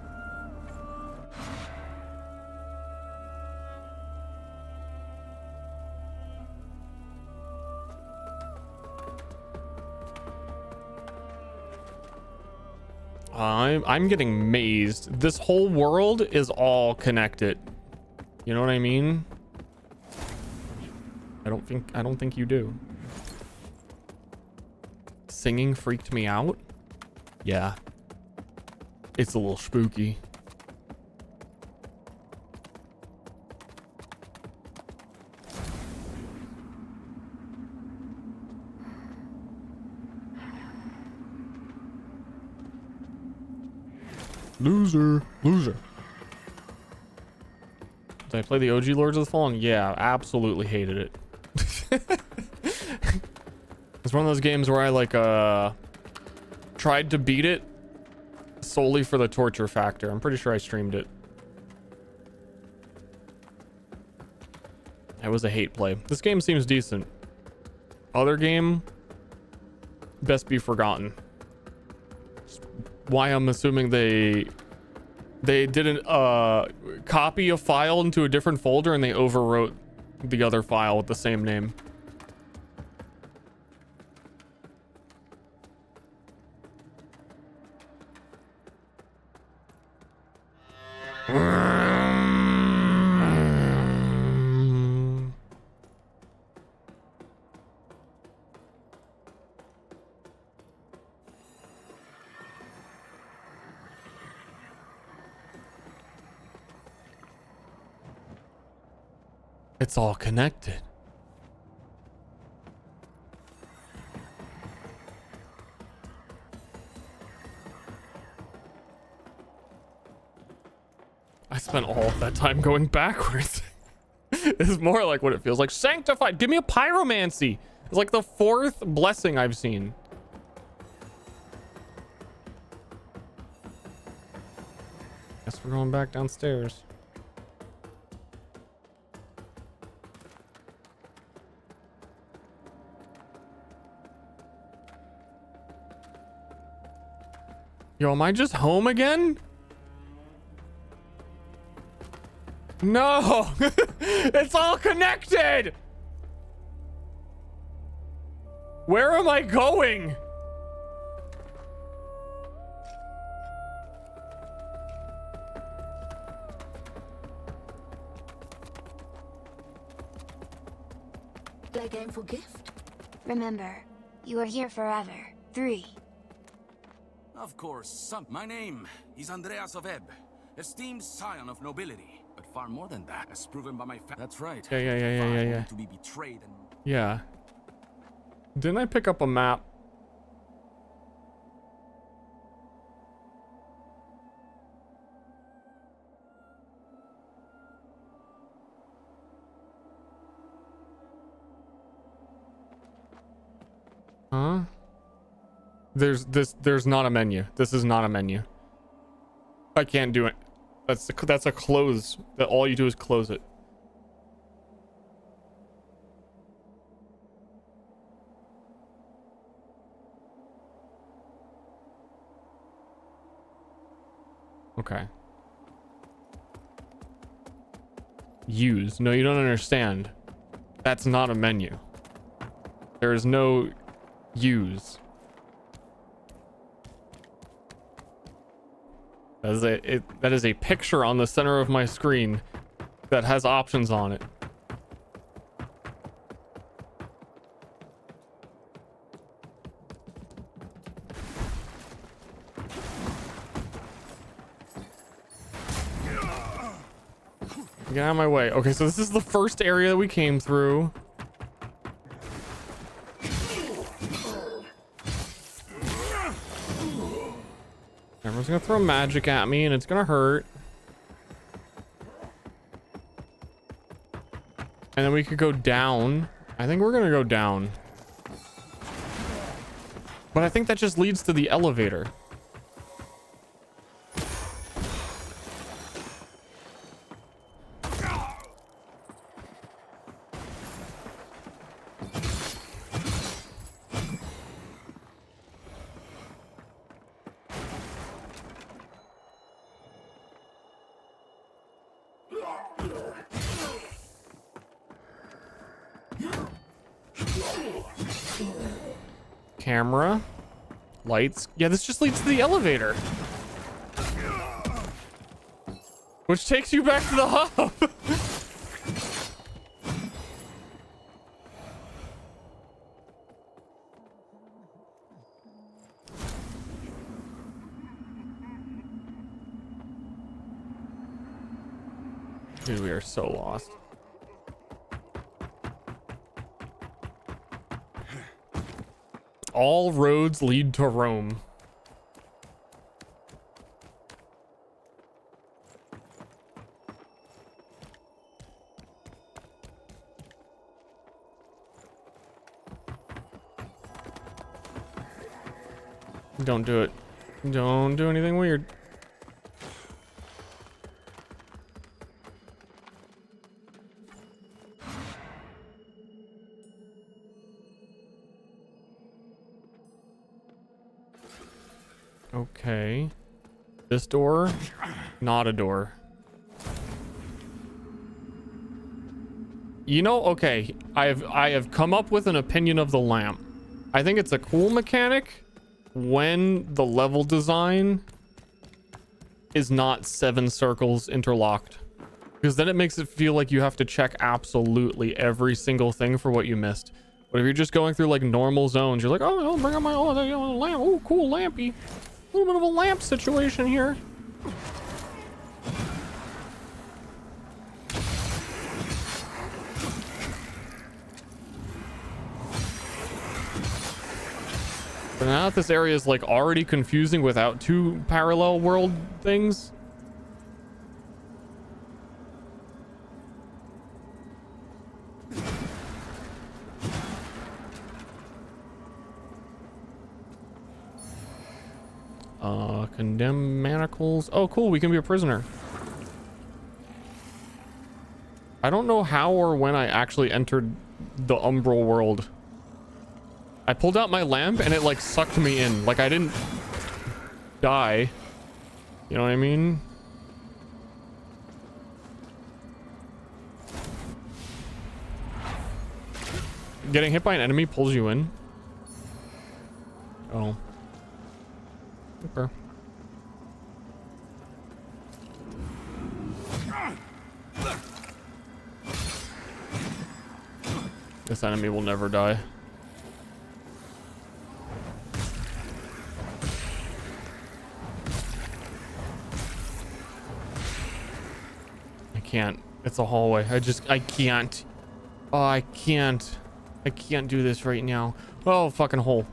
I'm getting mazed. This whole world is all connected. You know what I mean? I don't think you do. Singing freaked me out. Yeah. It's a little spooky. Loser. Did I play the OG Lords of the Fallen? Yeah, absolutely hated it. It's one of those games where I like tried to beat it solely for the torture factor. I'm pretty sure I streamed it. It was a hate play. This game seems decent. Other game, best be forgotten. Why I'm assuming they didn't copy a file into a different folder and they overwrote the other file with the same name. It's all connected. I spent all of that time going backwards. It's more like what it feels like. Sanctified. Give me a pyromancy. It's like the 4th blessing I've seen. Guess we're going back downstairs. Yo, am I just home again? No! It's all connected! Where am I going? Play game for gift? Remember, you are here forever. 3. Of course, son. My name is Andreas of Ebb, esteemed scion of nobility. But far more than that, as proven by my That's right. Yeah. To be betrayed and... Yeah. Didn't I pick up a map? Huh? There's not a menu. This is not a menu. I can't do it. That's a close. That all you do is close it. Okay. Use. No, you don't understand. That's not a menu. There is no use. That is a picture on the center of my screen that has options on it. Get out of my way. Okay, so this is the first area that we came through. Everyone's gonna throw magic at me and it's gonna hurt. And then we could go down. I think we're gonna go down. But I think that just leads to the elevator. Camera. Lights. Yeah, this just leads to the elevator. Which takes you back to the hub. Dude, we are so lost. All roads lead to Rome. Don't do it. Don't do anything weird. Okay. This door? Not a door. You know, okay. I have come up with an opinion of the lamp. I think it's a cool mechanic when the level design is not 7 circles interlocked. Because then it makes it feel like you have to check absolutely every single thing for what you missed. But if you're just going through like normal zones, you're like, oh, I'll bring out my lamp. Oh, cool lampy. A little bit of a lamp situation here. But now that this area is like already confusing without 2 parallel world things. Condemn manacles. Oh, cool. We can be a prisoner. I don't know how or when I actually entered the umbral world. I pulled out my lamp and it like sucked me in. Like I didn't... die. You know what I mean? Getting hit by an enemy pulls you in. Oh. Okay. This enemy will never die. I can't. It's a hallway. I can't. Oh, I can't. I can't do this right now. Oh, fucking hole.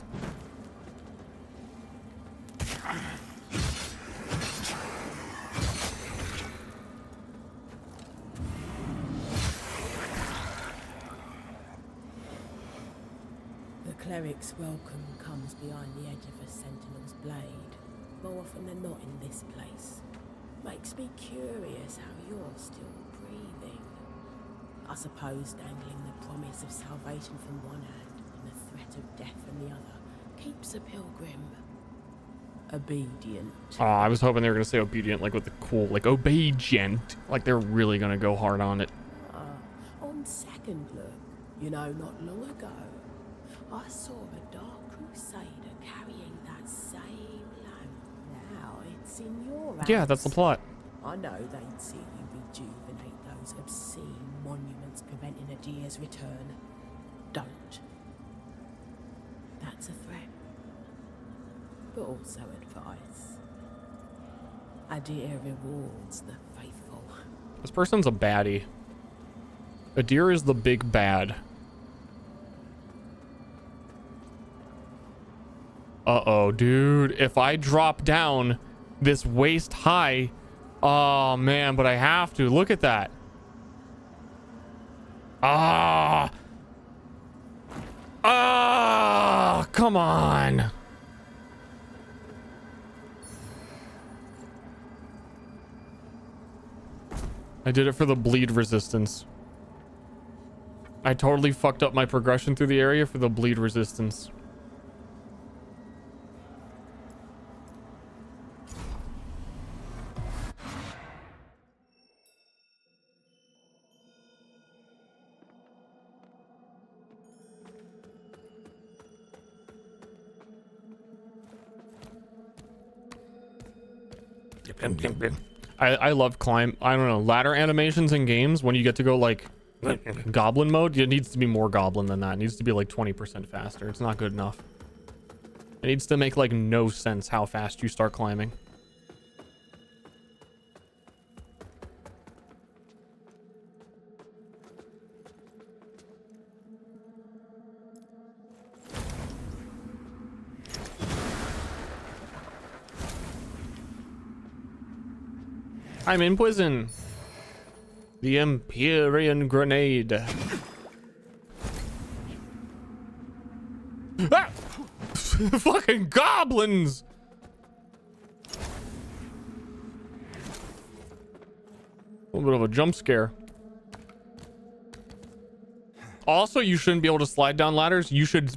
The cleric's welcome comes behind the edge of a sentinel's blade. More often than not in this place. Makes me curious how you're still breathing. I suppose dangling the promise of salvation from one hand and the threat of death from the other keeps a pilgrim obedient. Oh, I was hoping they were gonna say obedient, like with the cool, like obedient. Like they're really gonna go hard on it. On second look, you know, not long ago, I saw a Dark Crusader carrying that same lamp. Now it's in your hands. Yeah, that's the plot. I know they'd see you rejuvenate those obscene monuments preventing a deer's return. Don't. That's a threat. But also advice. A deer rewards the faithful. This person's a baddie. A deer is the big bad. Uh-oh, dude. If I drop down this waist high, oh man, but I have to. Look at that. Ah. Ah, come on. I did it for the bleed resistance. I totally fucked up my progression through the area for the bleed resistance. I love I don't know, ladder animations in games when you get to go like goblin mode. It needs to be more goblin than that. It needs to be like 20% faster. It's not good enough. It needs to make like no sense how fast you start climbing. I'm in prison. The Empyrean grenade. Ah! Fucking goblins! A little bit of a jump scare. Also, you shouldn't be able to slide down ladders. You should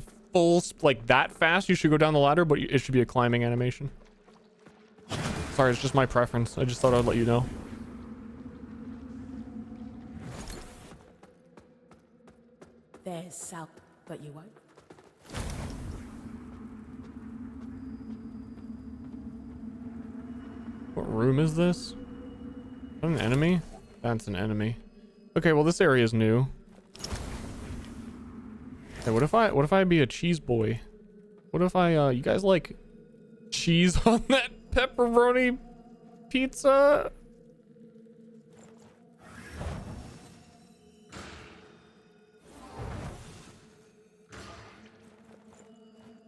like that fast. You should go down the ladder, but it should be a climbing animation. Sorry, it's just my preference. I just thought I'd let you know. There's Sal, but you won't. What room is this? Is that an enemy? That's an enemy. Okay, well this area is new. Hey, what if I be a cheese boy? What if you guys like cheese on that pepperoni pizza?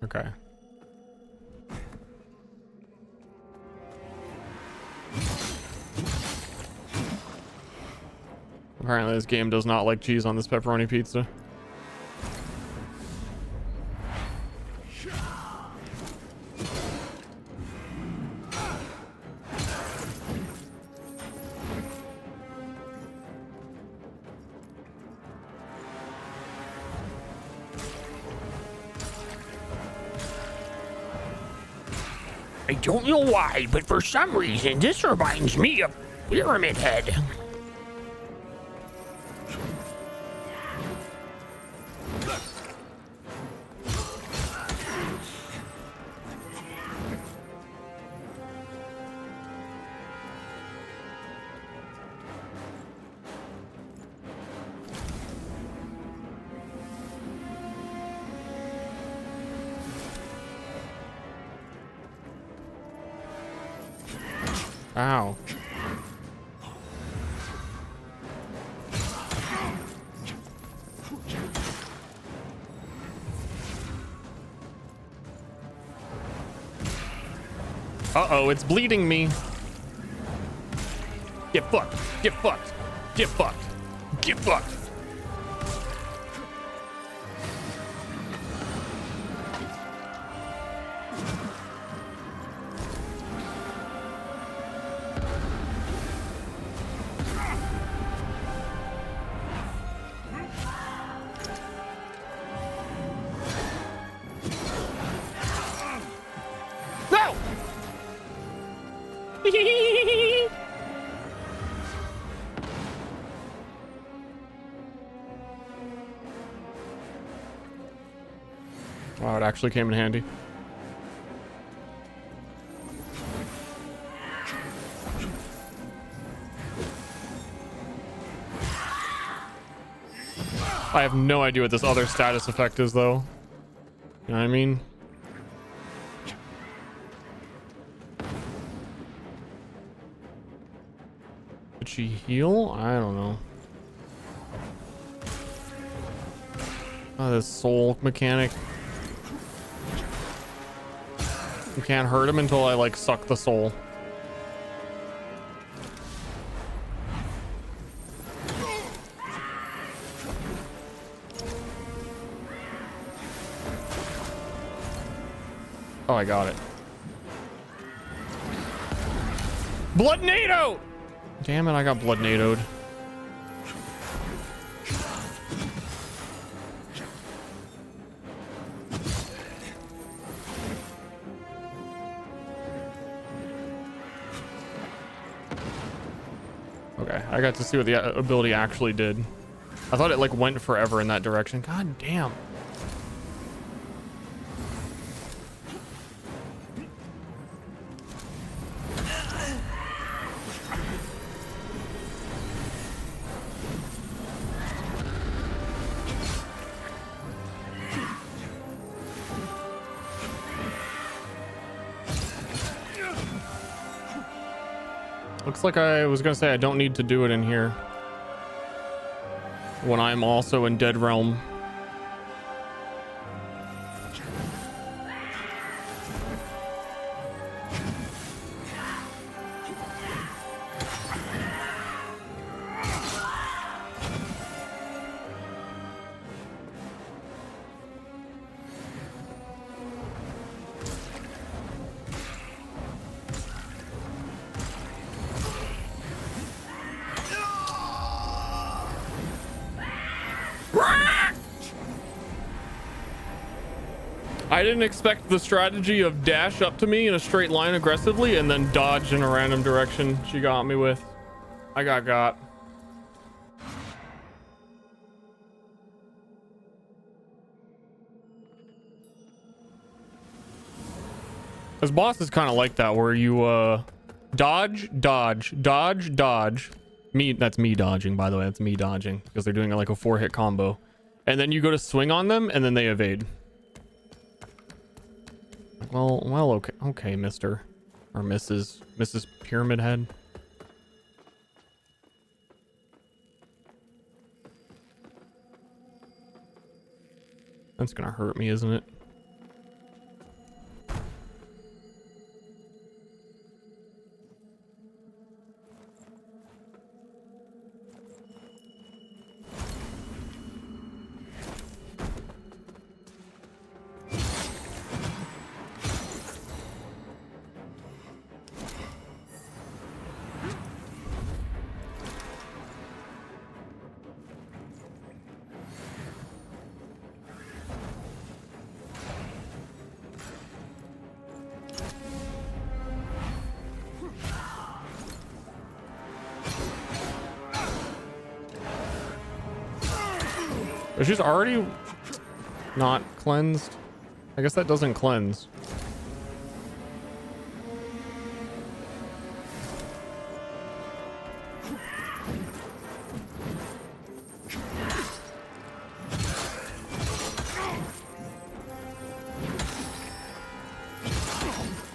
Okay. Apparently this game does not like cheese on this pepperoni pizza. I don't know why, but for some reason, this reminds me of Pyramid Head. Ow. Uh-oh, it's bleeding me. Get fucked. Get fucked. Get fucked. Get fucked. No! Oh, it actually came in handy. I have no idea what this other status effect is, though. You know what I mean? Did she heal? I don't know. Oh, this soul mechanic. You can't hurt him until I, like, suck the soul. Oh, I got it. Bloodnado! Damn it, I got bloodnadoed. Okay, I got to see what the ability actually did. I thought it like went forever in that direction. God damn. Looks like I was gonna say I don't need to do it in here when I'm also in Dead Realm. I didn't expect the strategy of dash up to me in a straight line aggressively and then dodge in a random direction she got me with. I got. This boss is kind of like that, where you dodge, dodge, dodge, dodge. That's me dodging, by the way. That's me dodging because they're doing like a 4-hit combo. And then you go to swing on them and then they evade. Well, okay, Mr. or Mrs. Pyramid Head. That's gonna hurt me, isn't it? But she's already not cleansed. I guess that doesn't cleanse.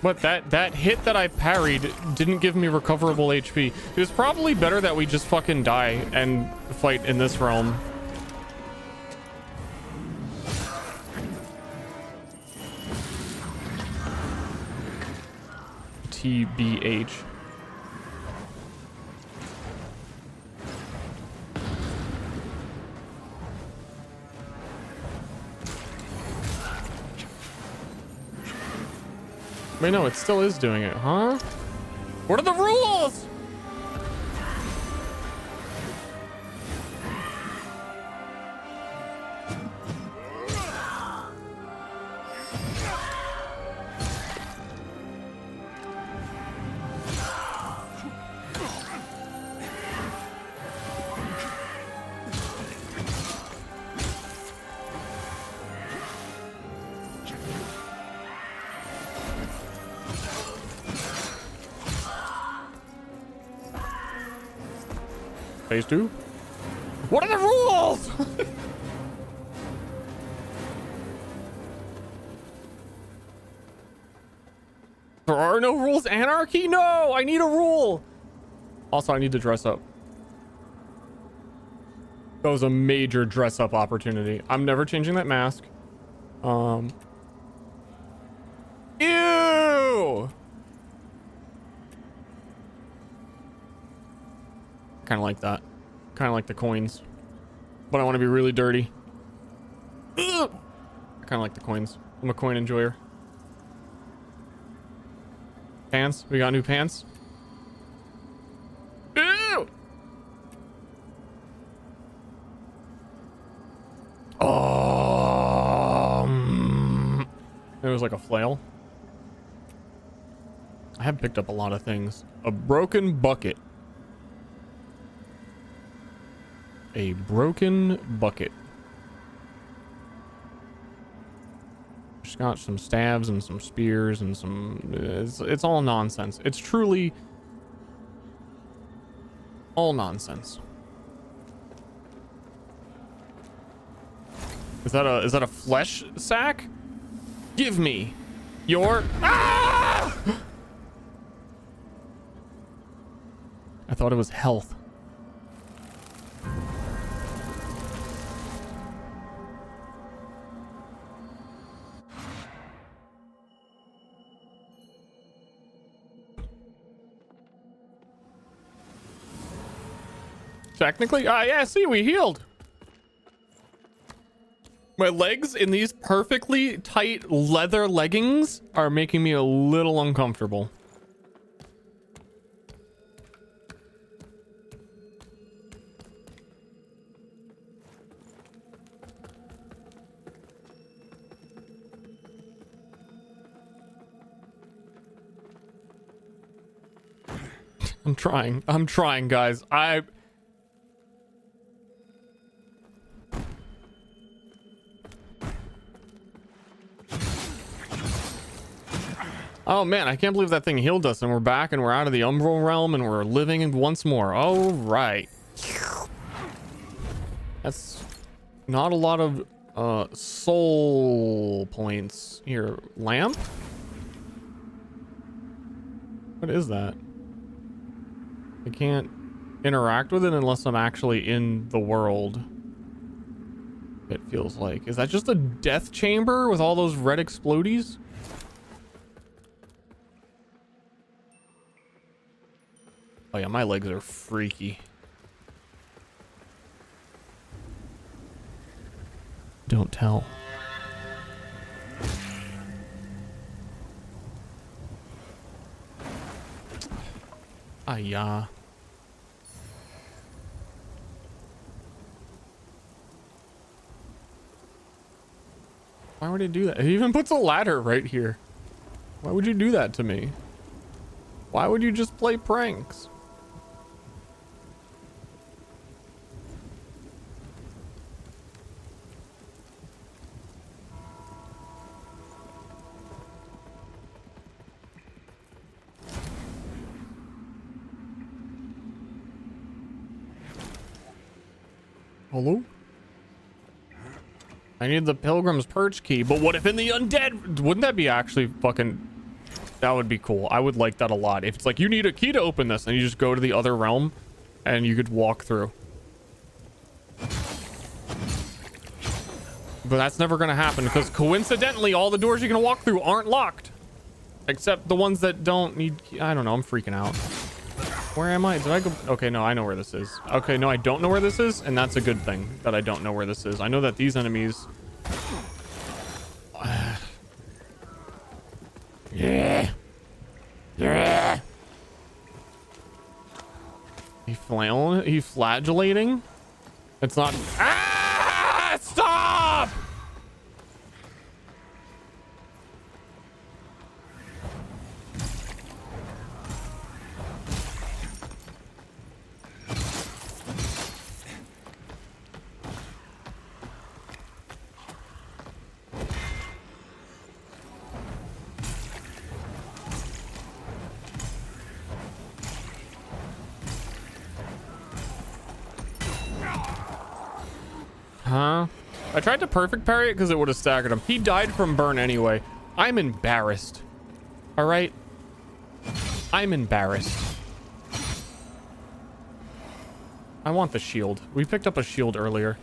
But that hit that I parried didn't give me recoverable HP. It was probably better that we just fucking die and fight in this realm. TBH. Wait, no, it still is doing it, huh? What are the rules? Phase 2? What are the rules? There are no rules, anarchy? No, I need a rule. Also, I need to dress up. That was a major dress up opportunity. I'm never changing that mask. Ew! Kind of like that. Kind of like the coins. But I want to be really dirty. Ugh! I kind of like the coins. I'm a coin enjoyer. Pants? We got new pants? Ew! It was like a flail. I have picked up a lot of things. A broken bucket. A broken bucket. Just got some stabs and some spears and some... It's all nonsense. It's truly all nonsense. Is that a flesh sack? Give me your... Ah! I thought it was health. Technically, yeah, see, we healed. My legs in these perfectly tight leather leggings are making me a little uncomfortable. I'm trying, guys. Oh man, I can't believe that thing healed us and we're back and we're out of the Umbral realm and we're living once more. All right. That's not a lot of soul points here. Lamp? What is that? I can't interact with it unless I'm actually in the world. It feels like. Is that just a death chamber with all those red explodies? Oh yeah, my legs are freaky. Don't tell. Ah, yeah. Why would it do that? It even puts a ladder right here. Why would you do that to me? Why would you just play pranks? Hello? I need the Pilgrim's Perch key, but what if in the undead? Wouldn't that be actually fucking... That would be cool. I would like that a lot. If it's like, you need a key to open this, and you just go to the other realm, and you could walk through. But that's never gonna happen, because coincidentally, all the doors you're gonna walk through aren't locked. Except the ones that don't need... I don't know, I'm freaking out. Where am I? Did I go... Okay, no, I know where this is. Okay, no, I don't know where this is, and that's a good thing that I don't know where this is. I know that these enemies... Yeah. Yeah. He flagellating? It's not... Ah! Stop! Huh? I tried to perfect parry it because it would have staggered him. He died from burn anyway. I'm embarrassed. All right? I'm embarrassed. I want the shield. We picked up a shield earlier.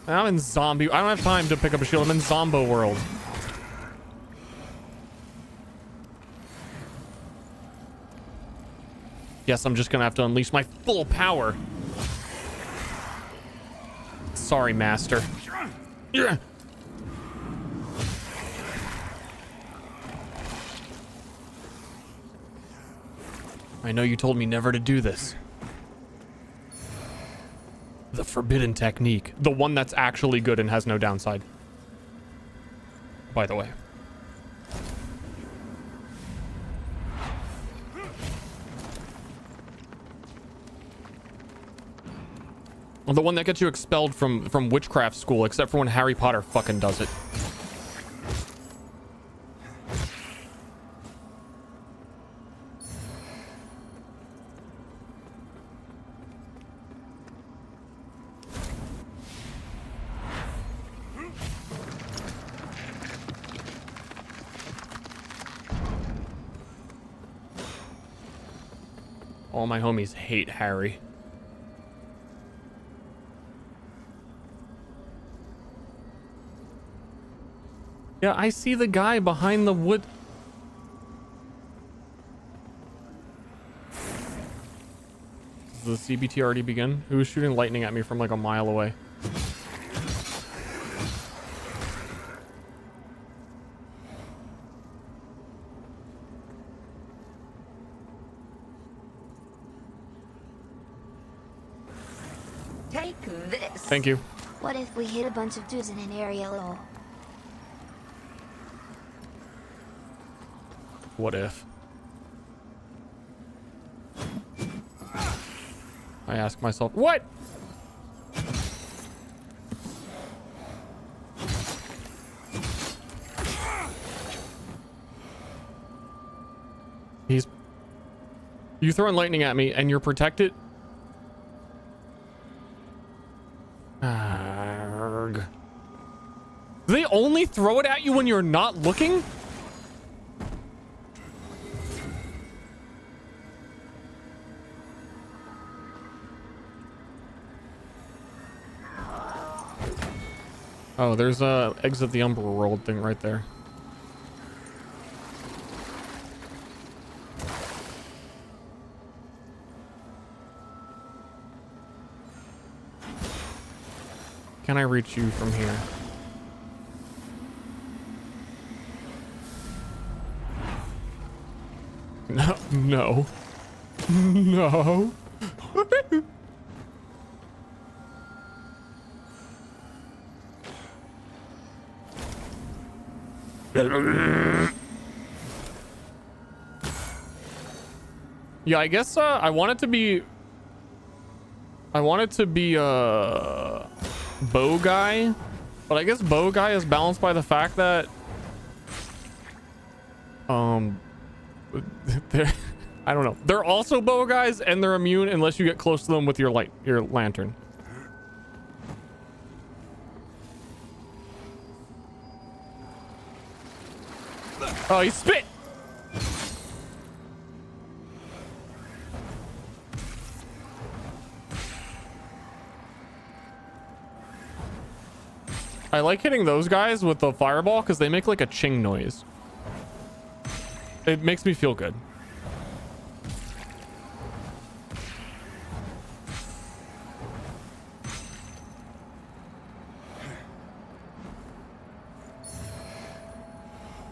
I'm in zombie. I don't have time to pick up a shield. I'm in Zombo world. Yes, I'm just gonna have to unleash my full power. Sorry, master. Yeah. I know you told me never to do this. The forbidden technique. The one that's actually good and has no downside. By the way. The one that gets you expelled from witchcraft school, except for when Harry Potter fucking does it. All my homies hate Harry. Yeah, I see the guy behind the wood. Does the CBT already begin? Who was shooting lightning at me from like a mile away? Take this. Thank you. What if we hit a bunch of dudes in an area low? What if? I ask myself, what? You throwing lightning at me and you're protected? Arrgh. Do they only throw it at you when you're not looking? Oh, there's a exit the Umber World thing right there. Can I reach you from here? No, no, no. Yeah, I guess I want it to be bow guy, but I guess bow guy is balanced by the fact that they're I don't know. They're also bow guys and they're immune unless you get close to them with your lantern. Oh, he spit. I like hitting those guys with the fireball because they make like a ching noise. It makes me feel good.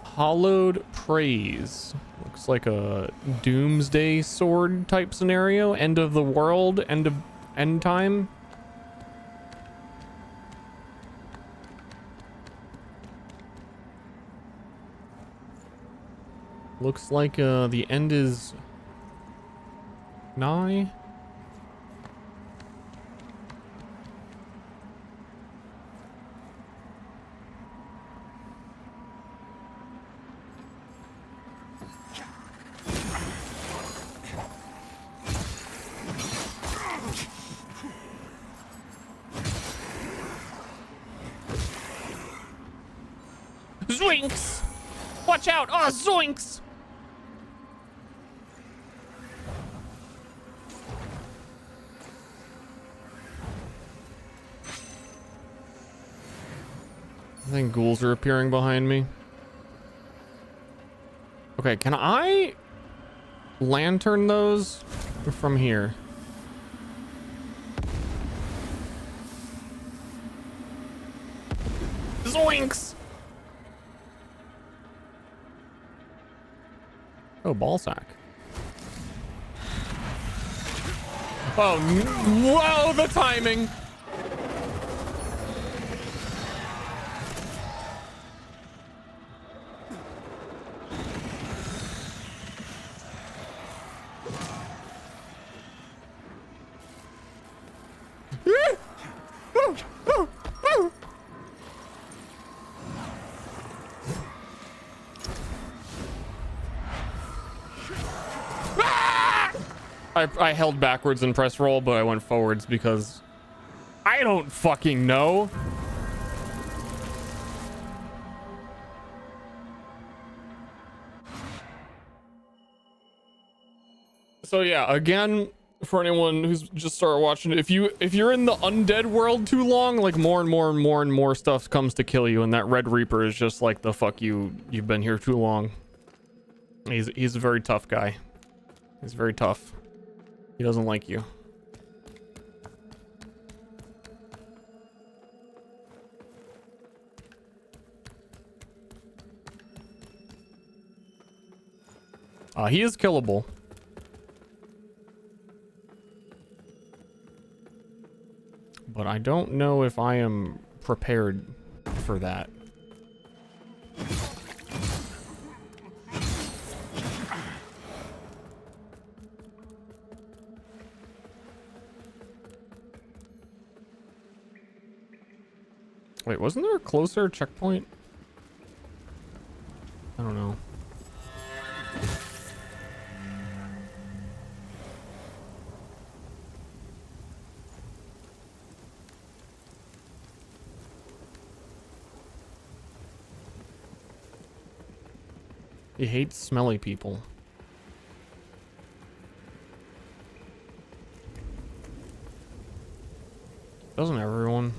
Hollowed Praise. Looks like a doomsday sword type scenario. End of the world. End time. Looks like the end is nigh. Zoinks! Watch out! Oh, zoinks! I think ghouls are appearing behind me. Okay, can I lantern those from here? Zoinks! Oh, ball sack. Oh, whoa, the timing. I held backwards and press roll, but I went forwards because I don't fucking know. So yeah, again, for anyone who's just started watching it, if you're in the undead world too long, like more and more and more and more stuff comes to kill you, and that Red Reaper is just like the fuck you've been here too long. He's a very tough guy. He's very tough. He doesn't like you. He is killable. But I don't know if I am prepared for that. Wait, wasn't there a closer checkpoint? I don't know. He hates smelly people. Doesn't everyone?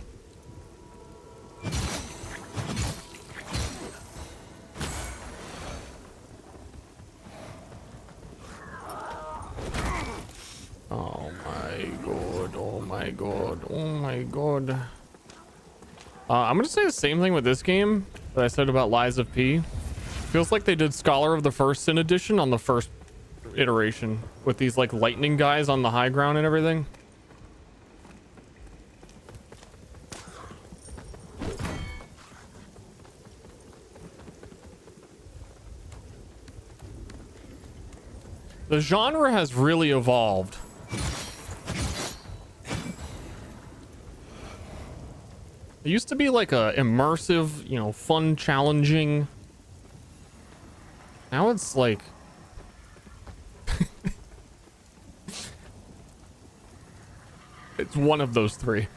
Oh my god, oh my god, oh my god. I'm gonna say the same thing with this game that I said about Lies of P. Feels like they did Scholar of the First Sin edition on the first iteration with these like lightning guys on the high ground and everything. The genre has really evolved. It used to be like a immersive, you know, fun, challenging. Now it's like it's one of those three.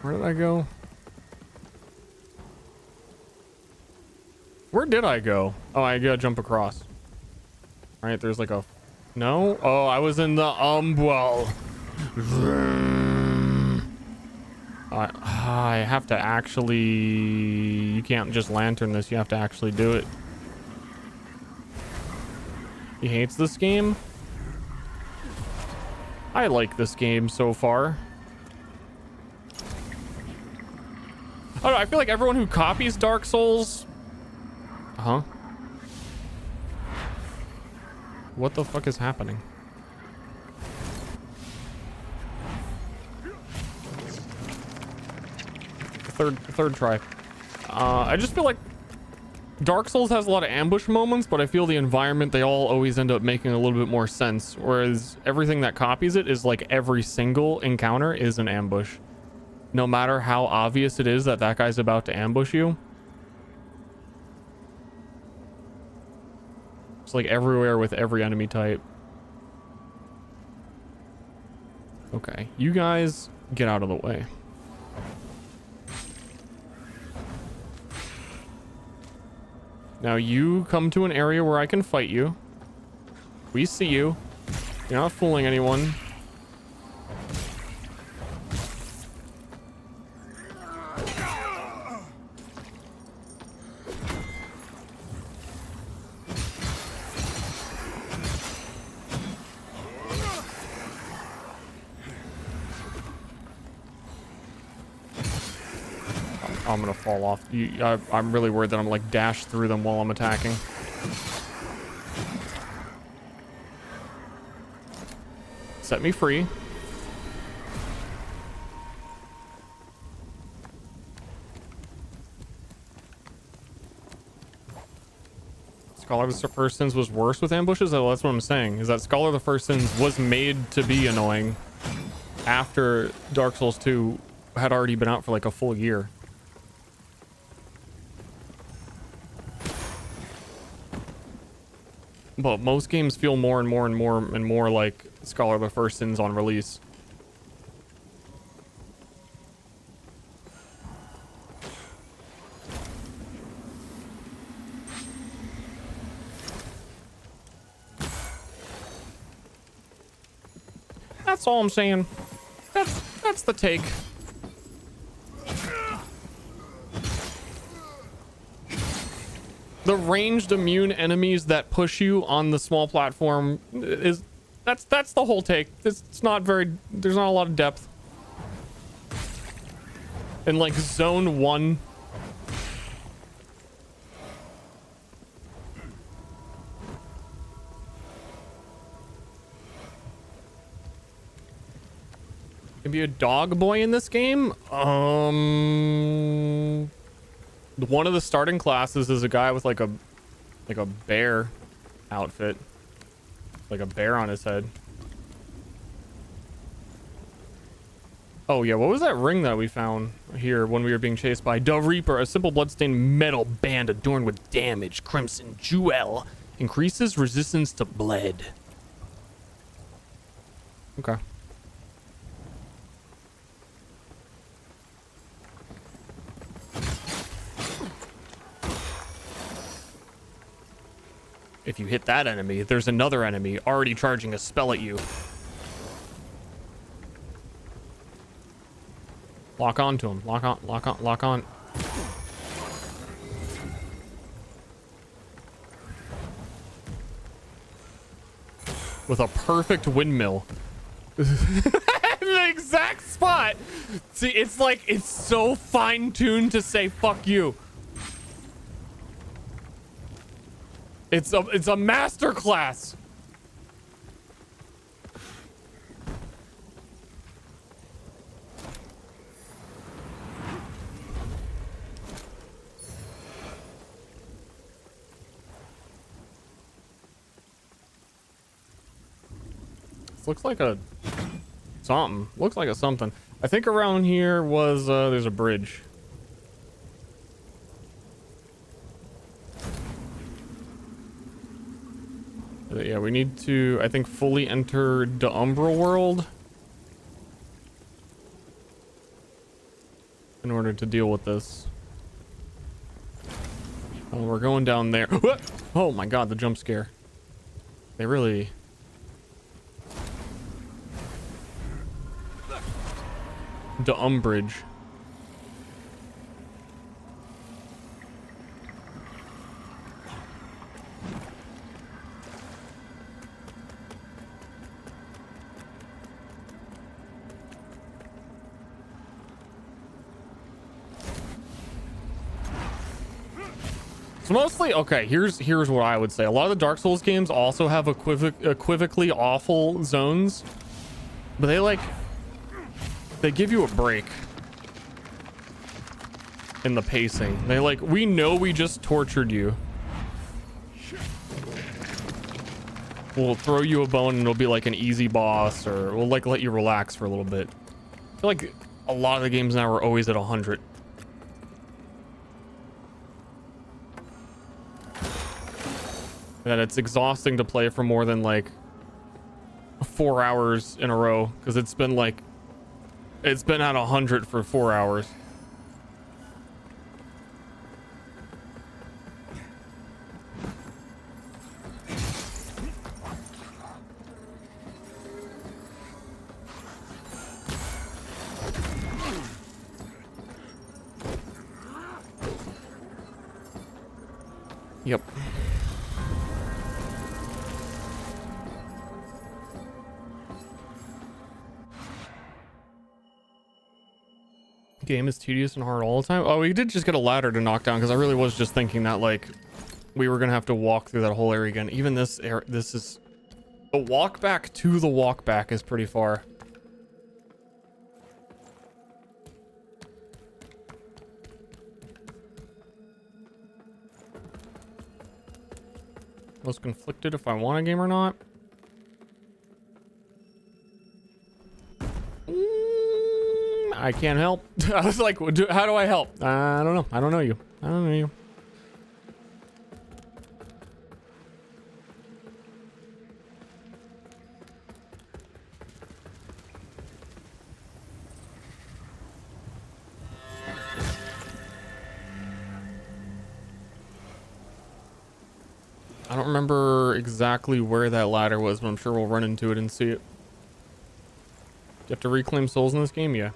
Where did I go? Where did I go? Oh, I gotta jump across. All right, there's like a... No? Oh, I was in the well. I have to actually... You can't just lantern this. You have to actually do it. He hates this game. I like this game so far. I don't know, I feel like everyone who copies Dark Souls... Huh? What the fuck is happening? Third try. I just feel like Dark Souls has a lot of ambush moments, but I feel the environment, they all always end up making a little bit more sense. Whereas everything that copies it is like every single encounter is an ambush. No matter how obvious it is that that guy's about to ambush you. It's like everywhere with every enemy type. Okay, you guys get out of the way. Now you come to an area where I can fight you. We see you. You're not fooling anyone. I'm gonna fall off. I'm really worried that I'm like dash through them while I'm attacking. Set me free. Scholar of the First Sins was worse with ambushes? Oh, that's what I'm saying. Is that Scholar of the First Sins was made to be annoying after Dark Souls 2 had already been out for like a full year. But most games feel more and more and more and more like Scholar of the First Sins on release. That's all I'm saying. That's the take. The ranged immune enemies that push you on the small platform is that's the whole take. It's not very, there's not a lot of depth. In like zone 1. Can be a dog boy in this game? One of the starting classes is a guy with like a bear outfit, like a bear on his head. Oh yeah, what was that ring that we found here when we were being chased by the Reaper? A simple bloodstained metal band adorned with damaged crimson jewel. Increases resistance to bled. Okay. If you hit that enemy, there's another enemy already charging a spell at you. Lock on to him. Lock on, lock on, lock on. With a perfect windmill. The exact spot. See, it's like, it's so fine-tuned to say, fuck you. It's a master class. This looks like a something. Looks like a something. I think around here was there's a bridge. Yeah, we need to, I think, fully enter the Umbra world in order to deal with this. Oh, we're going down there. Oh my god, the jump scare. They really... The umbrage. So mostly, okay, here's what I would say. A lot of the Dark Souls games also have equivocally awful zones, but they give you a break in the pacing. They like, we know we just tortured you. We'll throw you a bone and it'll be like an easy boss, or we'll like let you relax for a little bit. I feel like a lot of the games now are always at 100. That it's exhausting to play for more than like 4 hours in a row, because it's been at 100 for 4 hours. Yep. Game is tedious and hard all the time. Oh, we did just get a ladder to knock down, because I really was just thinking that like we were gonna have to walk through that whole area again. Even this area, this is the walk back to the walk back is pretty far. Was conflicted if I want a game or not. I can't help. I was like, how do I help? I don't know. I don't know you. I don't know you. I don't remember exactly where that ladder was, but I'm sure we'll run into it and see it. Do you have to reclaim souls in this game? Yeah.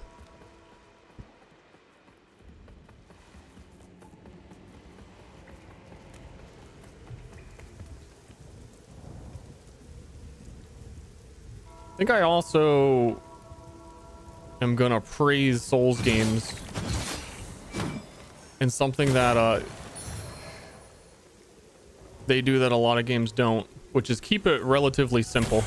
I think I also am gonna praise Souls games and something that they do that a lot of games don't, which is keep it relatively simple.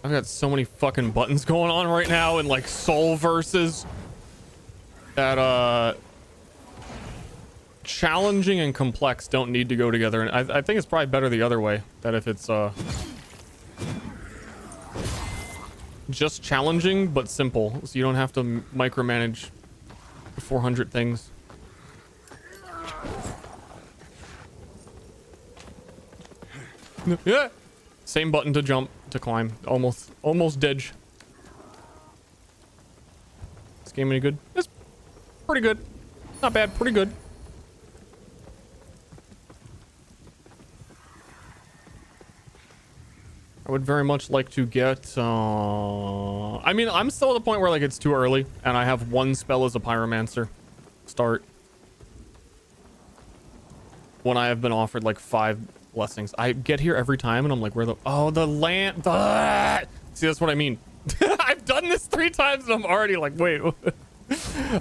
I've got so many fucking buttons going on right now in like soul verses that challenging and complex don't need to go together, and I think it's probably better the other way, that if it's just challenging but simple, so you don't have to micromanage 400 things. Yeah, same button to jump, to climb. Almost dead. This game any good? It's pretty good. Not bad, pretty good. I would very much like to get I mean, I'm still at the point where like it's too early and I have one spell as a pyromancer start when I have been offered like 5 blessings. I get here every time and I'm like, where the land. See, that's what I mean. I've done this 3 times and I'm already like, wait.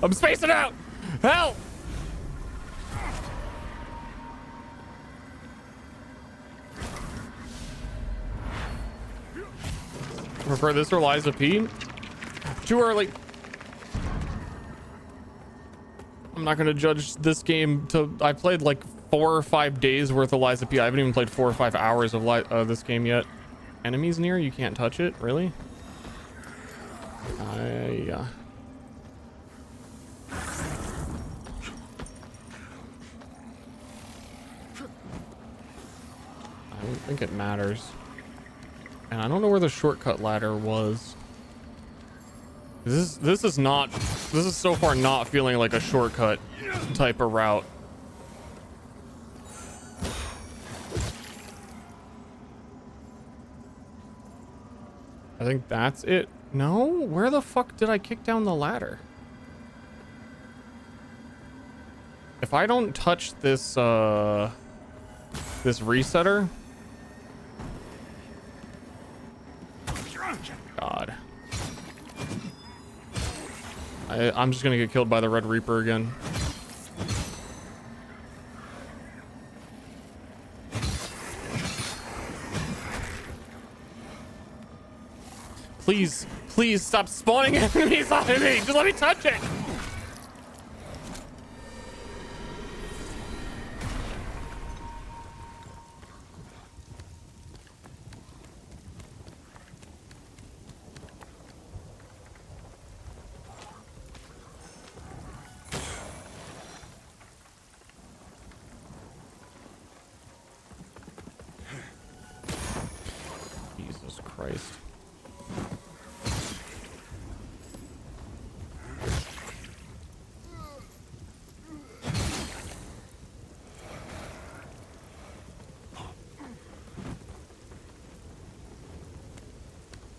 I'm spacing out. Help. Prefer this or Liza P? Too early. I'm not gonna judge this game till I played like 4 or 5 days worth of Liza P. I haven't even played 4 or 5 hours of this game yet. Enemies near, you can't touch it, really? Yeah. I don't think it matters. And I don't know where the shortcut ladder was. This is not This is so far not feeling like a shortcut type of route. I think that's it. No? Where the fuck did I kick down the ladder? If I don't touch this, this resetter... God. I'm just gonna get killed by the Red Reaper again. Please, please stop spawning enemies on me. Just let me touch it. Jesus Christ.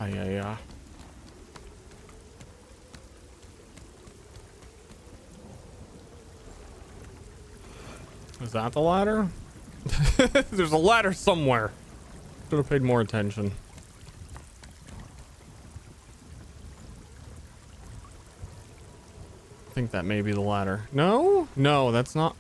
Yeah. Is that the ladder? There's a ladder somewhere. Should have paid more attention. I think that may be the ladder. No? No, that's not.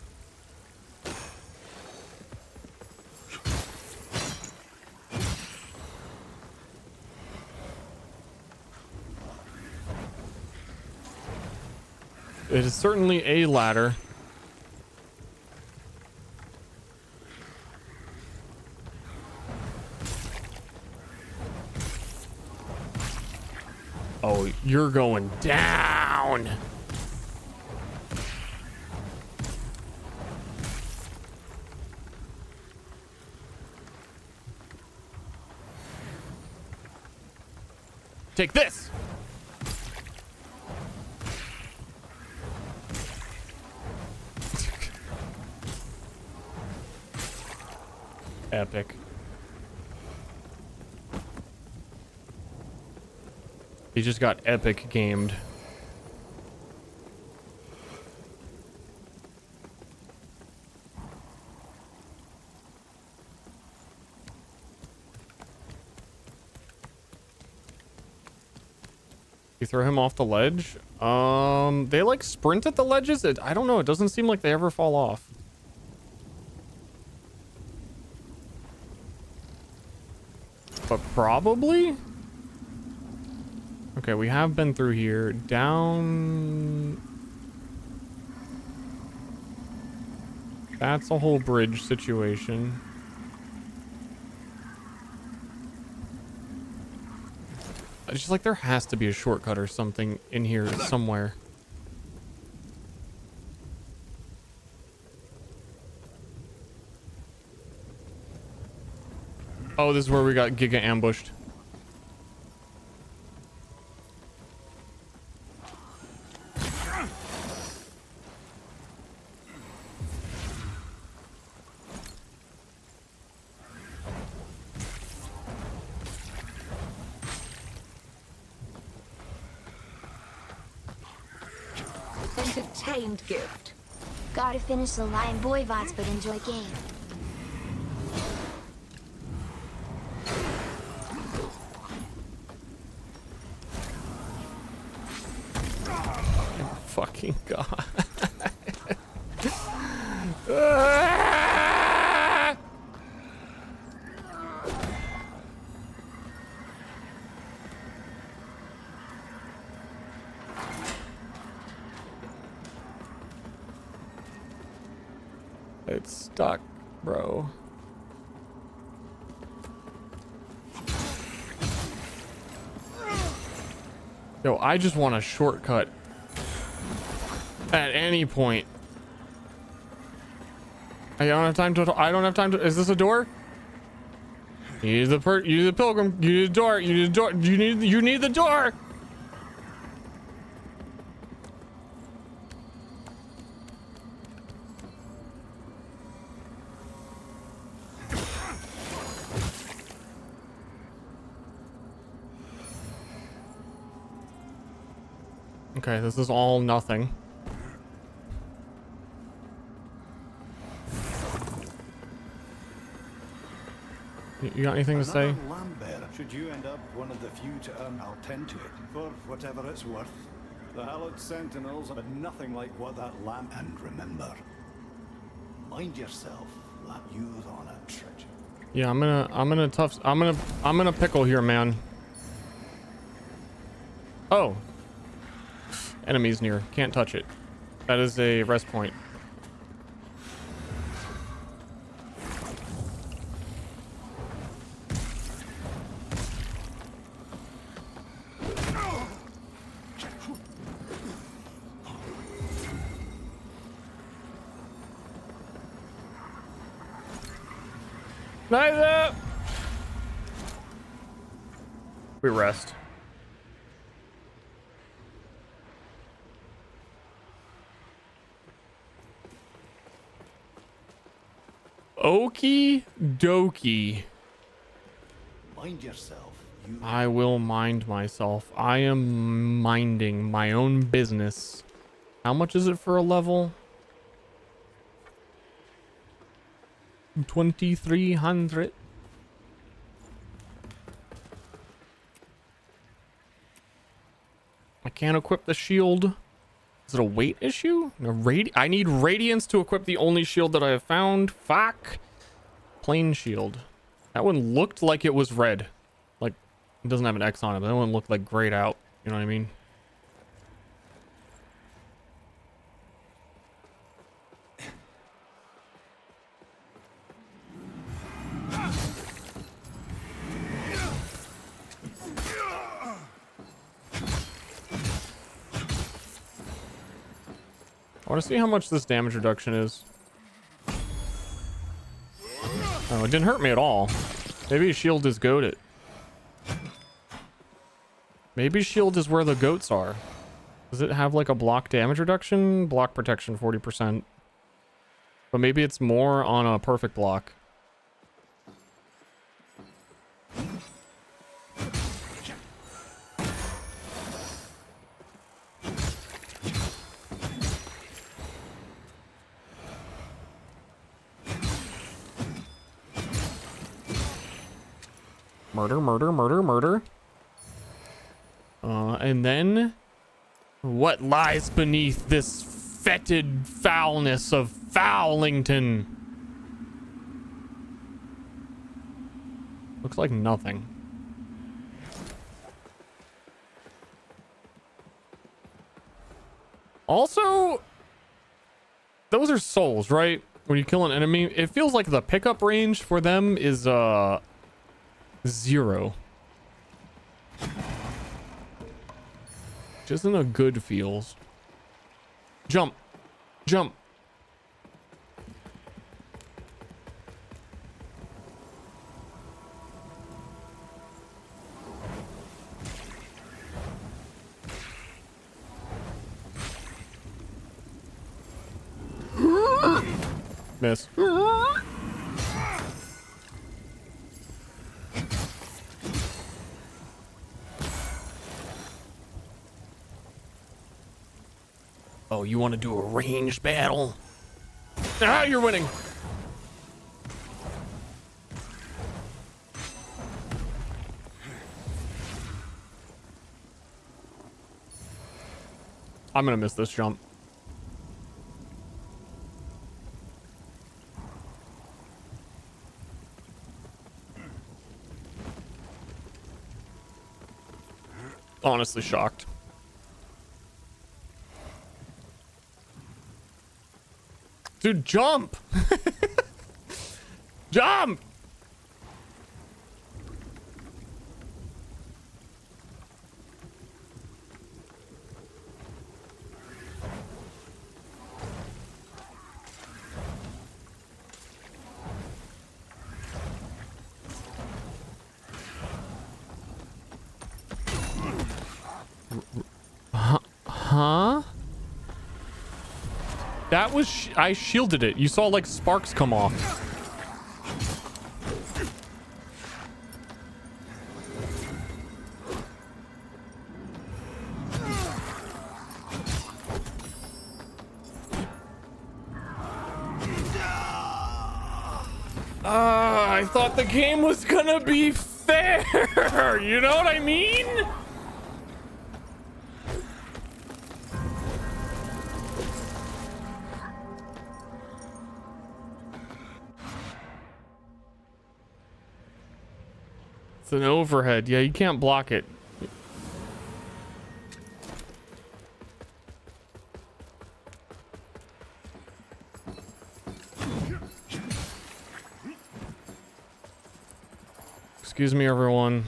It is certainly a ladder. Oh, you're going down. Take this. Epic. He just got epic gamed. You throw him off the ledge? They like sprint at the ledges? I don't know. It doesn't seem like they ever fall off. But probably? Okay, we have been through here. Down... That's a whole bridge situation. It's just like there has to be a shortcut or something in here somewhere. Oh, this is where we got Giga ambushed. Entertained gift. Gotta finish the Lion Boy VODs, but enjoy game. Fucking God. It's stuck, bro. Yo, I just want a shortcut at any point. I don't have time to. Is this a door? You need the pilgrim. You need a door. You need a door. You need the door. Okay, this is all nothing. You got anything to say? Another lamp bearer. Should you end up one of the few to earn, I'll tend to it, for whatever it's worth. The hallowed sentinels are nothing like what that lamp. And remember, mind yourself, that you're on a treasure. Yeah, I'm gonna pickle here, man. Oh. Enemies near. Can't touch it. That is a rest point. Nice up. We rest. Okie dokie. Mind yourself. I will mind myself. I am minding my own business. How much is it for a level? 2,300. I can't equip the shield. Is it a weight issue? I need radiance to equip the only shield that I have found. Fuck. Plain shield. That one looked like it was red. Like, it doesn't have an X on it, but that one looked like grayed out. You know what I mean? I want to see how much this damage reduction is. Oh, it didn't hurt me at all. Maybe shield is goated. Maybe shield is where the goats are. Does it have like a block damage reduction? Block protection 40%. But maybe it's more on a perfect block. Murder, murder, murder, murder. And then what lies beneath this fetid foulness of Foulington? Looks like nothing. Also, those are souls, right? When you kill an enemy, it feels like the pickup range for them is 0. Which isn't a good feels. Jump. Jump. Miss. Oh, you want to do a ranged battle? Ah, you're winning. I'm gonna miss this jump. Honestly shocked. Dude, jump! Jump! Huh? That was I shielded it. You saw like sparks come off. I thought the game was gonna be fair. You know what I mean? It's an overhead. Yeah, you can't block it. Excuse me, everyone.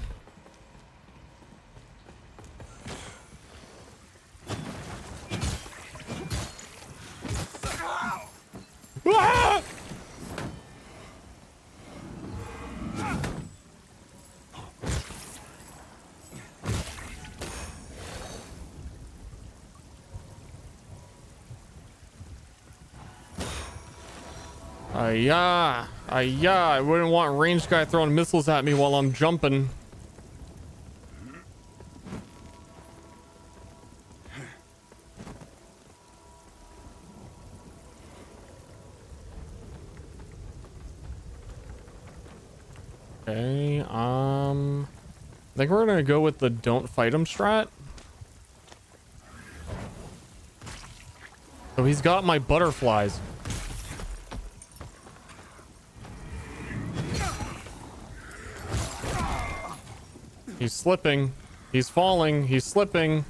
Ah! I wouldn't want ranged guy throwing missiles at me while I'm jumping. Okay, I think we're gonna go with the don't fight him strat. Oh, he's got my butterflies. He's slipping. He's falling. He's slipping.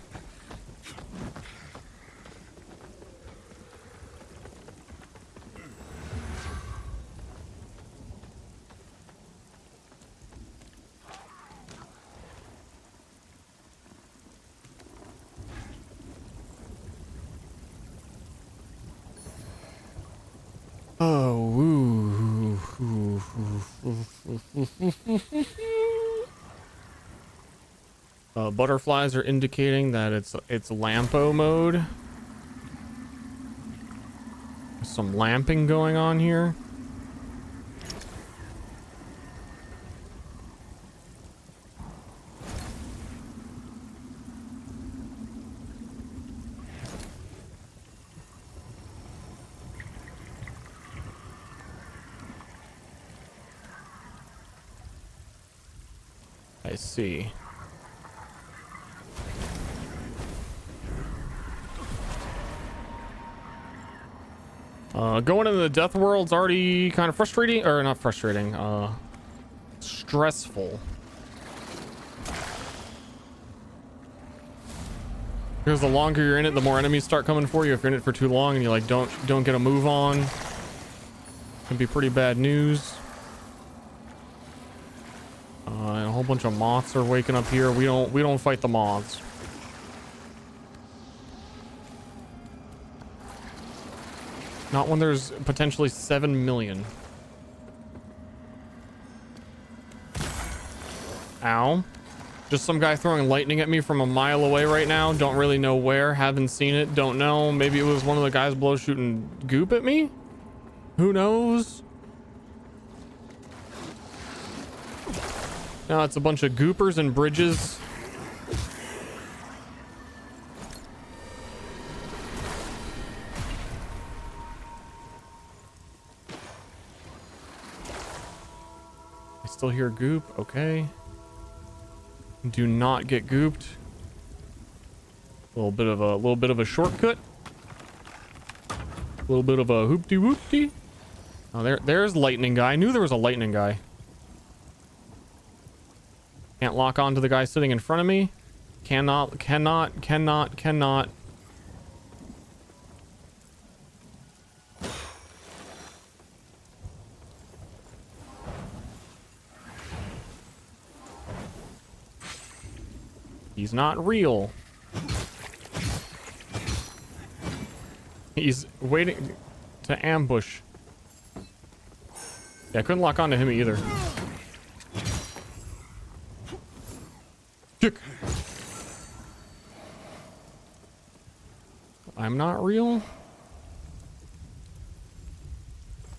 Oh, woo. Butterflies are indicating that it's Lampo mode. There's some lamping going on here. I see. Going into the death world's already kind of frustrating, or not frustrating, stressful. Because the longer you're in it, the more enemies start coming for you. If you're in it for too long and you like don't get a move on, it can be pretty bad news. And a whole bunch of moths are waking up here. We don't fight the moths. Not when there's potentially 7 million. Ow. Just some guy throwing lightning at me from a mile away right now. Don't really know where. Haven't seen it. Don't know. Maybe it was one of the guys below shooting goop at me? Who knows? Now it's a bunch of goopers and bridges. Still hear goop. Okay. Do not get gooped. A little bit of a shortcut. A little bit of a hoopty whoopty. Oh, there's lightning guy. I knew there was a lightning guy. Can't lock on to the guy sitting in front of me. Cannot. He's not real. He's waiting to ambush. Yeah, I couldn't lock onto him either. Kick. I'm not real?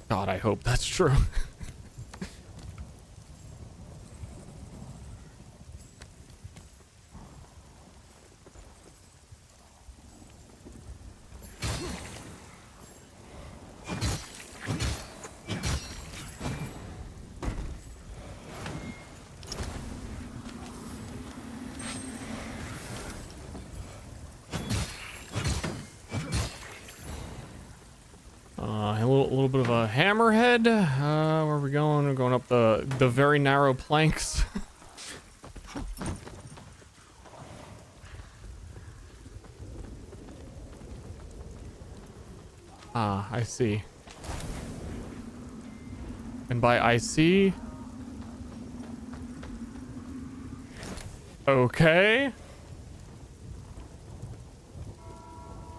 God, I hope that's true. A little bit of a hammerhead. Where are we going? We're going up the very narrow planks. Ah, I see. And by I see... Okay.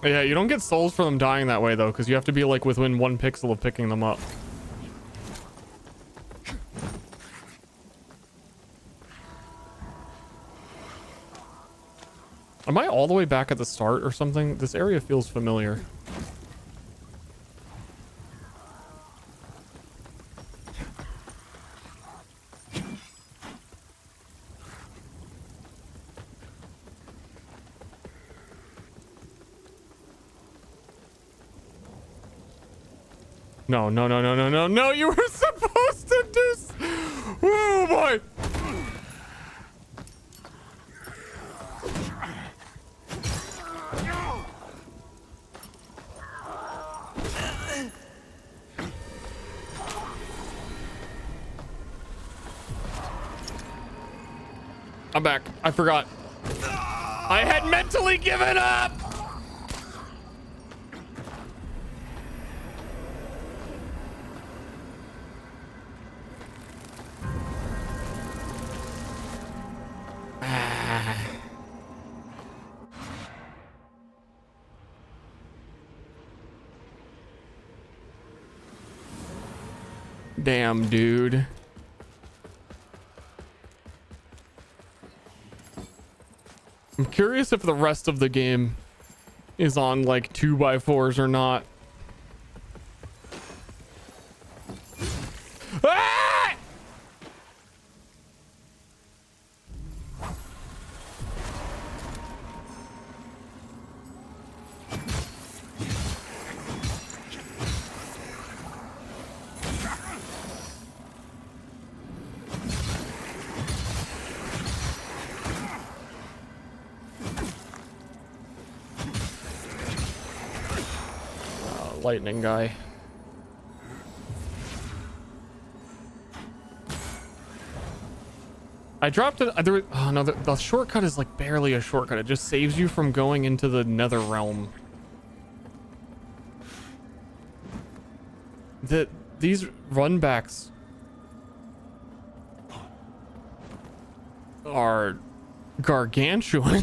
Yeah, you don't get souls for them dying that way, though, because you have to be, like, within 1 pixel of picking them up. Am I all the way back at the start or something? This area feels familiar. No, no, no, no, no, no, no, you were supposed to do oh boy. I'm back. I forgot. I had mentally given up. Damn, dude. I'm curious if the rest of the game is on like 2x4s or not. Ah! Lightning guy. I dropped it. Oh no, the shortcut is like barely a shortcut. It just saves you from going into the nether realm. These runbacks are gargantuan.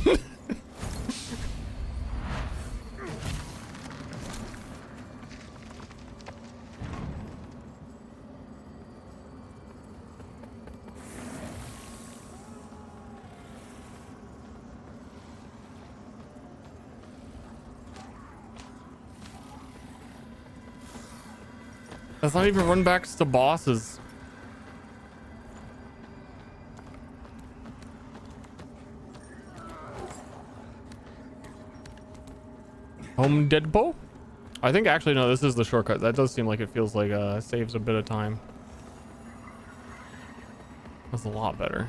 That's not even run backs to bosses. Home Deadpool? I think actually no, this is the shortcut. That does seem like it feels like saves a bit of time. That's a lot better.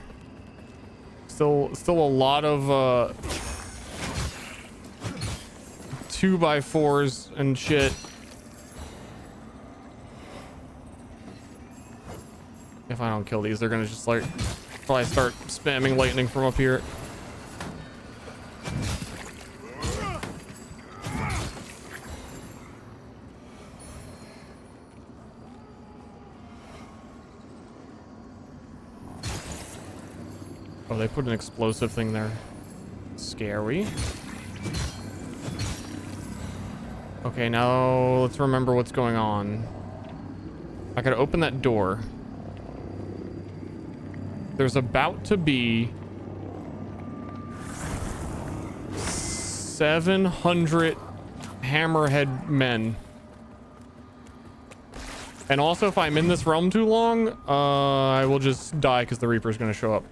Still a lot of 2x4s and shit. If I don't kill these, they're gonna just like probably start spamming lightning from up here. Oh, they put an explosive thing there. Scary. Okay, now let's remember what's going on. I gotta open that door. There's about to be 700 hammerhead men. And also, if I'm in this realm too long, I will just die because the Reaper's gonna show up.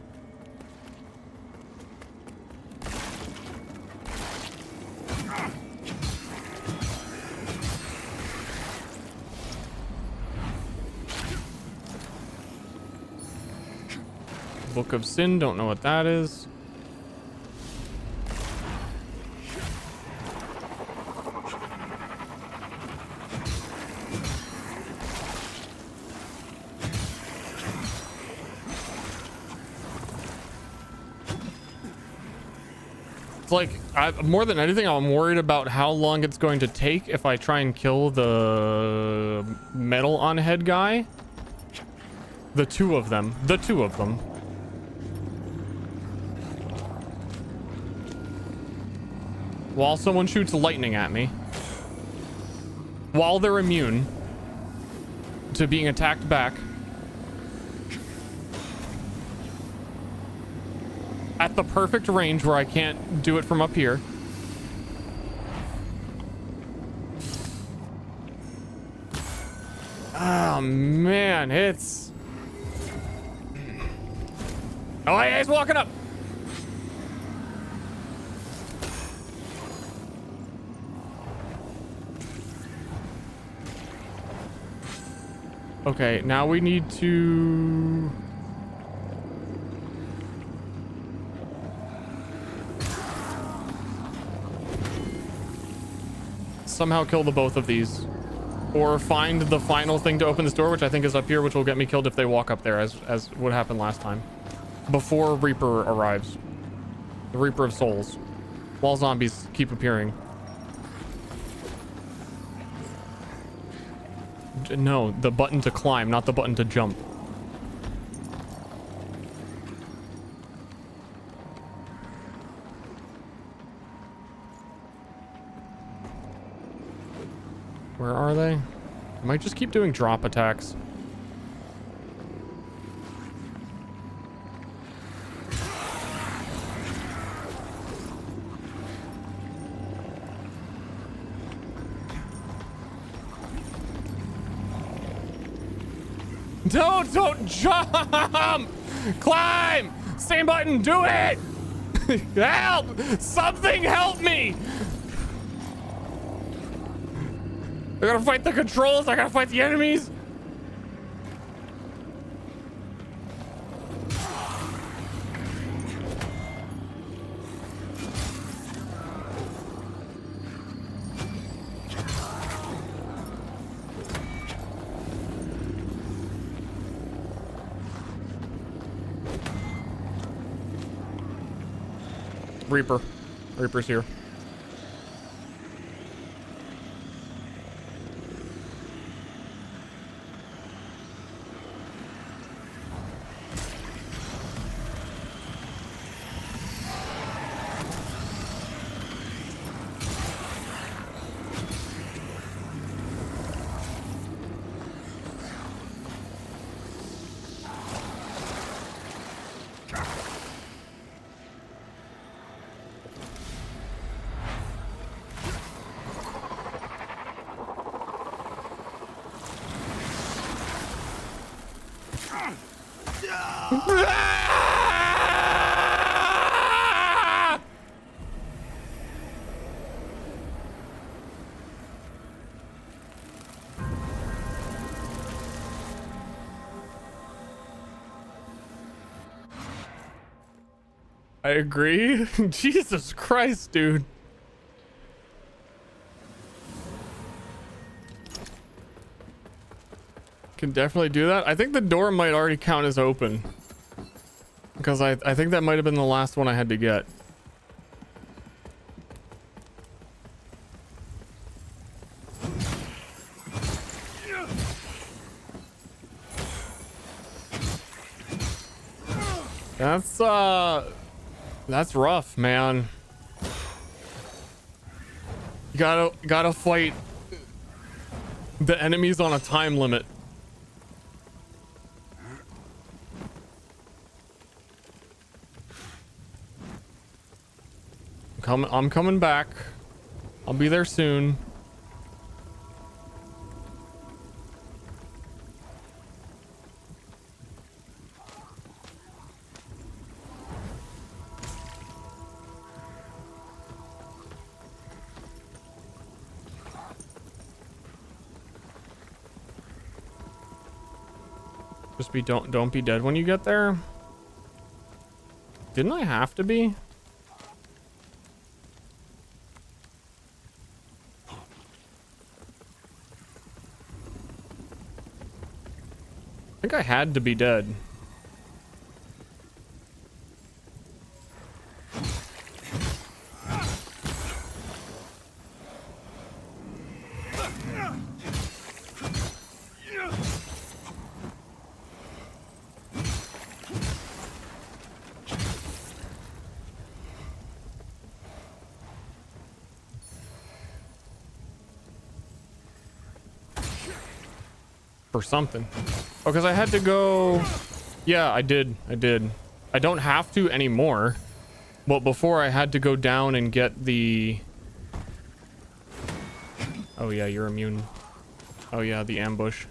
Book of Sin, don't know what that is. It's like, more than anything, I'm worried about how long it's going to take if I try and kill the metal on head guy. The two of them. The two of them. While someone shoots lightning at me. While they're immune to being attacked back. At the perfect range where I can't do it from up here. Oh man, it's... Oh, hey, he's walking up. Okay, now we need to... somehow kill the both of these. Or find the final thing to open this door, which I think is up here, which will get me killed if they walk up there, as what happened last time. Before Reaper arrives. The Reaper of Souls. While zombies keep appearing. No, the button to climb, not the button to jump. Where are they? I might just keep doing drop attacks. Don't jump! Climb! Same button, do it! Help! Something help me! I gotta fight the controls, I gotta fight the enemies. Reaper. Reaper's here. I agree. Jesus Christ, dude. Can definitely do that. I think the door might already count as open. Because I think that might have been the last one I had to get. That's rough, man. You gotta fight the enemies on a time limit. I'm coming back. I'll be there soon. Just don't be dead when you get there. Didn't I have to be? I think I had to be dead. for something. Oh, because I had to go... Yeah, I did. I don't have to anymore. But before I had to go down and get the... Oh yeah, you're immune. Oh yeah, the ambush.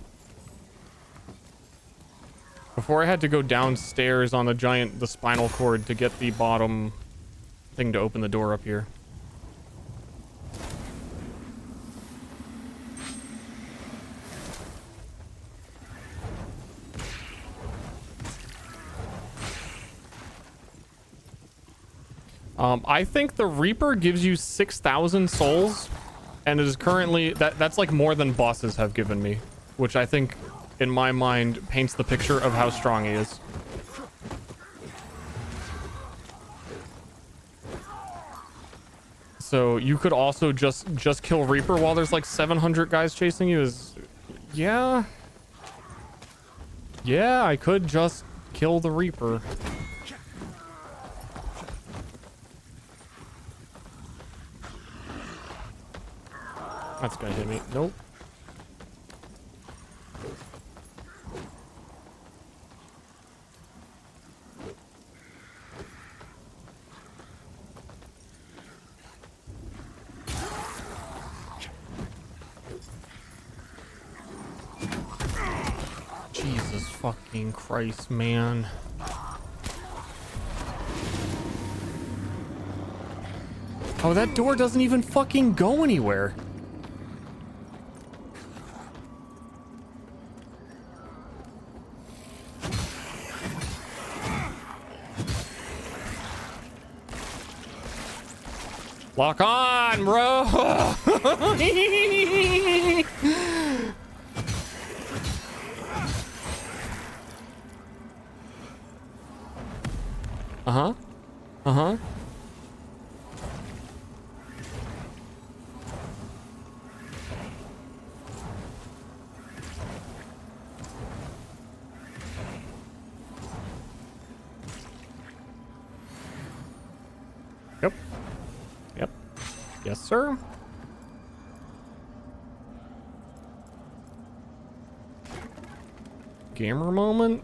Before I had to go downstairs on the spinal cord to get the bottom thing to open the door up here. I think the Reaper gives you 6,000 souls, and it is currently that's like more than bosses have given me, which I think in my mind paints the picture of how strong he is. So you could also just kill Reaper while there's like 700 guys chasing you. Yeah, I could just kill the Reaper. That's gonna hit me. Nope. Jesus fucking Christ, man. Oh, that door doesn't even fucking go anywhere. Lock on, bro. Uh-huh. Uh-huh. Yep. Yep. Yes, sir. Gamer moment.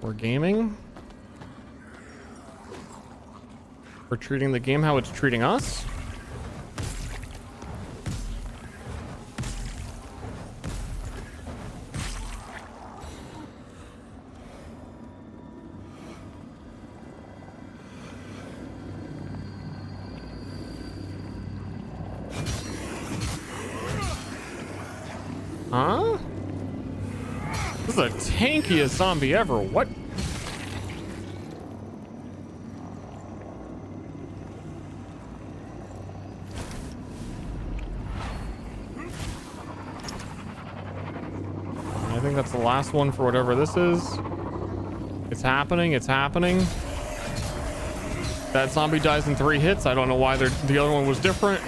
We're gaming. We're treating the game how it's treating us. Huh? This is the tankiest zombie ever. What? I think that's the last one for whatever this is. It's happening. It's happening. That zombie dies in 3 hits. I don't know why the other one was different.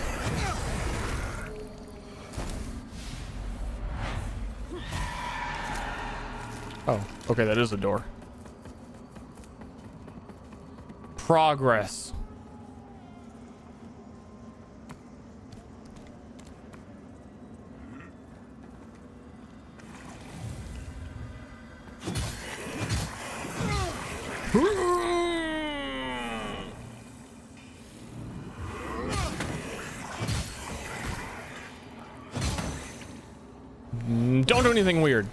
Oh, okay, that is a door. Progress. Don't do anything weird.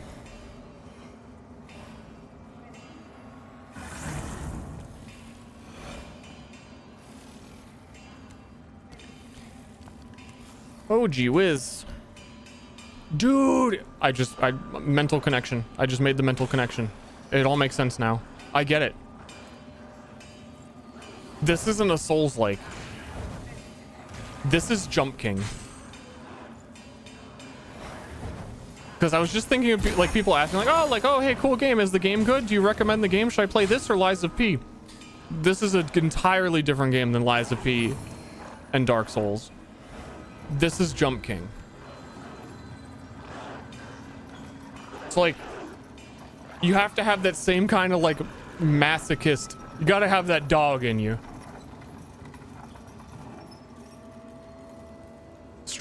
Oh, gee whiz. Dude, I mental connection. I just made the mental connection. It all makes sense now. I get it. This isn't a Souls-like. This is Jump King. Because I was just thinking of like people asking like, oh, hey, cool game. Is the game good? Do you recommend the game? Should I play this or Lies of P? This is an entirely different game than Lies of P and Dark Souls. This is Jump King. It's like you have to have that same kind of like masochist. You got to have that dog in you.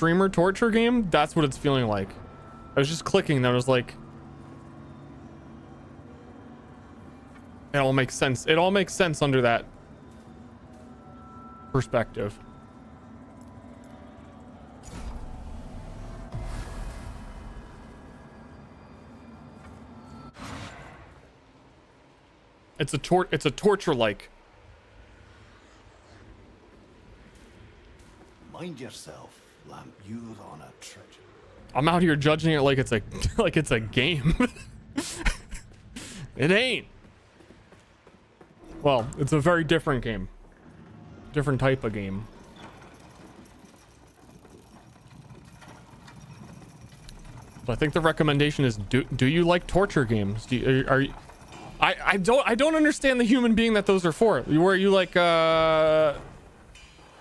streamer torture game, that's what it's feeling like. I was just clicking, that was like, it all makes sense. It all makes sense under that perspective. It's a torture like. Mind yourself, lamp. You're on a treasure. I'm out here judging it like it's a like it's a game. It ain't. Well, it's a very different game. Different type of game. So I think the recommendation is do you like torture games? I don't understand the human being that those are for. Where you like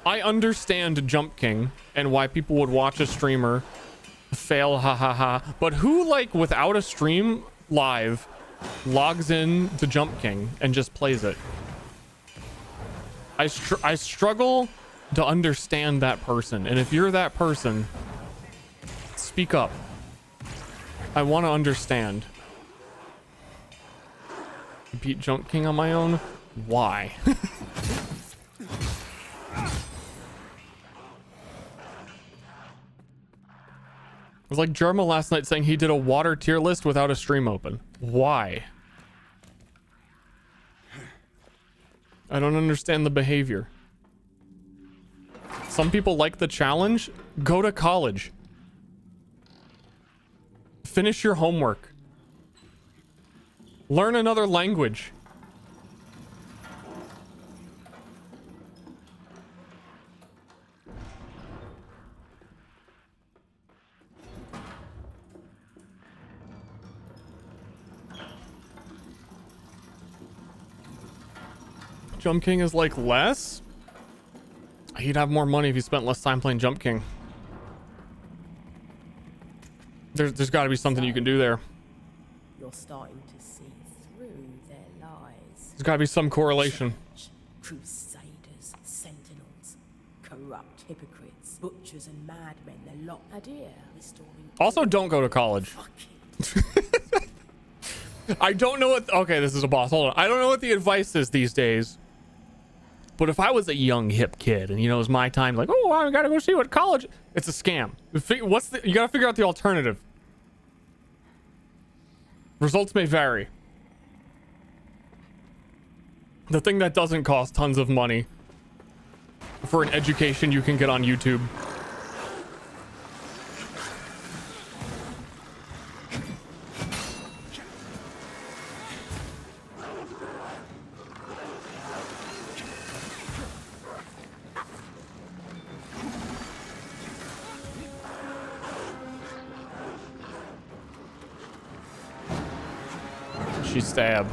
I understand Jump King and why people would watch a streamer fail, ha ha ha, but who, like, without a stream live, logs in to Jump King and just plays it? I struggle to understand that person, and if you're that person, speak up. I want to understand. Beat Jump King on my own? Why? It was like Jerma last night saying he did a water tier list without a stream open. Why? I don't understand the behavior. Some people like the challenge. Go to college. Finish your homework. Learn another language. Jump King is like less? He'd have more money if he spent less time playing Jump King. There's got to be something you can do there. You're starting to see through their lies. There's got to be some correlation. Crusaders, sentinels, corrupt hypocrites, butchers and madmen, they're locked. Idea restoring. Also, don't go to college. I don't know what... Okay, this is a boss. Hold on. I don't know what the advice is these days. But if I was a young hip kid and, you know, it was my time, like, oh, I gotta go see what college... It's a scam. You gotta figure out the alternative. Results may vary. The thing that doesn't cost tons of money for an education you can get on YouTube. She stab.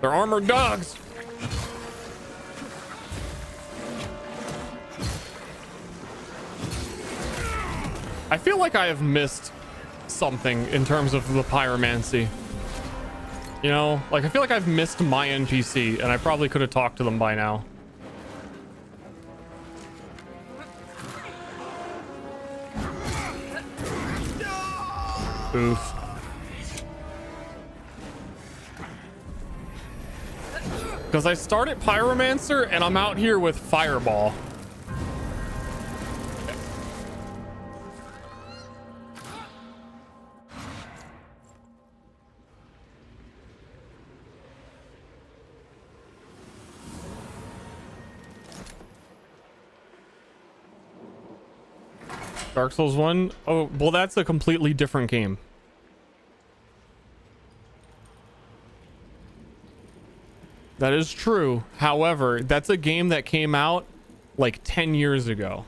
They're armored dogs. I feel like I have missed something in terms of the pyromancy. You know, like I feel like I've missed my NPC and I probably could have talked to them by now. Oof. Because I started Pyromancer and I'm out here with Fireball. Dark Souls 1? Oh, well, that's a completely different game. That is true. However, that's a game that came out like 10 years ago.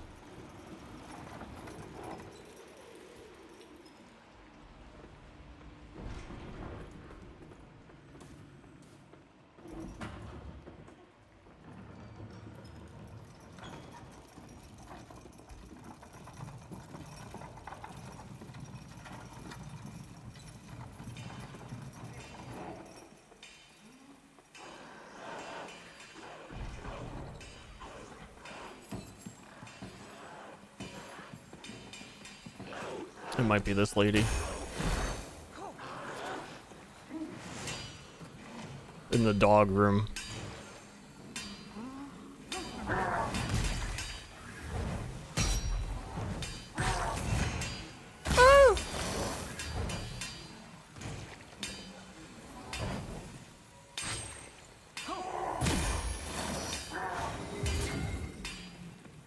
It might be this lady. In the dog room.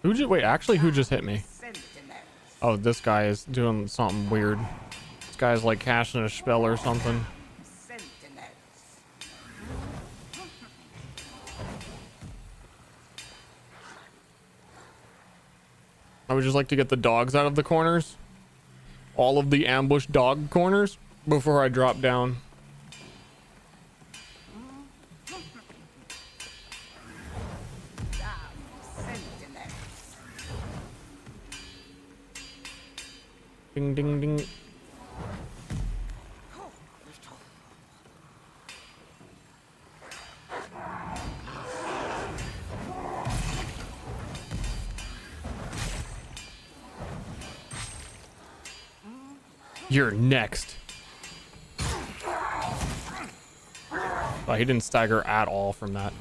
Who just wait? Actually, who just hit me? Oh, this guy is doing something weird. This guy's like casting a spell or something. I would just like to get the dogs out of the corners. All of the ambushed dog corners before I drop down. Ding, ding, ding. You're next. Oh, he didn't stagger at all from that.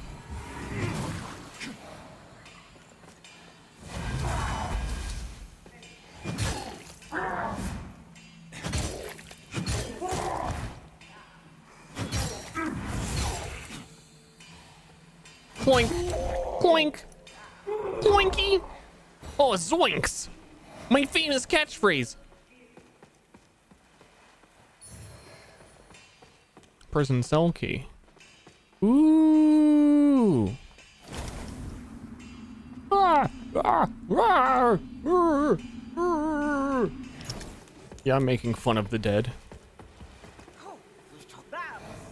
Clink, clink, clinky. Oh, zoinks! My famous catchphrase. Prison cell key. Ooh. Yeah, I'm making fun of the dead.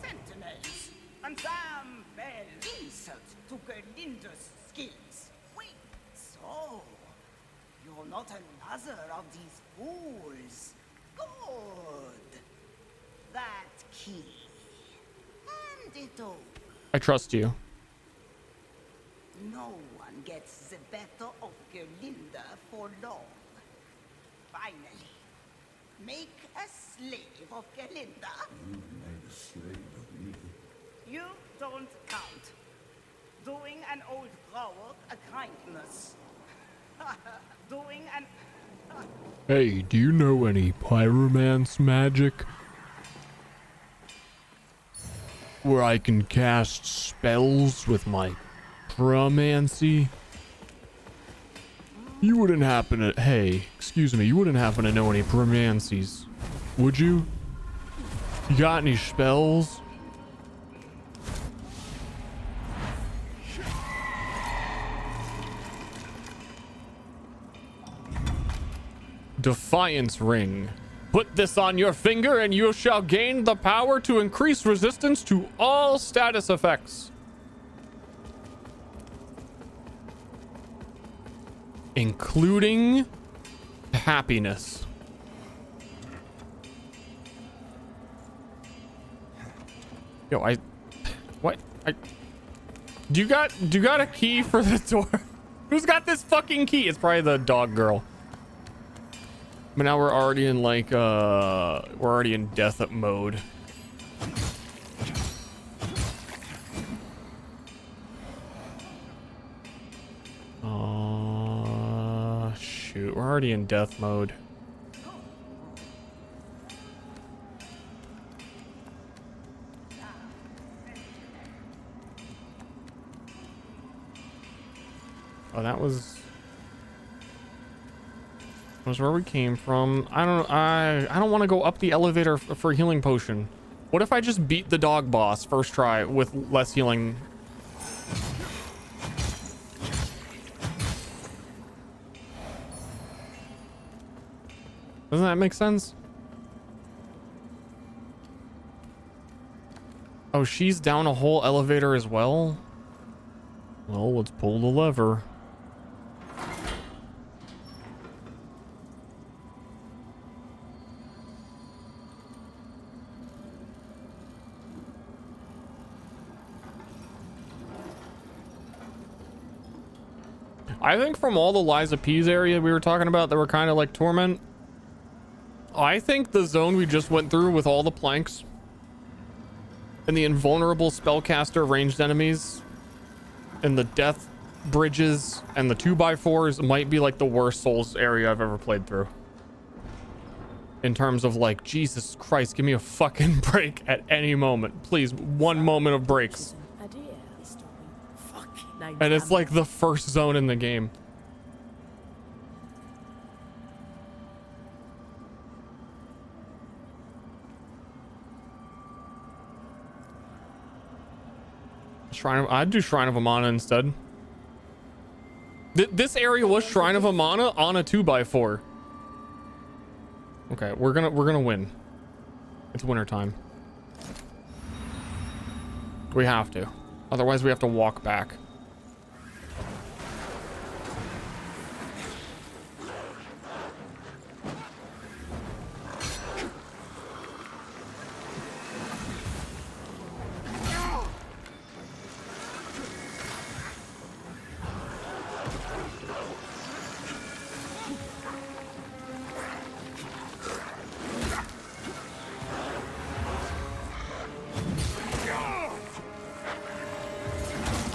Sentinels, and some fell insult to Gerlinda's skills. Wait, so you're not another of these fools. Good. That key. I trust you. No one gets the better of Gerlinda for long. Finally, make a slave of Gerlinda. You made a slave of me. You don't count. Doing an old grower a kindness. Doing an... Hey, do you know any pyromance magic? Where I can cast spells with my pyromancy? You wouldn't happen to... Hey, excuse me, you wouldn't happen to know any pyromancies, would you? You got any spells? Defiance ring. Put this on your finger and you shall gain the power to increase resistance to all status effects, including happiness. Yo, what? Do you got a key for the door? Who's got this fucking key? It's probably the dog girl. But now we're already in like we're already in death mode. Shoot, we're already in death mode. Oh, that was where we came from. I don't want to go up the elevator for healing potion. What if I just beat the dog boss first try with less healing? Doesn't that make sense? Oh, she's down a whole elevator as well? Well, let's pull the lever. I think from all the Lies of P's area we were talking about that were kind of like Torment, I think the zone we just went through with all the planks and the invulnerable spellcaster ranged enemies and the death bridges and the 2x4s might be like the worst Souls area I've ever played through. In terms of like, Jesus Christ, give me a fucking break at any moment. Please, one moment of breaks. And it's like the first zone in the game. I'd do Shrine of Amana instead. This area was Shrine of Amana on a 2x4. Okay, we're gonna win. It's winter time. We have to. Otherwise we have to walk back.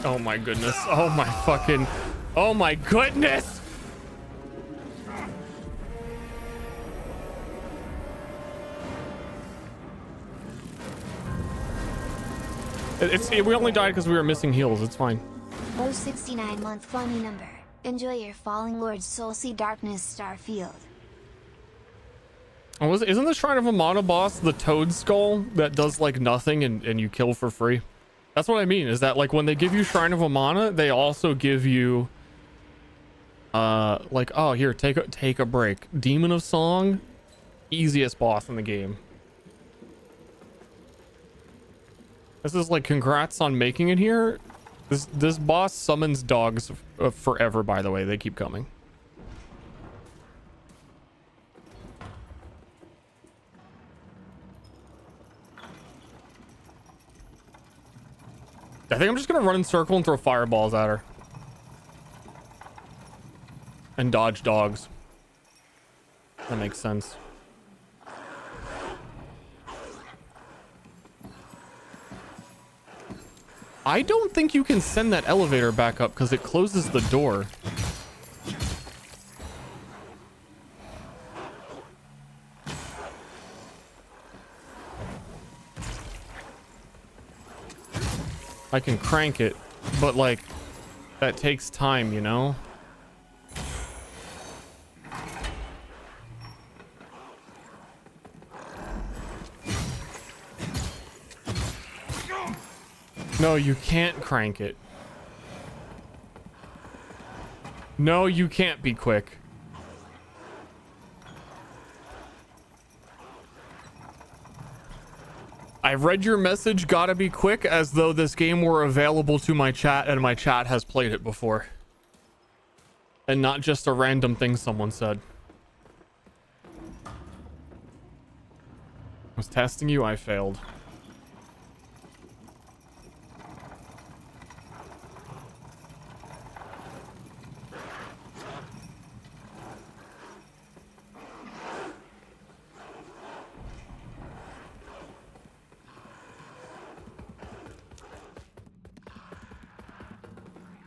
Oh my goodness. Oh my fucking... Oh my goodness! We only died because we were missing heals. It's fine. 069-month funny number. Enjoy your Falling Lord's Soul Sea Darkness Starfield. Oh, isn't the Shrine of Amana boss the toad skull that does like nothing and you kill for free? That's what I mean, is that like when they give you Shrine of Amana, they also give you like, oh, here, take a break. Demon of Song, easiest boss in the game. This is like, congrats on making it here. This boss summons dogs forever, by the way. They keep coming. I think I'm just gonna run in circle and throw fireballs at her. And dodge dogs. That makes sense. I don't think you can send that elevator back up because it closes the door. I can crank it, but like, that takes time, you know? No, you can't crank it. No, you can't be quick. I read your message, gotta be quick, as though this game were available to my chat and my chat has played it before. And not just a random thing someone said. I was testing you, I failed.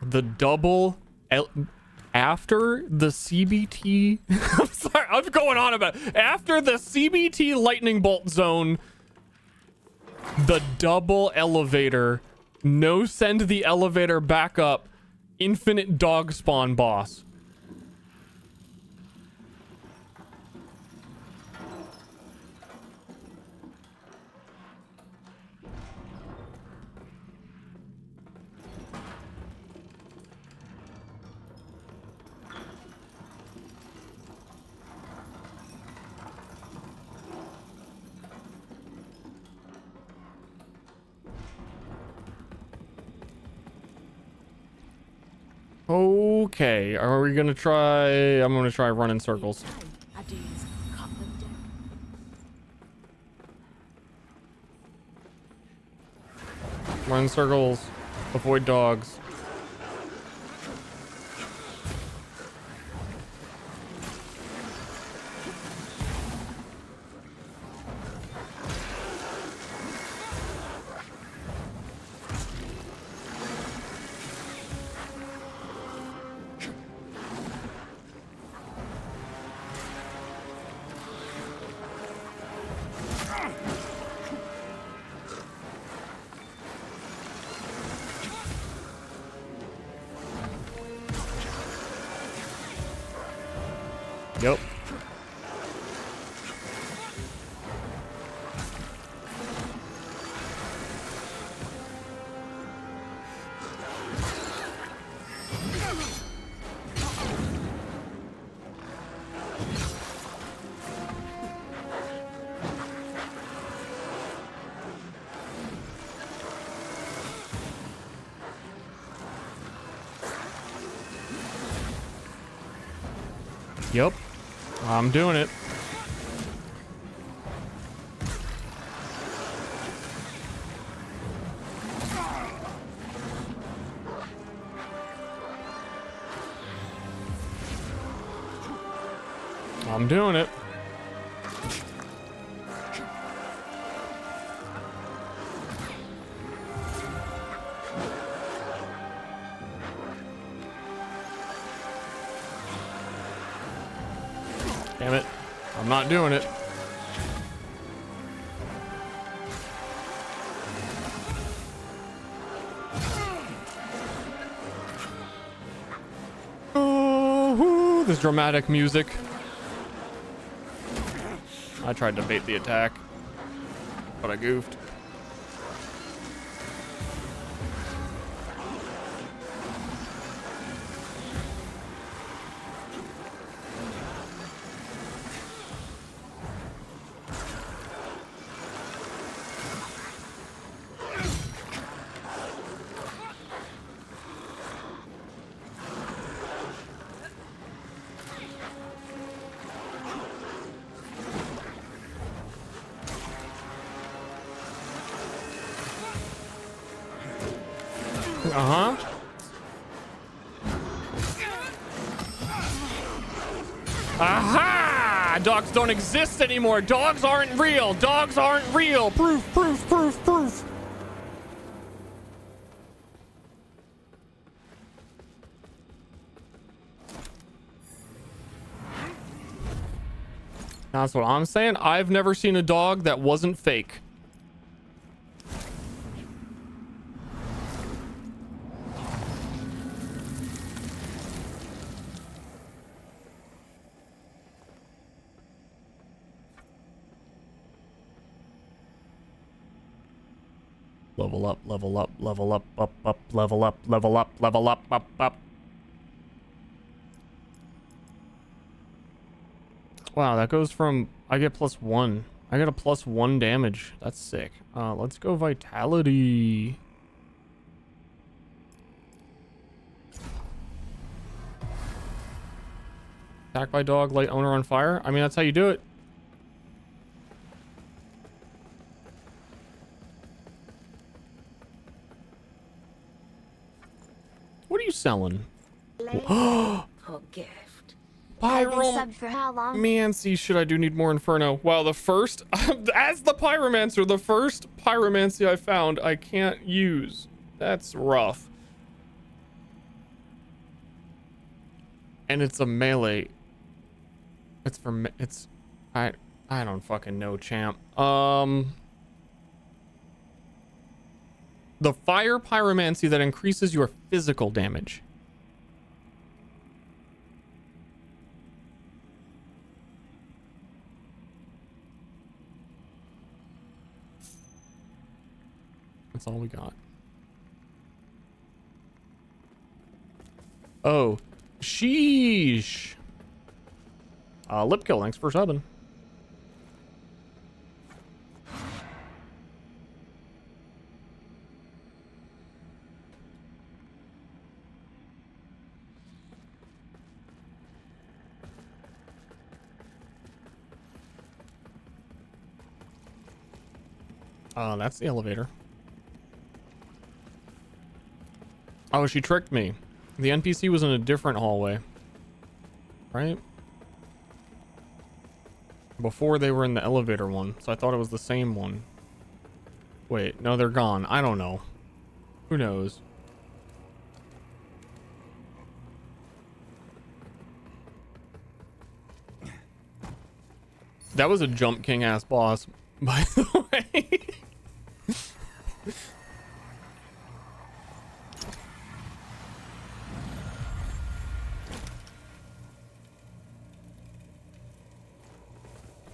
The double after the CBT I'm sorry, I'm going on about it. After the CBT lightning bolt zone, the double elevator, no send the elevator back up, infinite dog spawn boss. Okay, are we gonna try? I'm gonna try running circles. Run circles, avoid dogs. Yep. Yep. I'm doing it. I'm doing it. Damn it. I'm not doing it. Oh, this dramatic music. I tried to bait the attack, but I goofed. Uh-huh. Aha! Dogs don't exist anymore. Dogs aren't real. Dogs aren't real. Proof, proof, proof, proof. That's what I'm saying. I've never seen a dog that wasn't fake. Level up, level up, level up, up, level up, level up, level up, up. Wow, that goes from, I get +1. I get a +1 damage. That's sick. Let's go vitality. Attack by dog, light owner on fire. I mean, that's how you do it. What are you selling? For gift. Subbed for how long? Mancy, should I do need more Inferno? Wow, the first, as the Pyromancer, the first Pyromancy I found, I can't use. That's rough. And it's a melee. It's for, it's, I don't fucking know, champ. The fire pyromancy that increases your physical damage. That's all we got. Oh, sheesh. Lip kill, thanks for subbing. That's the elevator. Oh, she tricked me. The NPC was in a different hallway. Right? Before they were in the elevator one, so I thought it was the same one. Wait, no, they're gone. I don't know. Who knows? That was a Jump King ass boss, by the way.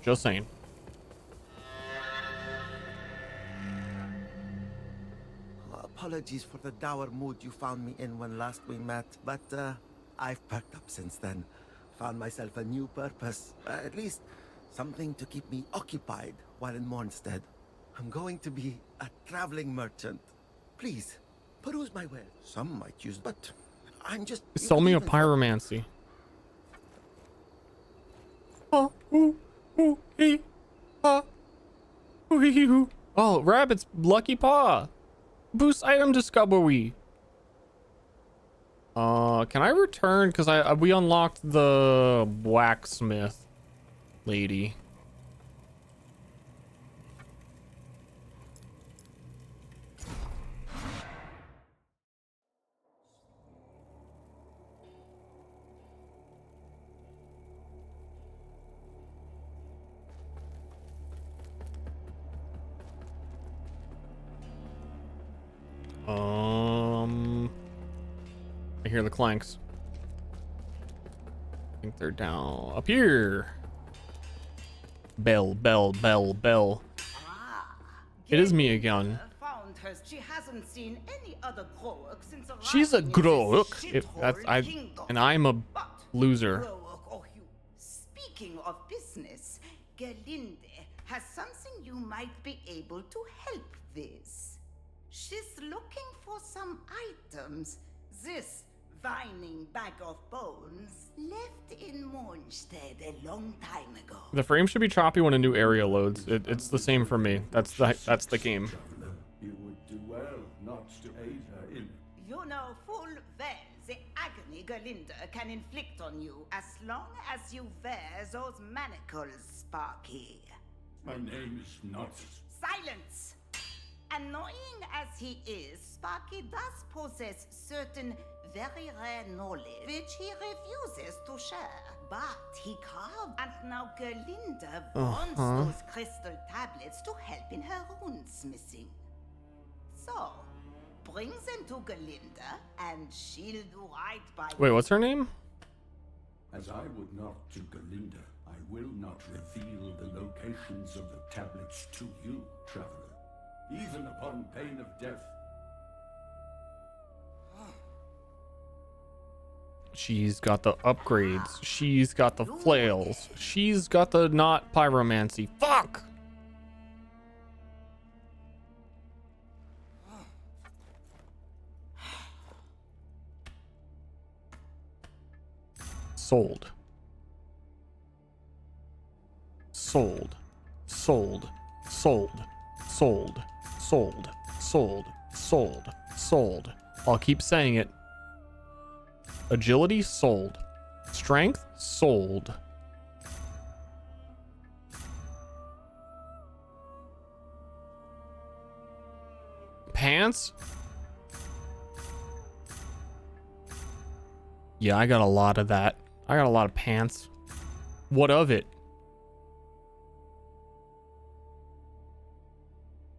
Just saying. Apologies for the dour mood you found me in when last we met, but I've perked up since then. Found myself a new purpose, at least something to keep me occupied while in Mornstead. I'm going to be a traveling merchant. Please, peruse my wares. Some might use, but I'm just... Sell me a pyromancy. Oh, ooh, ooh, ee, ah, ooh, ee, ooh. Oh, rabbit's lucky paw. Boost item discovery. Can I return? Because we unlocked the blacksmith lady. I hear the clanks. I think they're down up here. Bell, bell, bell, bell. It is me again. Found her. She hasn't seen any other Groak since She's a arriving in this Groak. kingdom. And I'm a loser. Groak, oh, you. Speaking of business, Gerlinde has something you might be able to help with. She's looking for some items. This vining bag of bones left in Mornstead a long time ago. The frame should be choppy when a new area loads. It's the same for me. That's the game. You would do well not to aid her in. You know full well the agony Gerlinde can inflict on you as long as you wear those manacles, Sparky. My name is not. Silence! Annoying as he is, Sparky does possess certain very rare knowledge which he refuses to share. But he carved, and now Gerlinde wants those crystal tablets to help in her runesmithing. So, bring them to Gerlinde, and she'll do right by you. Wait, what's her name? As I would not to Gerlinde, I will not reveal the locations of the tablets to you, traveler, even upon pain of death. She's got the upgrades. She's got the flails. She's got the not pyromancy. Fuck! Sold. Sold. Sold. Sold. Sold. Sold. Sold. Sold. Sold. I'll keep saying it. Agility, sold. Strength, sold. Pants? Yeah, I got a lot of that. I got a lot of pants. What of it?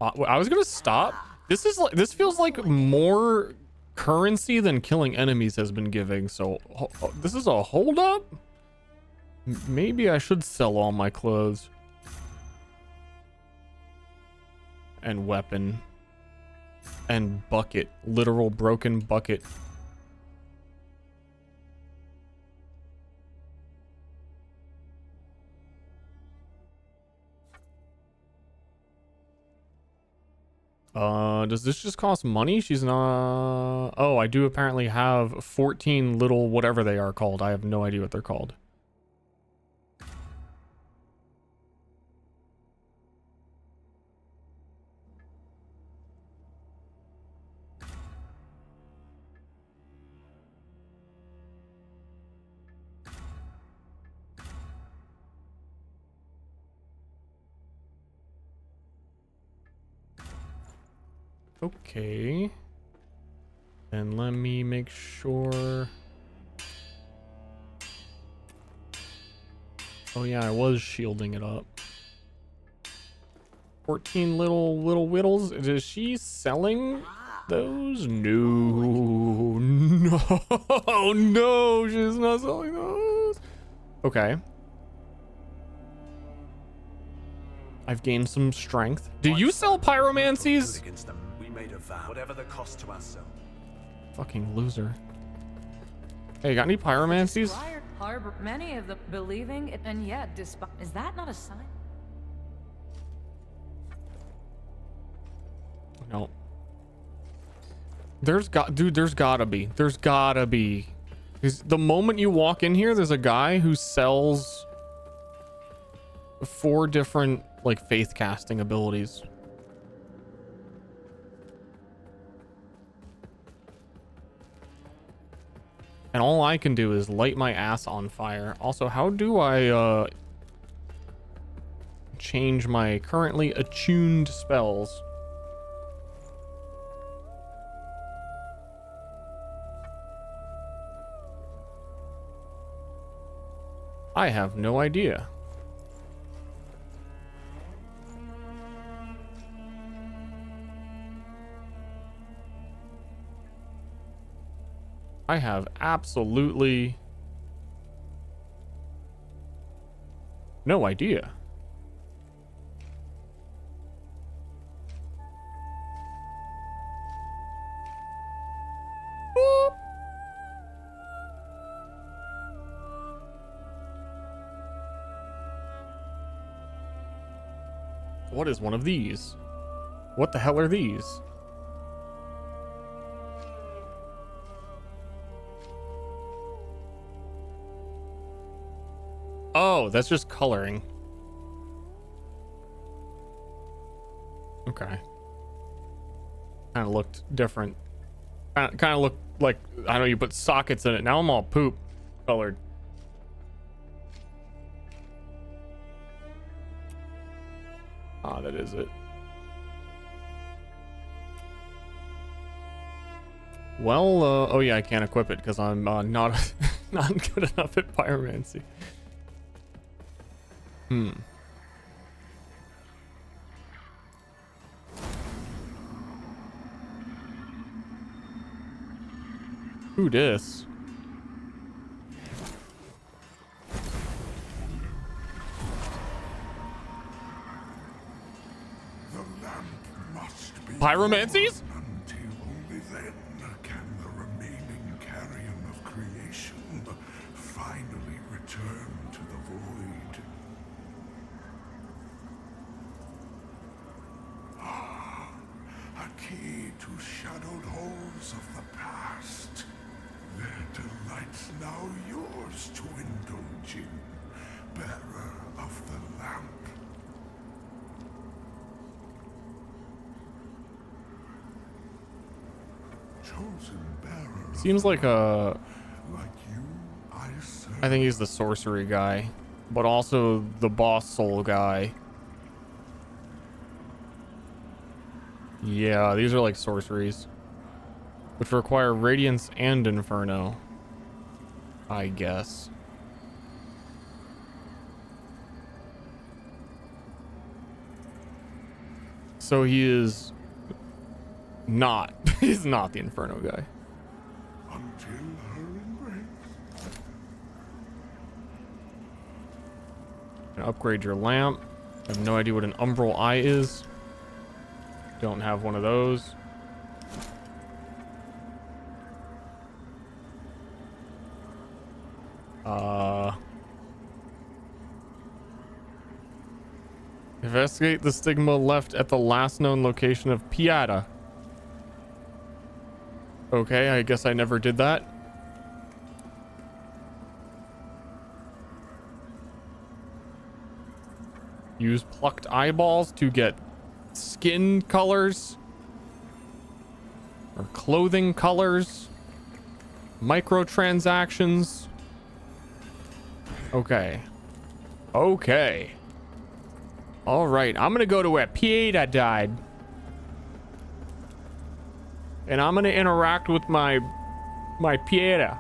I was gonna stop. This feels like more currency than killing enemies has been giving, so this is a hold up. Maybe I should sell all my clothes and weapon and bucket, literal broken bucket. Does this just cost money? She's not... Oh, I do apparently have 14 little whatever they are called. I have no idea what they're called. Okay. And let me make sure. Oh yeah, I was shielding it up. 14 little whittles. Is she selling those? No. No, no, she's not selling those. Okay. I've gained some strength. Do you sell pyromancies? Against them, we made a vow, whatever the cost to ourselves. Fucking loser. Hey, got any pyromancies? Harbor many of them believing it, and yet, despite, is that not a sign? No. There's gotta be. The moment you walk in here, there's a guy who sells 4 different, like, faith casting abilities. And all I can do is light my ass on fire. Also, how do I, change my currently attuned spells? I have no idea. I have absolutely no idea. Boop. What is one of these? What the hell are these? Oh, that's just coloring. Okay. Kind of looked different. Kind of looked like, I know you put sockets in it. Now I'm all poop colored. Ah, that is it. Well, oh yeah, I can't equip it because I'm not not good enough at pyromancy. Who dis? The lamp must be Pyromancies? until only then can the remaining carrion of creation finally return to the void. A key to shadowed halls of the past. Their delights now yours to indulge in, bearer of the lamp. Chosen bearer. Seems like a... Like you, I think he's the sorcery guy, but also the boss soul guy. Yeah, these are like sorceries, which require Radiance and Inferno, I guess. So he is not, he's not the Inferno guy. Until her embrace. Gonna upgrade your lamp. I have no idea what an umbral eye is. Don't have one of those. Investigate the stigma left at the last known location of Piata. Okay, I guess I never did that. Use plucked eyeballs to get skin colors or clothing colors, microtransactions. Okay. All right, I'm gonna go to where Pieta died, and I'm gonna interact with my Pieta.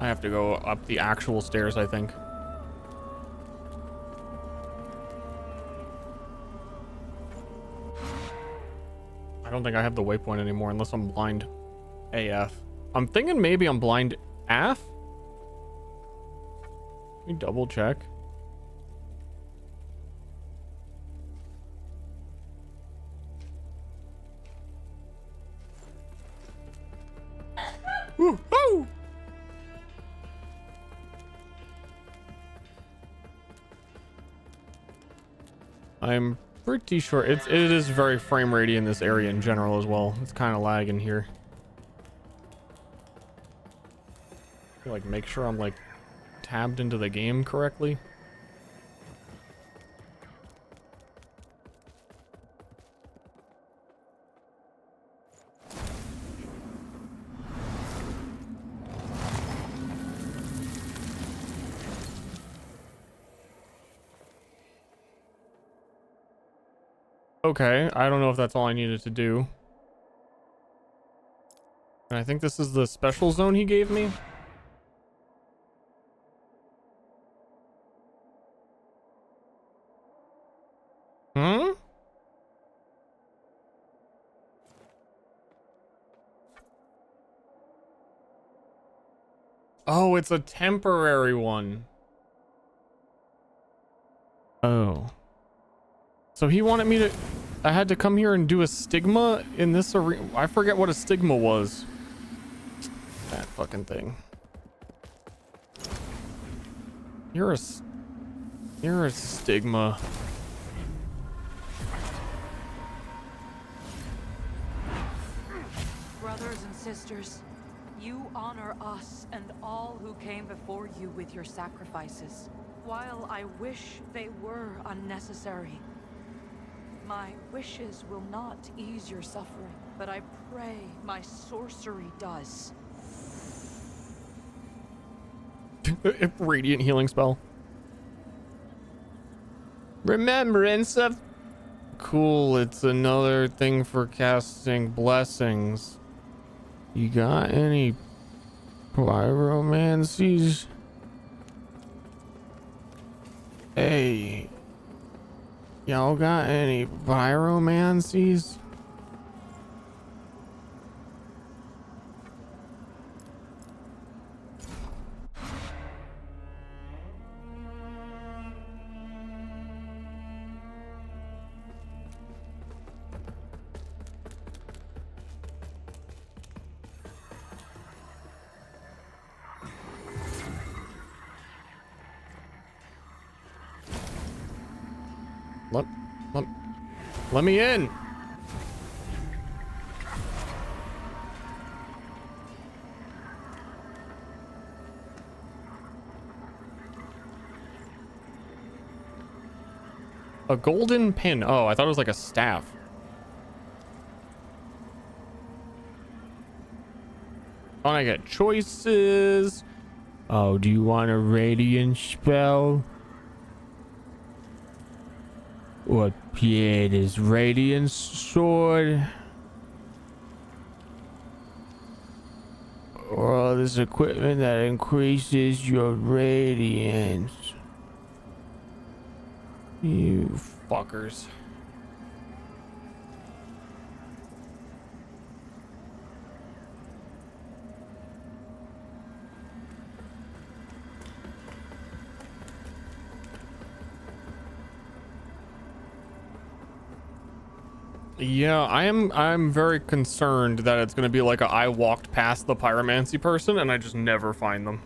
I have to go up the actual stairs, I think. I don't think I have the waypoint anymore unless I'm blind. AF. I'm thinking maybe I'm blind AF. Let me double check. Ooh, oh! I'm pretty sure it is very frame ratey in this area in general as well. It's kind of lagging here. Like, make sure I'm like tabbed into the game correctly. Okay, I don't know if that's all I needed to do. And I think this is the special zone he gave me. Hmm? Oh, it's a temporary one. Oh. So he wanted me to... I had to come here and do a stigma in this arena. I forget what a stigma was. That fucking thing. You're a stigma. Brothers and sisters, you honor us and all who came before you with your sacrifices. While I wish they were unnecessary, my wishes will not ease your suffering, but I pray my sorcery does. Radiant healing spell. Remembrance of... Cool, it's another thing for casting blessings. You got any pyromancies? Hey, y'all got any pyromancies? Let me in. A golden pin. Oh, I thought it was like a staff. Oh, I get choices. Oh, do you want a radiant spell? What appeared is radiant sword? Or this equipment that increases your radiance? You fuckers. Yeah, I'm very concerned that it's gonna be like I walked past the pyromancy person and I just never find them.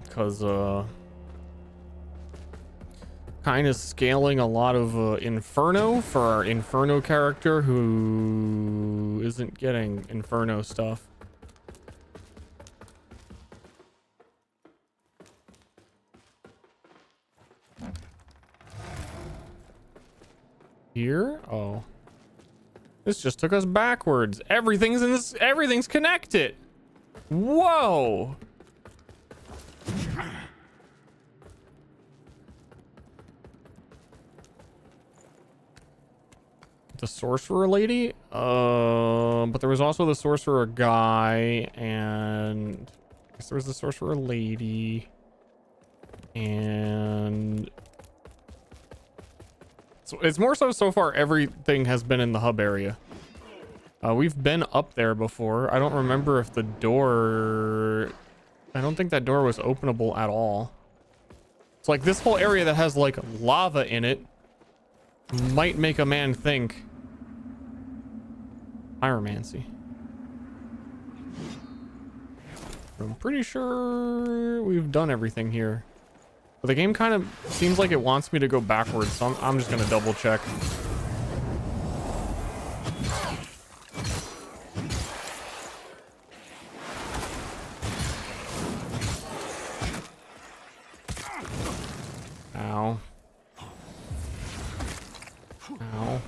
Because kind of scaling a lot of Inferno for our Inferno character who isn't getting Inferno stuff. Here? Oh. This just took us backwards. Everything's connected. Whoa. The sorcerer lady? But there was also the sorcerer guy and There was the sorcerer lady. And so it's more so far everything has been in the hub area. We've been up there before. I don't remember if the door... I don't think that door was openable at all. It's like this whole area that has like lava in it might make a man think. Pyromancy. I'm pretty sure we've done everything here. But the game kind of seems like it wants me to go backwards, so I'm just gonna double check. Ow. Ow.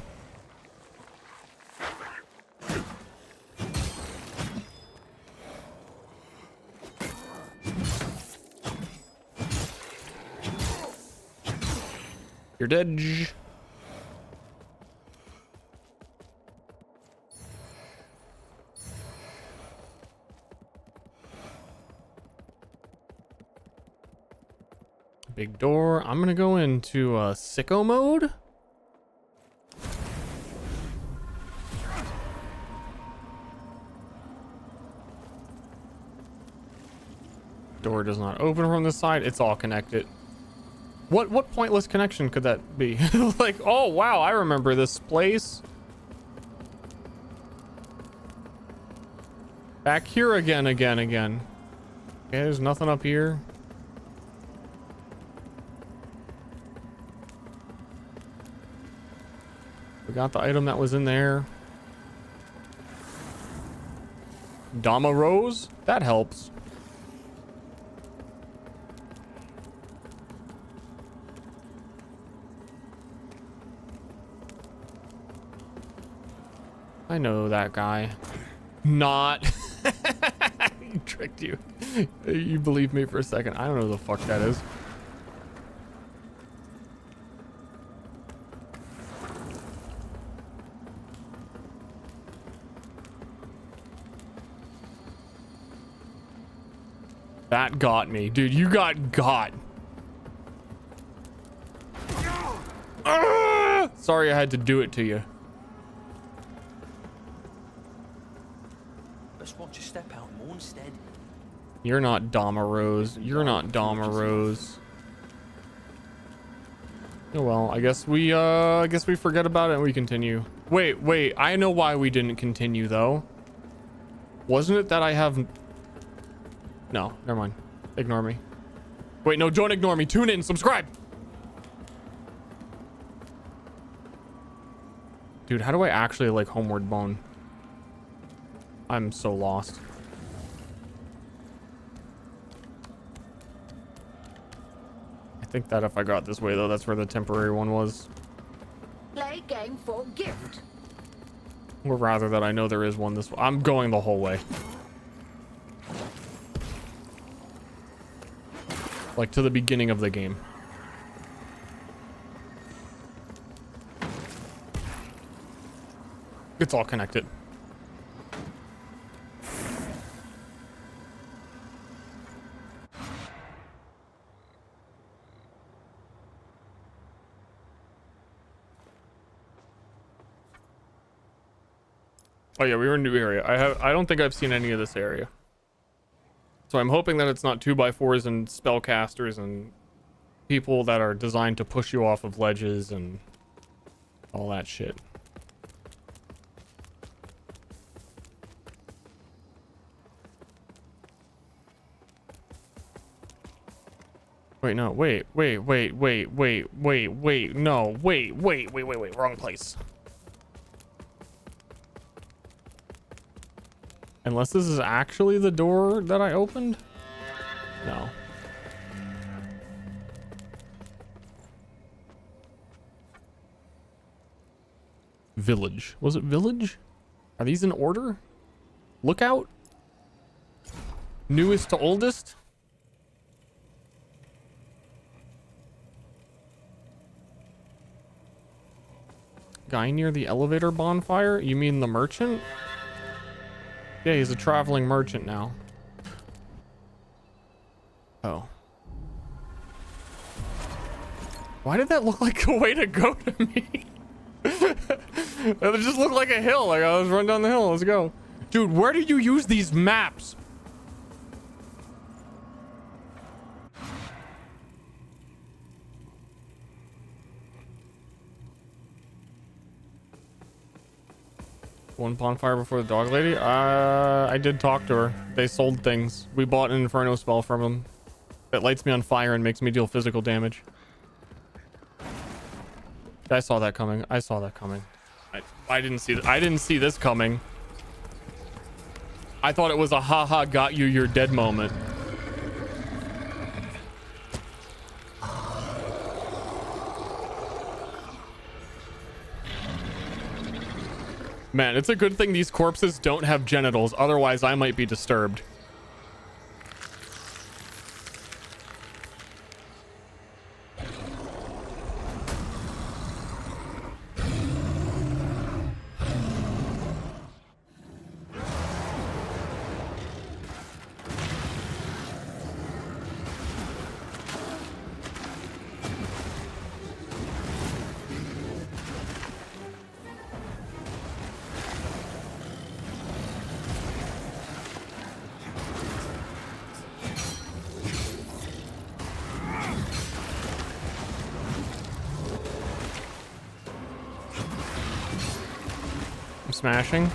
You're dead. Big door. I'm gonna go into sicko mode. Door does not open from this side. It's all connected. What pointless connection could that be? Like, oh wow, I remember this place. Back here again. Okay, there's nothing up here. We got the item that was in there. Dama Rose? That helps. I know that guy. Not. He tricked you. You believe me for a second. I don't know who the fuck that is. That got me. Dude, you got. Sorry I had to do it to you. Let's watch a step out more instead. You're not Dama Rose. You're not Dama Rose. Oh well, I guess we forget about it and we continue. Wait, I know why we didn't continue though. Wasn't it that I have... No, never mind. Ignore me. Wait, no, don't ignore me. Tune in, subscribe. Dude, how do I actually like Homeward Bone? I'm so lost. I think that if I got this way though, that's where the temporary one was. Play game for gift. Or rather that I know there is one this way. I'm going the whole way. Like to the beginning of the game. It's all connected. Oh yeah, we were in a new area. I don't think I've seen any of this area. So I'm hoping that it's not 2x4s and spellcasters and people that are designed to push you off of ledges and all that shit. Wait, no, wait, no, wait, wrong place. Unless this is actually the door that I opened? No. Village. Was it village? Are these in order? Lookout? Newest to oldest? Guy near the elevator bonfire? You mean the merchant? Yeah, he's a traveling merchant now. Oh. Why did that look like a way to go to me? It just looked like a hill. Like, let's run down the hill. Let's go. Dude, where do you use these maps? One bonfire before the dog lady? I did talk to her. They sold things. We bought an Inferno spell from them. That lights me on fire and makes me deal physical damage. I saw that coming. I saw that coming. I didn't see that. I didn't see this coming. I thought it was a haha got you, you're dead moment. Man, it's a good thing these corpses don't have genitals. Otherwise, I might be disturbed. Smashing.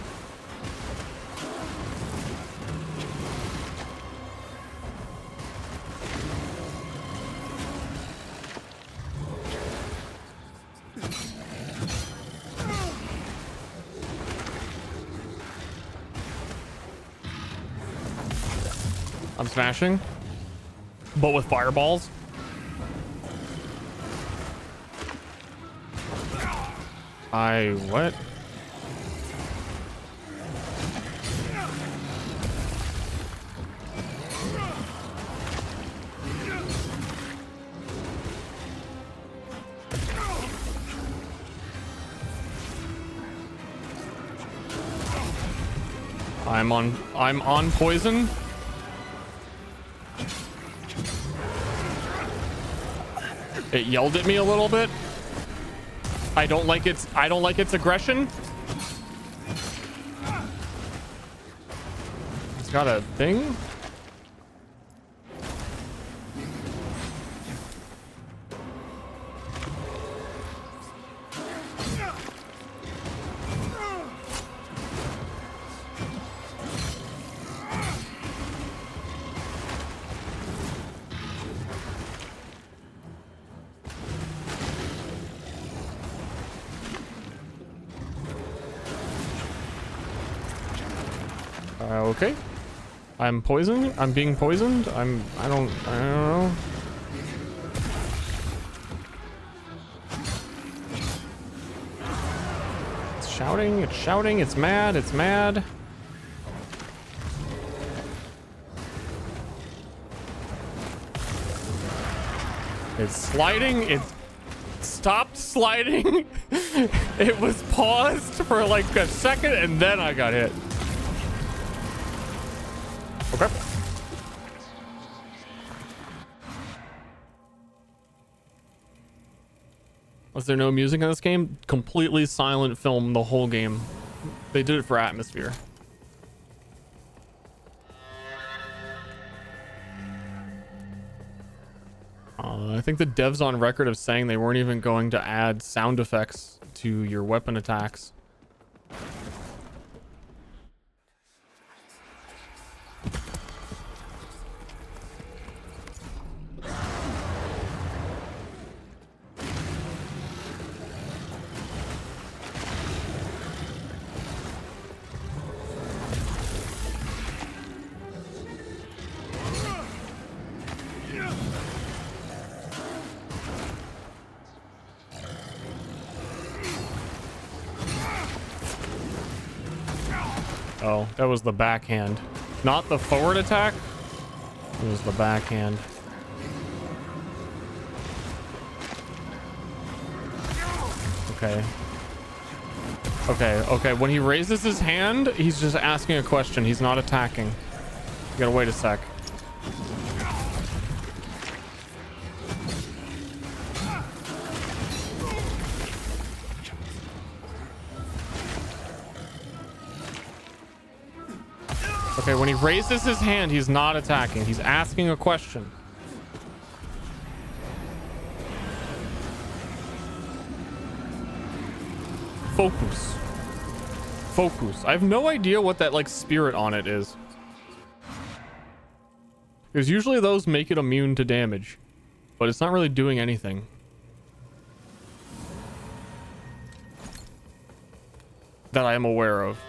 I'm smashing, but with fireballs. What? I'm on poison. It yelled at me a little bit. I don't like its aggression. It's got a thing. Okay. I'm poisoned. I'm being poisoned. I don't know. It's shouting. It's shouting. It's mad. It's mad. It's sliding. It stopped sliding. It was paused for like a second and then I got hit. Okay. Was there no music in this game? Completely silent film the whole game. They did it for atmosphere. I think the devs on record of saying they weren't even going to add sound effects to your weapon attacks. Oh, that was the backhand. Not the forward attack. It was the backhand. Okay. Okay. When he raises his hand, he's just asking a question. He's not attacking. You gotta wait a sec. Okay, when he raises his hand, he's not attacking. He's asking a question. Focus. Focus. I have no idea what that, like, spirit on it is. Because usually those make it immune to damage. But it's not really doing anything. That I am aware of.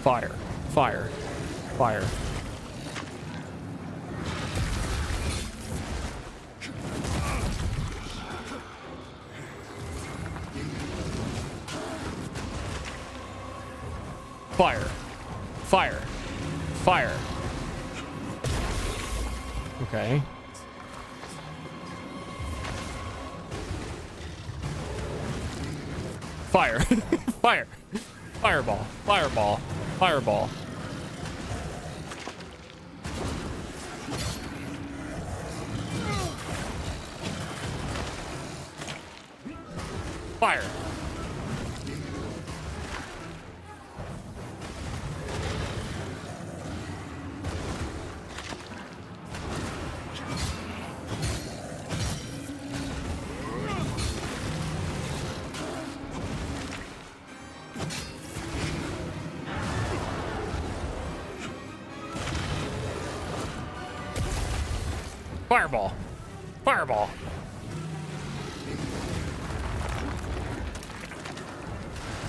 Fire. Fire. Fire. Fire. Fire. Fire. Okay. Fire. Fire. Fireball. Fireball. Fireball. Fire. Fireball. Fireball.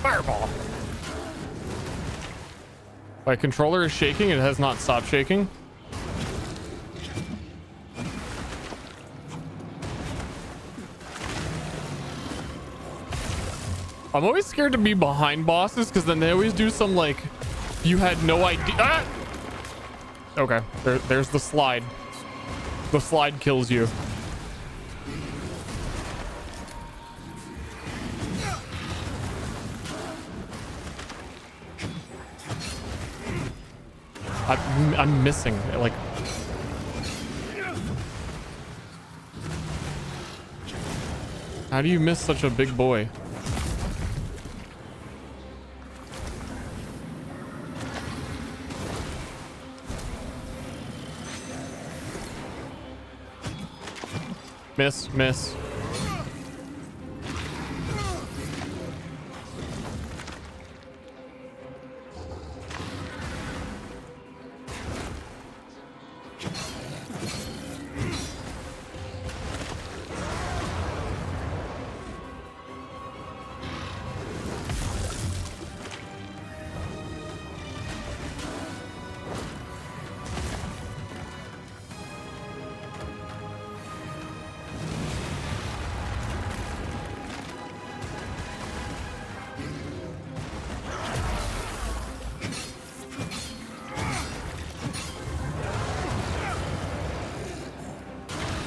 Fireball. My controller is shaking. It has not stopped shaking. I'm always scared to be behind bosses because then they always do some, like, you had no idea. Ah! Okay, there's the slide. The slide kills you. I'm missing, like... How do you miss such a big boy? Miss, miss.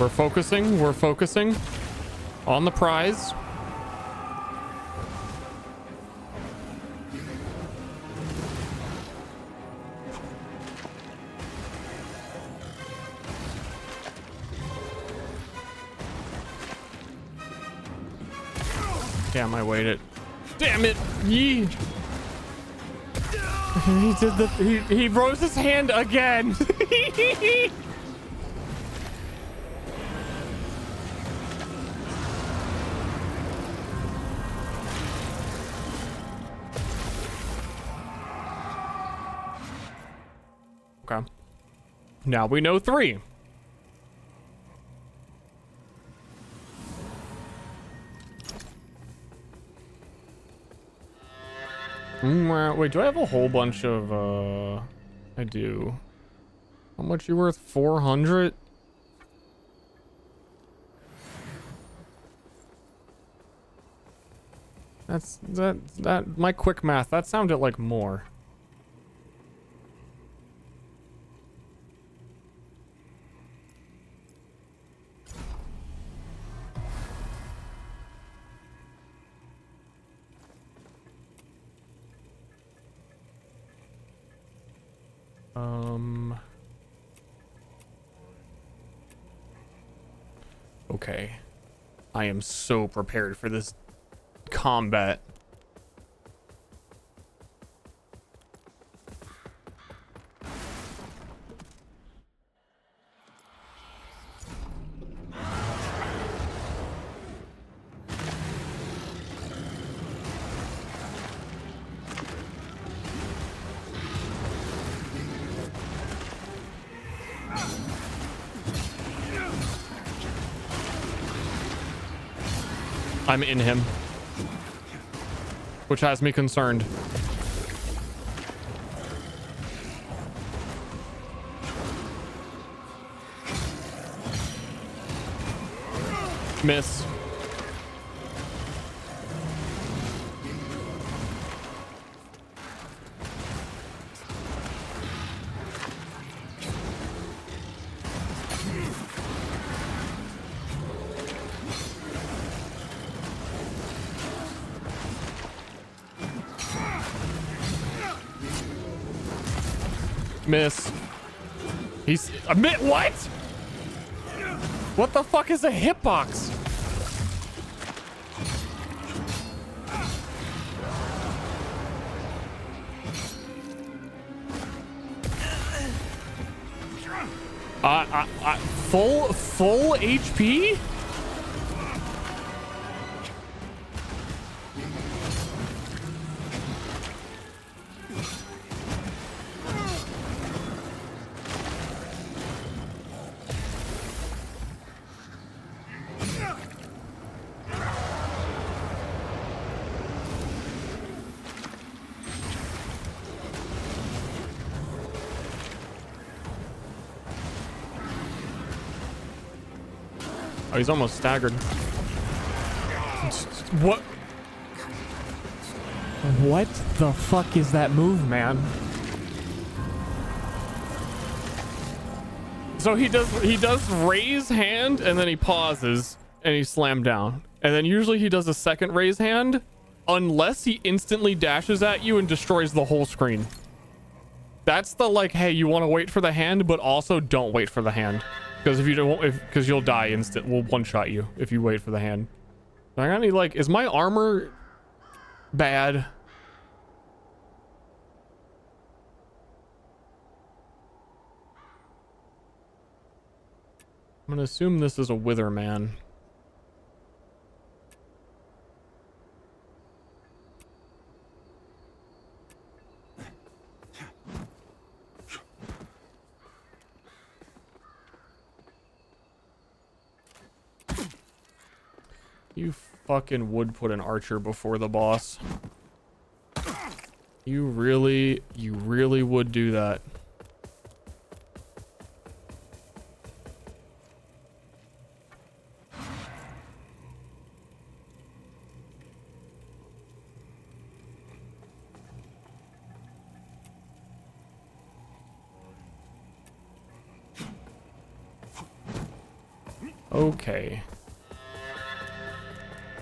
We're focusing on the prize. Damn, I waited. Damn it! Yee! He did the he rose his hand again. Okay. Now we know 3. Wait, do I have a whole bunch of, I do. How much you worth? 400? That, my quick math, that sounded like more. Okay. I am so prepared for this combat. I'm in him, which has me concerned. Miss. Miss. He's what? What the fuck is a hitbox? Full HP? Oh, he's almost staggered. What? What the fuck is that move, man? So he does raise hand and then he pauses and he slammed down. And then usually he does a second raise hand unless he instantly dashes at you and destroys the whole screen. That's the like, hey, you want to wait for the hand, but also don't wait for the hand. Because if you don't, because you'll die instant. We'll one-shot you if you wait for the hand. I got any like, is my armor bad? I'm gonna assume this is a Wither Man. You fucking would put an archer before the boss. You really would do that. Okay.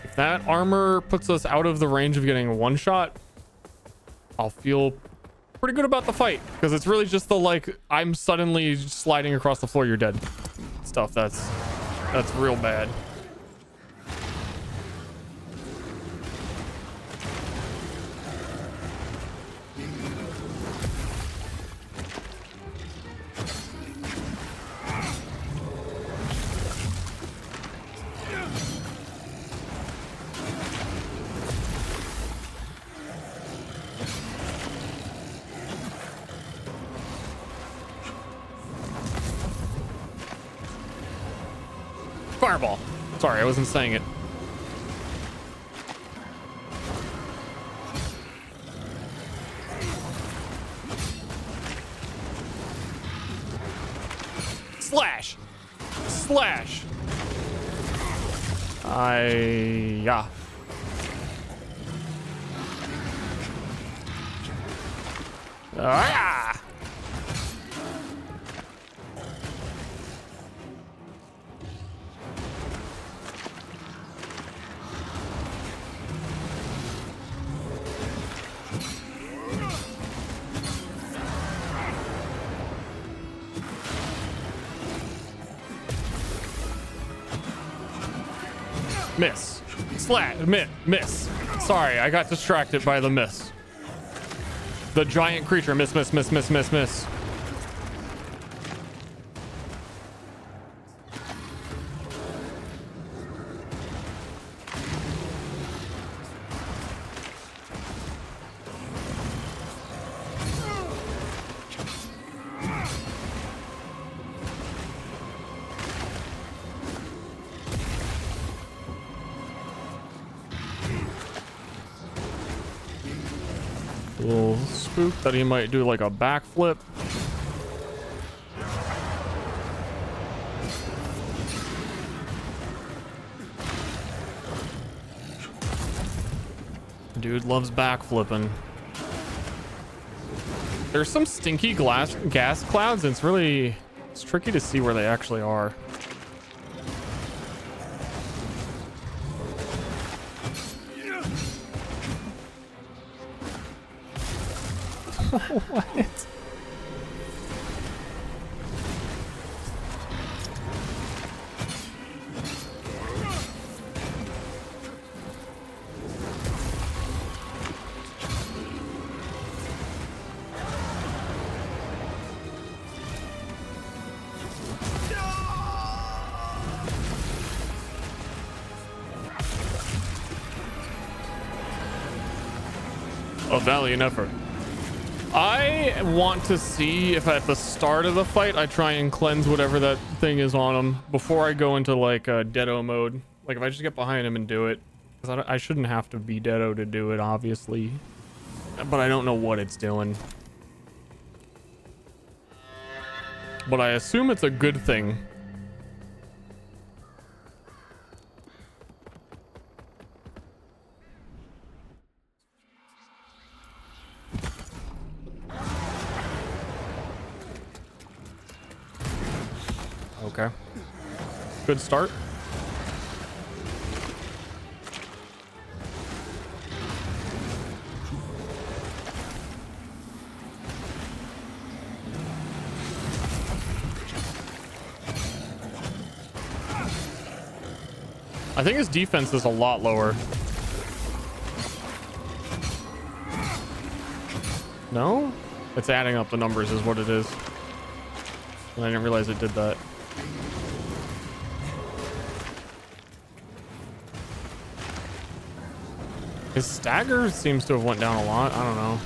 If that armor puts us out of the range of getting a one shot, I'll feel pretty good about the fight, because it's really just the like, I'm suddenly sliding across the floor, you're dead stuff. That's real bad. Fireball. Sorry, I wasn't saying it. Slash. Slash. Yeah. Ah! Miss. Slat. Miss. Sorry, I got distracted by the miss. The giant creature. Miss. Little spook that he might do like a backflip. Dude loves backflipping. There's some stinky gas clouds, and it's tricky to see where they actually are. What? A valiant effort. I want to see if at the start of the fight I try and cleanse whatever that thing is on him before I go into like a Deado mode. Like if I just get behind him and do it, because I shouldn't have to be Deado to do it, obviously, but I don't know what it's doing. But I assume it's a good thing. Okay. Good start. I think his defense is a lot lower. No? It's adding up the numbers is what it is. And I didn't realize it did that. His stagger seems to have went down a lot. I don't know.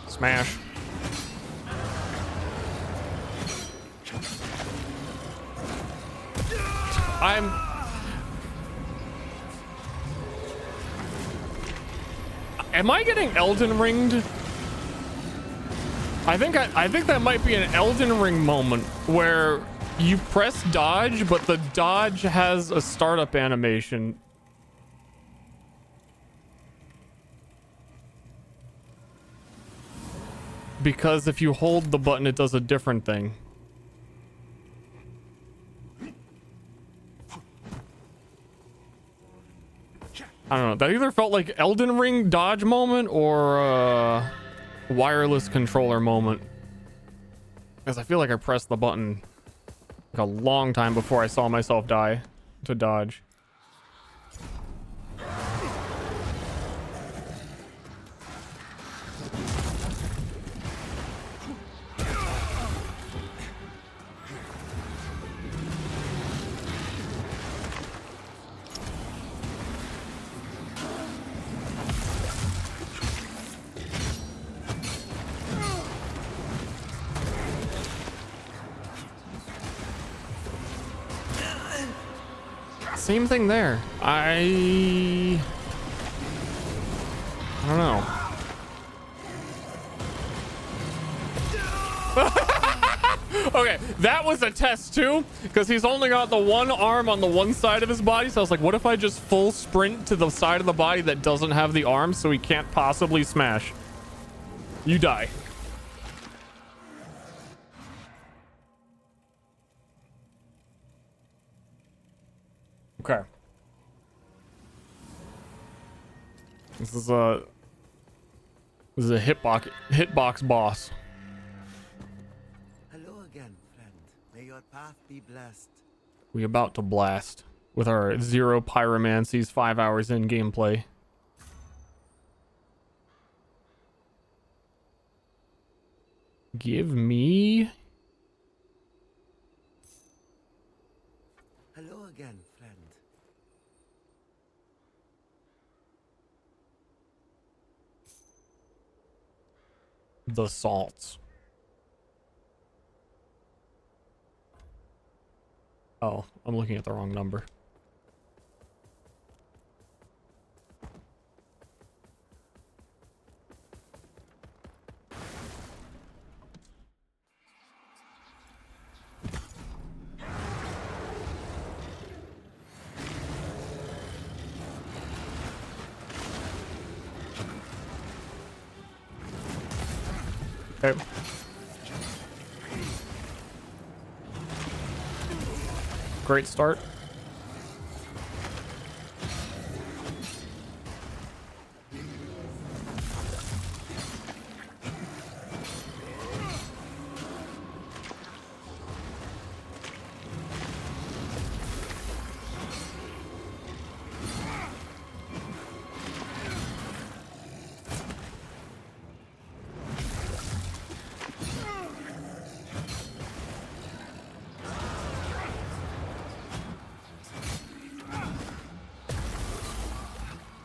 Smash. Am I getting Elden Ringed? I think that might be an Elden Ring moment where you press dodge, but the dodge has a startup animation. Because if you hold the button, it does a different thing. I don't know. That either felt like Elden Ring dodge moment or wireless controller moment. Because I feel like I pressed the button like a long time before I saw myself die to dodge. same thing there. I don't know. Okay, that was a test too, because he's only got the one arm on the one side of his body. So I was like, what if I just full sprint to the side of the body that doesn't have the arm so he can't possibly smash? You die. Okay. This is a hitbox boss. Hello again, friend. May your path be blessed. We about to blast with our 0 pyromancies 5 hours in gameplay. Give me... Hello again, friend. the salts. Oh, I'm looking at the wrong number. Okay. Great start.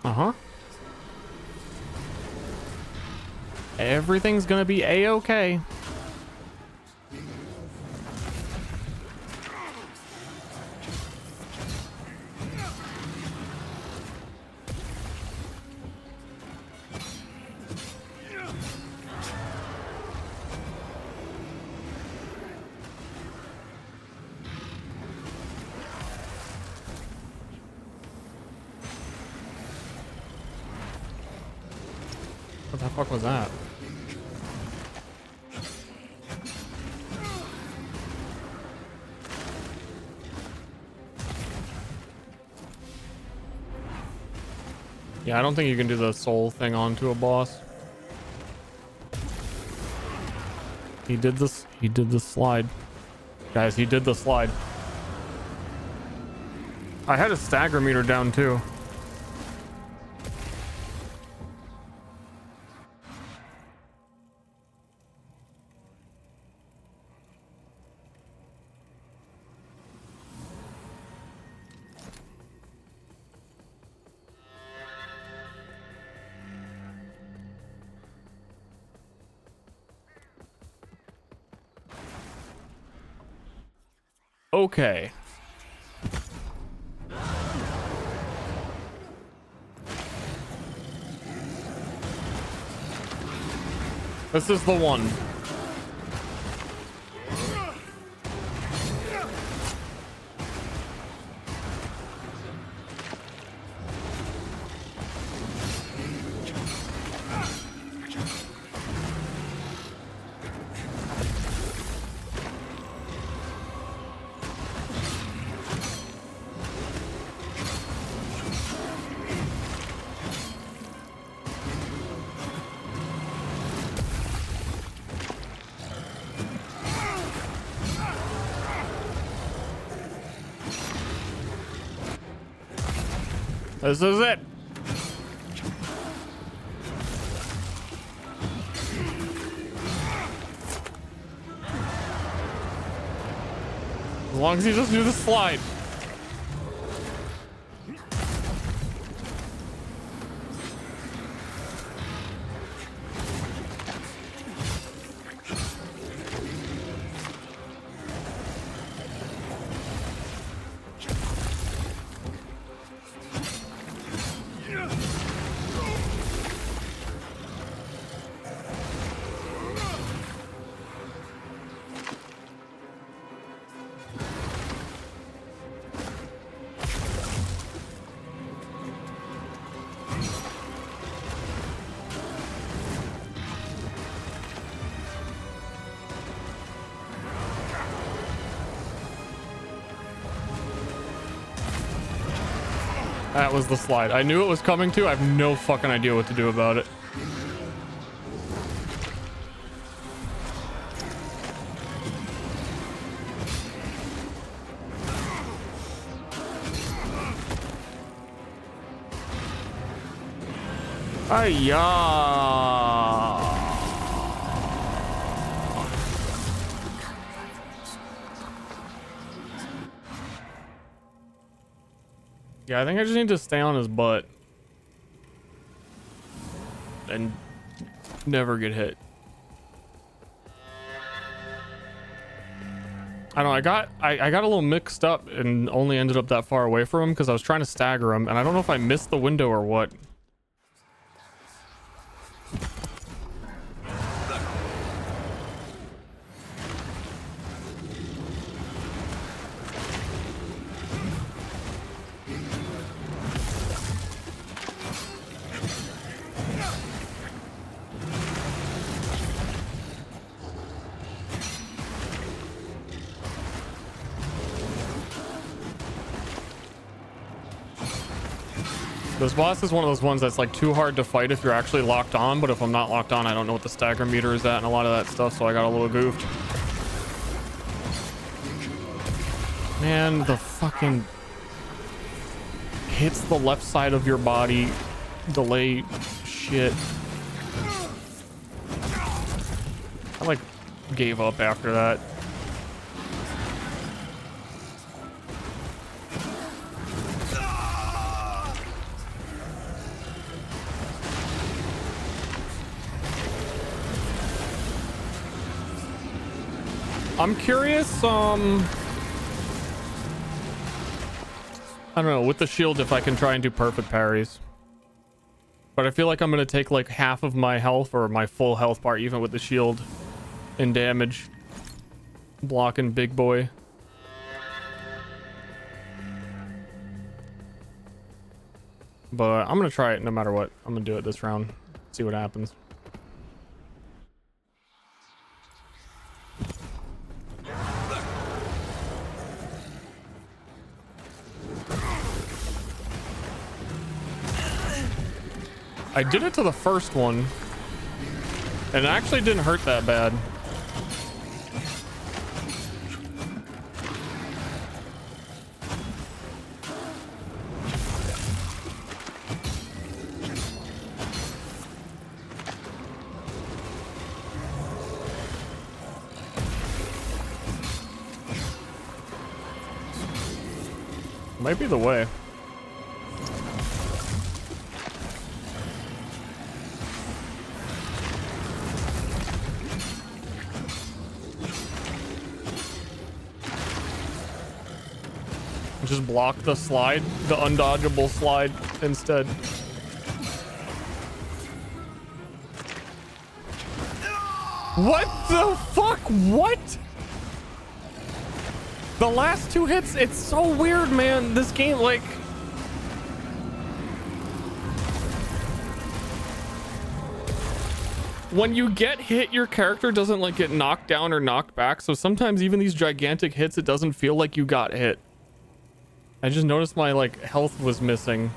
Uh-huh. Everything's gonna be a-okay. What the fuck was that? Yeah, I don't think you can do the soul thing onto a boss. He did this. He did the slide. Guys, he did the slide. I had a stagger meter down too. Okay. This is the one. This is it. As long as you just do the slide. That was the slide. I knew it was coming too. I have no fucking idea what to do about it. Hiya. Yeah, I think I just need to stay on his butt and never get hit. I don't know, I got a little mixed up and only ended up that far away from him because I was trying to stagger him, and I don't know if I missed the window or what. This boss is one of those ones that's like too hard to fight if you're actually locked on, but if I'm not locked on, I don't know what the stagger meter is at and a lot of that stuff, so I got a little goofed. Man, the fucking hits the left side of your body delay shit. I like gave up after that. I'm curious, I don't know, with the shield if I can try and do perfect parries. But I feel like I'm gonna take like half of my health or my full health bar even with the shield in damage. Blocking big boy. But I'm gonna try it no matter what. I'm gonna do it this round. See what happens. I did it to the first one, and it actually didn't hurt that bad. Might be the way. Just block the slide, the undodgeable slide instead. What the fuck? What? The last two hits, it's so weird, man. This game, like... when you get hit, your character doesn't like get knocked down or knocked back. So sometimes even these gigantic hits, it doesn't feel like you got hit. I just noticed my like health was missing.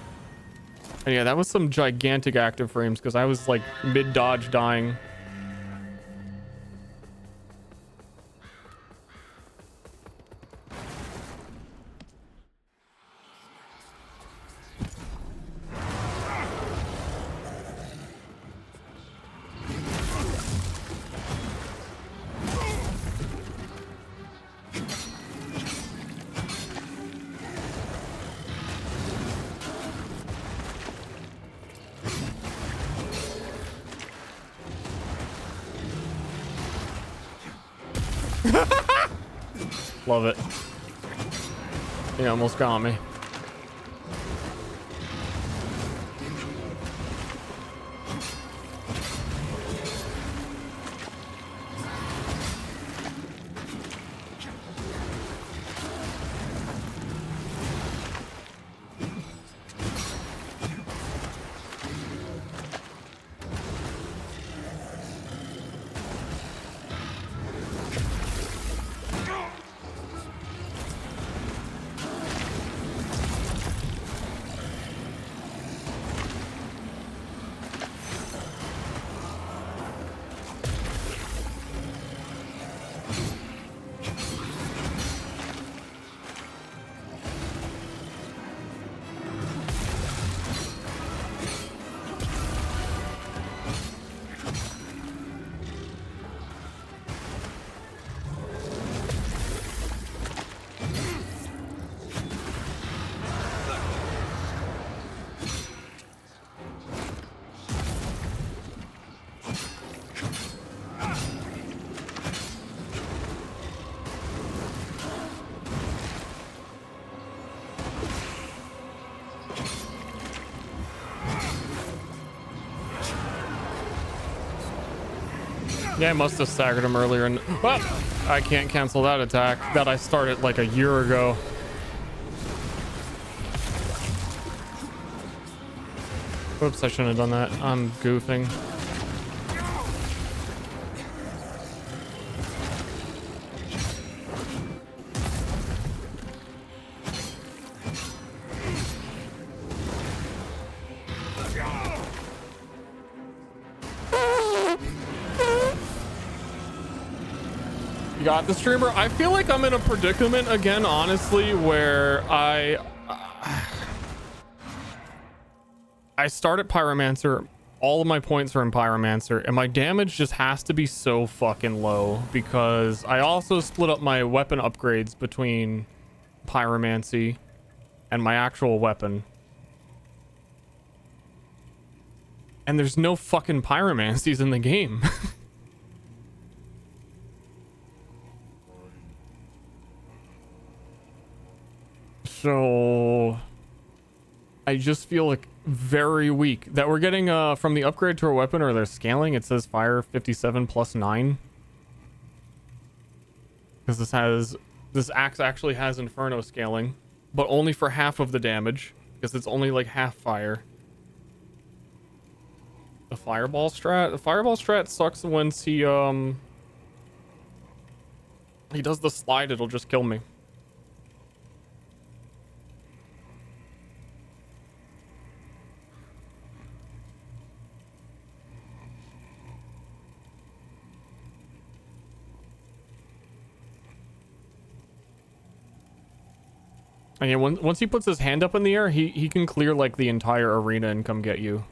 And yeah, that was some gigantic active frames because I was like mid-dodge dying. Love it. He almost got me. Yeah, I must have staggered him earlier and I can't cancel that attack that I started like a year ago. Oops, I shouldn't have done that. I'm goofing. You got the streamer. I feel like I'm in a predicament again, honestly, where I start at Pyromancer. All of my points are in Pyromancer, and my damage just has to be so fucking low because I also split up my weapon upgrades between Pyromancy and my actual weapon. And there's no fucking Pyromancies in the game. So I just feel like very weak. That we're getting from the upgrade to our weapon or their scaling, it says fire 57 plus 9. Because this axe actually has Inferno scaling, but only for half of the damage because it's only like half fire. The fireball strat sucks once he does the slide, it'll just kill me. And yeah, once he puts his hand up in the air, he can clear like the entire arena and come get you.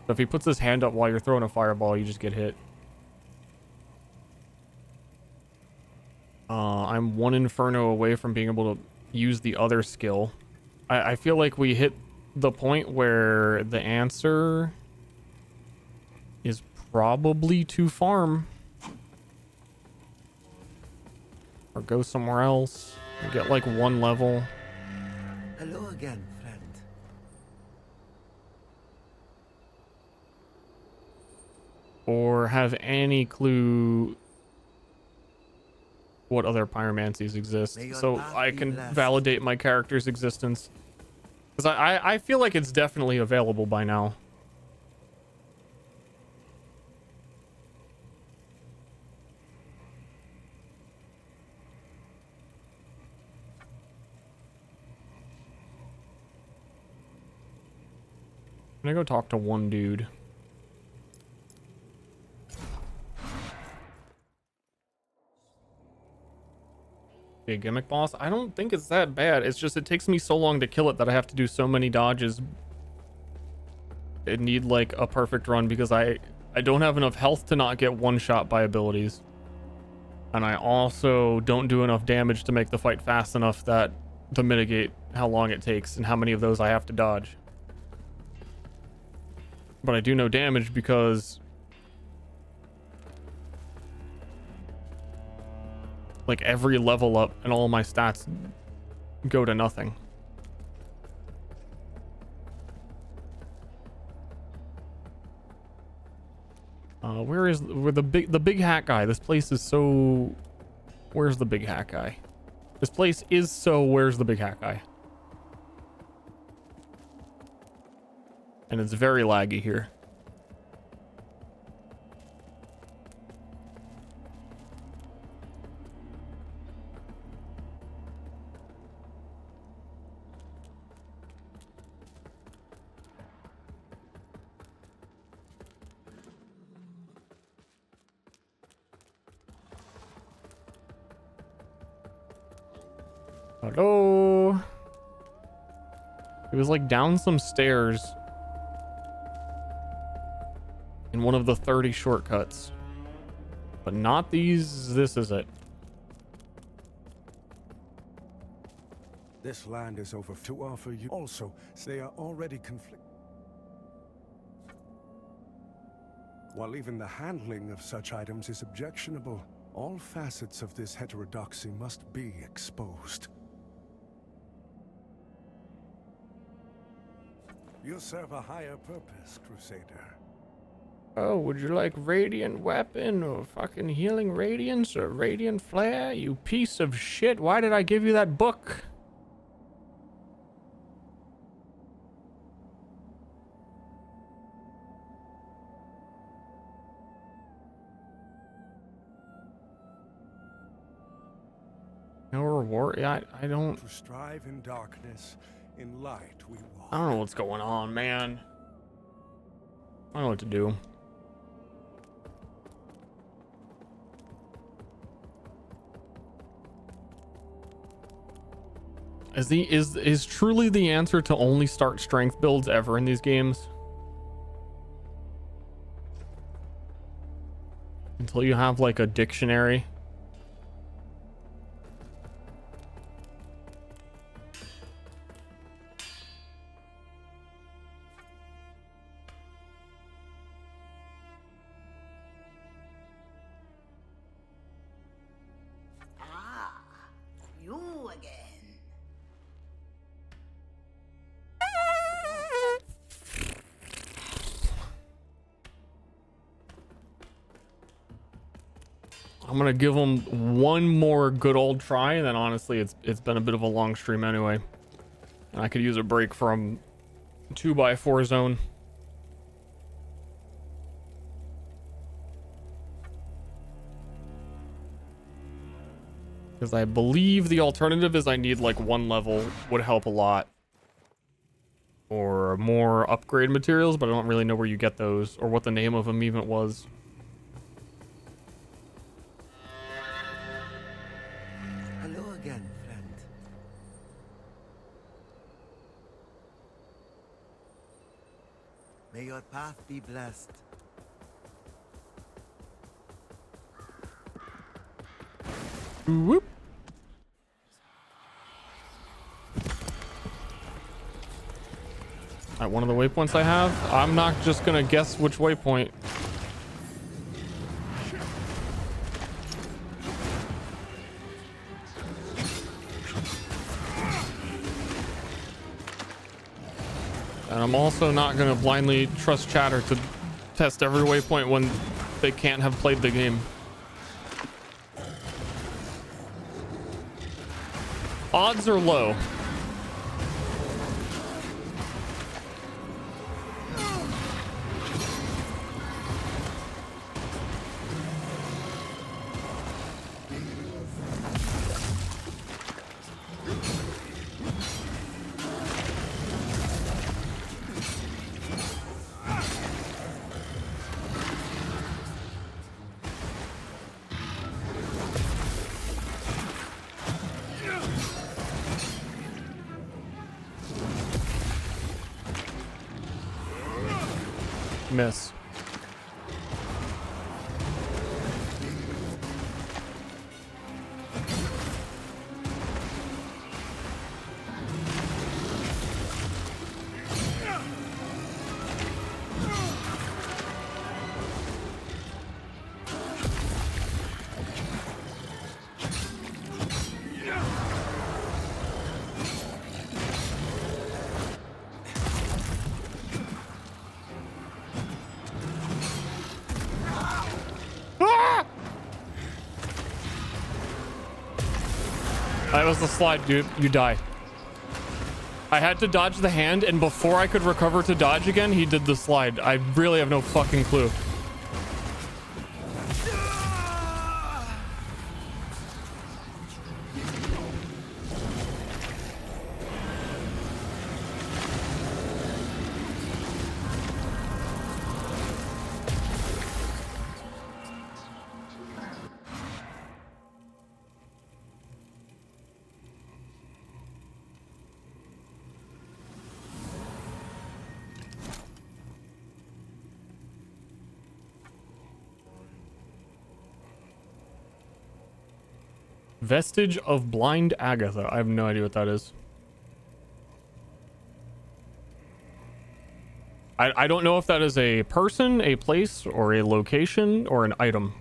So if he puts his hand up while you're throwing a fireball, you just get hit. I'm one Inferno away from being able to use the other skill. I feel like we hit the point where the answer is probably to farm. Or go somewhere else. And get like one level. Hello again, friend. Or have any clue what other pyromancies exist, so I can validate my character's existence. Because I feel like it's definitely available by now. I'm gonna go talk to one dude. A gimmick boss? I don't think it's that bad. It's just it takes me so long to kill it that I have to do so many dodges. It need like a perfect run because I don't have enough health to not get one shot by abilities. And I also don't do enough damage to make the fight fast enough that to mitigate how long it takes and how many of those I have to dodge. But I do no damage because like every level up and all my stats go to nothing. Where the big hat guy? This place is so... Where's the big hat guy? This place is so... Where's the big hat guy? And it's very laggy here. Hello? It was like down some stairs in one of the 30 shortcuts. But not these. This is it. This land is over to offer you. Also, they are already conflicted. While even the handling of such items is objectionable, all facets of this heterodoxy must be exposed. You serve a higher purpose, Crusader. Oh, would you like radiant weapon or fucking healing radiance or radiant flare? You piece of shit. Why did I give you that book? No reward. I don't. To strive in darkness, in light we walk. I don't know what's going on, man. I don't know what to do. Is truly the answer to only start strength builds ever in these games? Until you have like a dictionary. You again. I'm gonna give them one more good old try, and then honestly, it's been a bit of a long stream anyway, and I could use a break from 2x4 zone. Because I believe the alternative is I need like one level would help a lot. Or more upgrade materials, but I don't really know where you get those or what the name of them even was. Hello again, friend. May your path be blessed. Whoop. At one of the waypoints I have, I'm not just gonna guess which waypoint. And I'm also not gonna blindly trust chatter to test every waypoint when they can't have played the game. Odds are low. Miss. That was the slide, dude. You die. I had to dodge the hand, and before I could recover to dodge again, he did the slide. I really have no fucking clue. Vestige of Blind Agatha. I have no idea what that is. I don't know if that is a person, a place, or a location, or an item.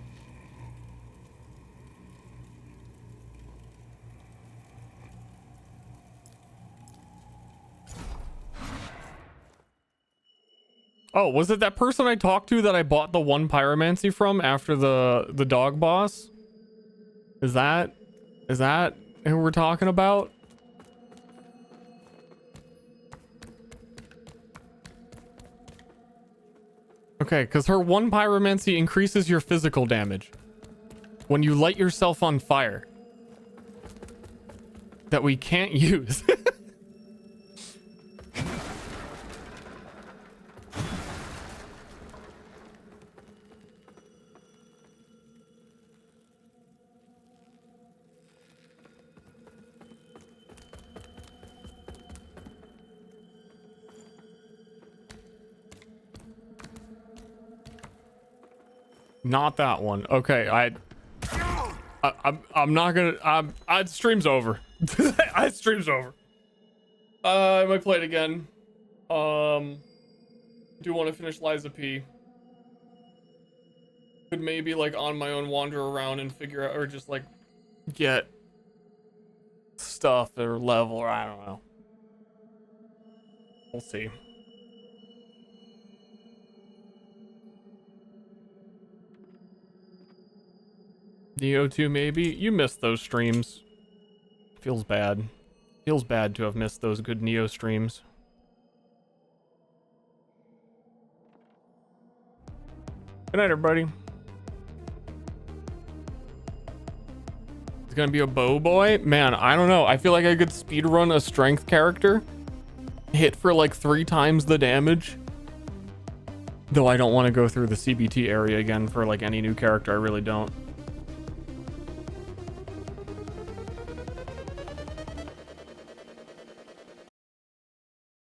Oh, was it that person I talked to that I bought the one pyromancy from after the dog boss? Is that who we're talking about? Okay, because her one pyromancy increases your physical damage when you light yourself on fire. That we can't use. Not that one. Okay, I'm not gonna. Stream's over. Stream's over. I might play it again. Do want to finish Liza P. Could maybe like on my own wander around and figure out, or just like get stuff or level, or I don't know. We'll see. Neo 2 maybe? You missed those streams. Feels bad. Feels bad to have missed those good Neo streams. Good night, everybody. It's gonna be a bow boy? Man, I don't know. I feel like I could speedrun a strength character. Hit for like 3 times the damage. Though I don't want to go through the CBT area again for like any new character. I really don't.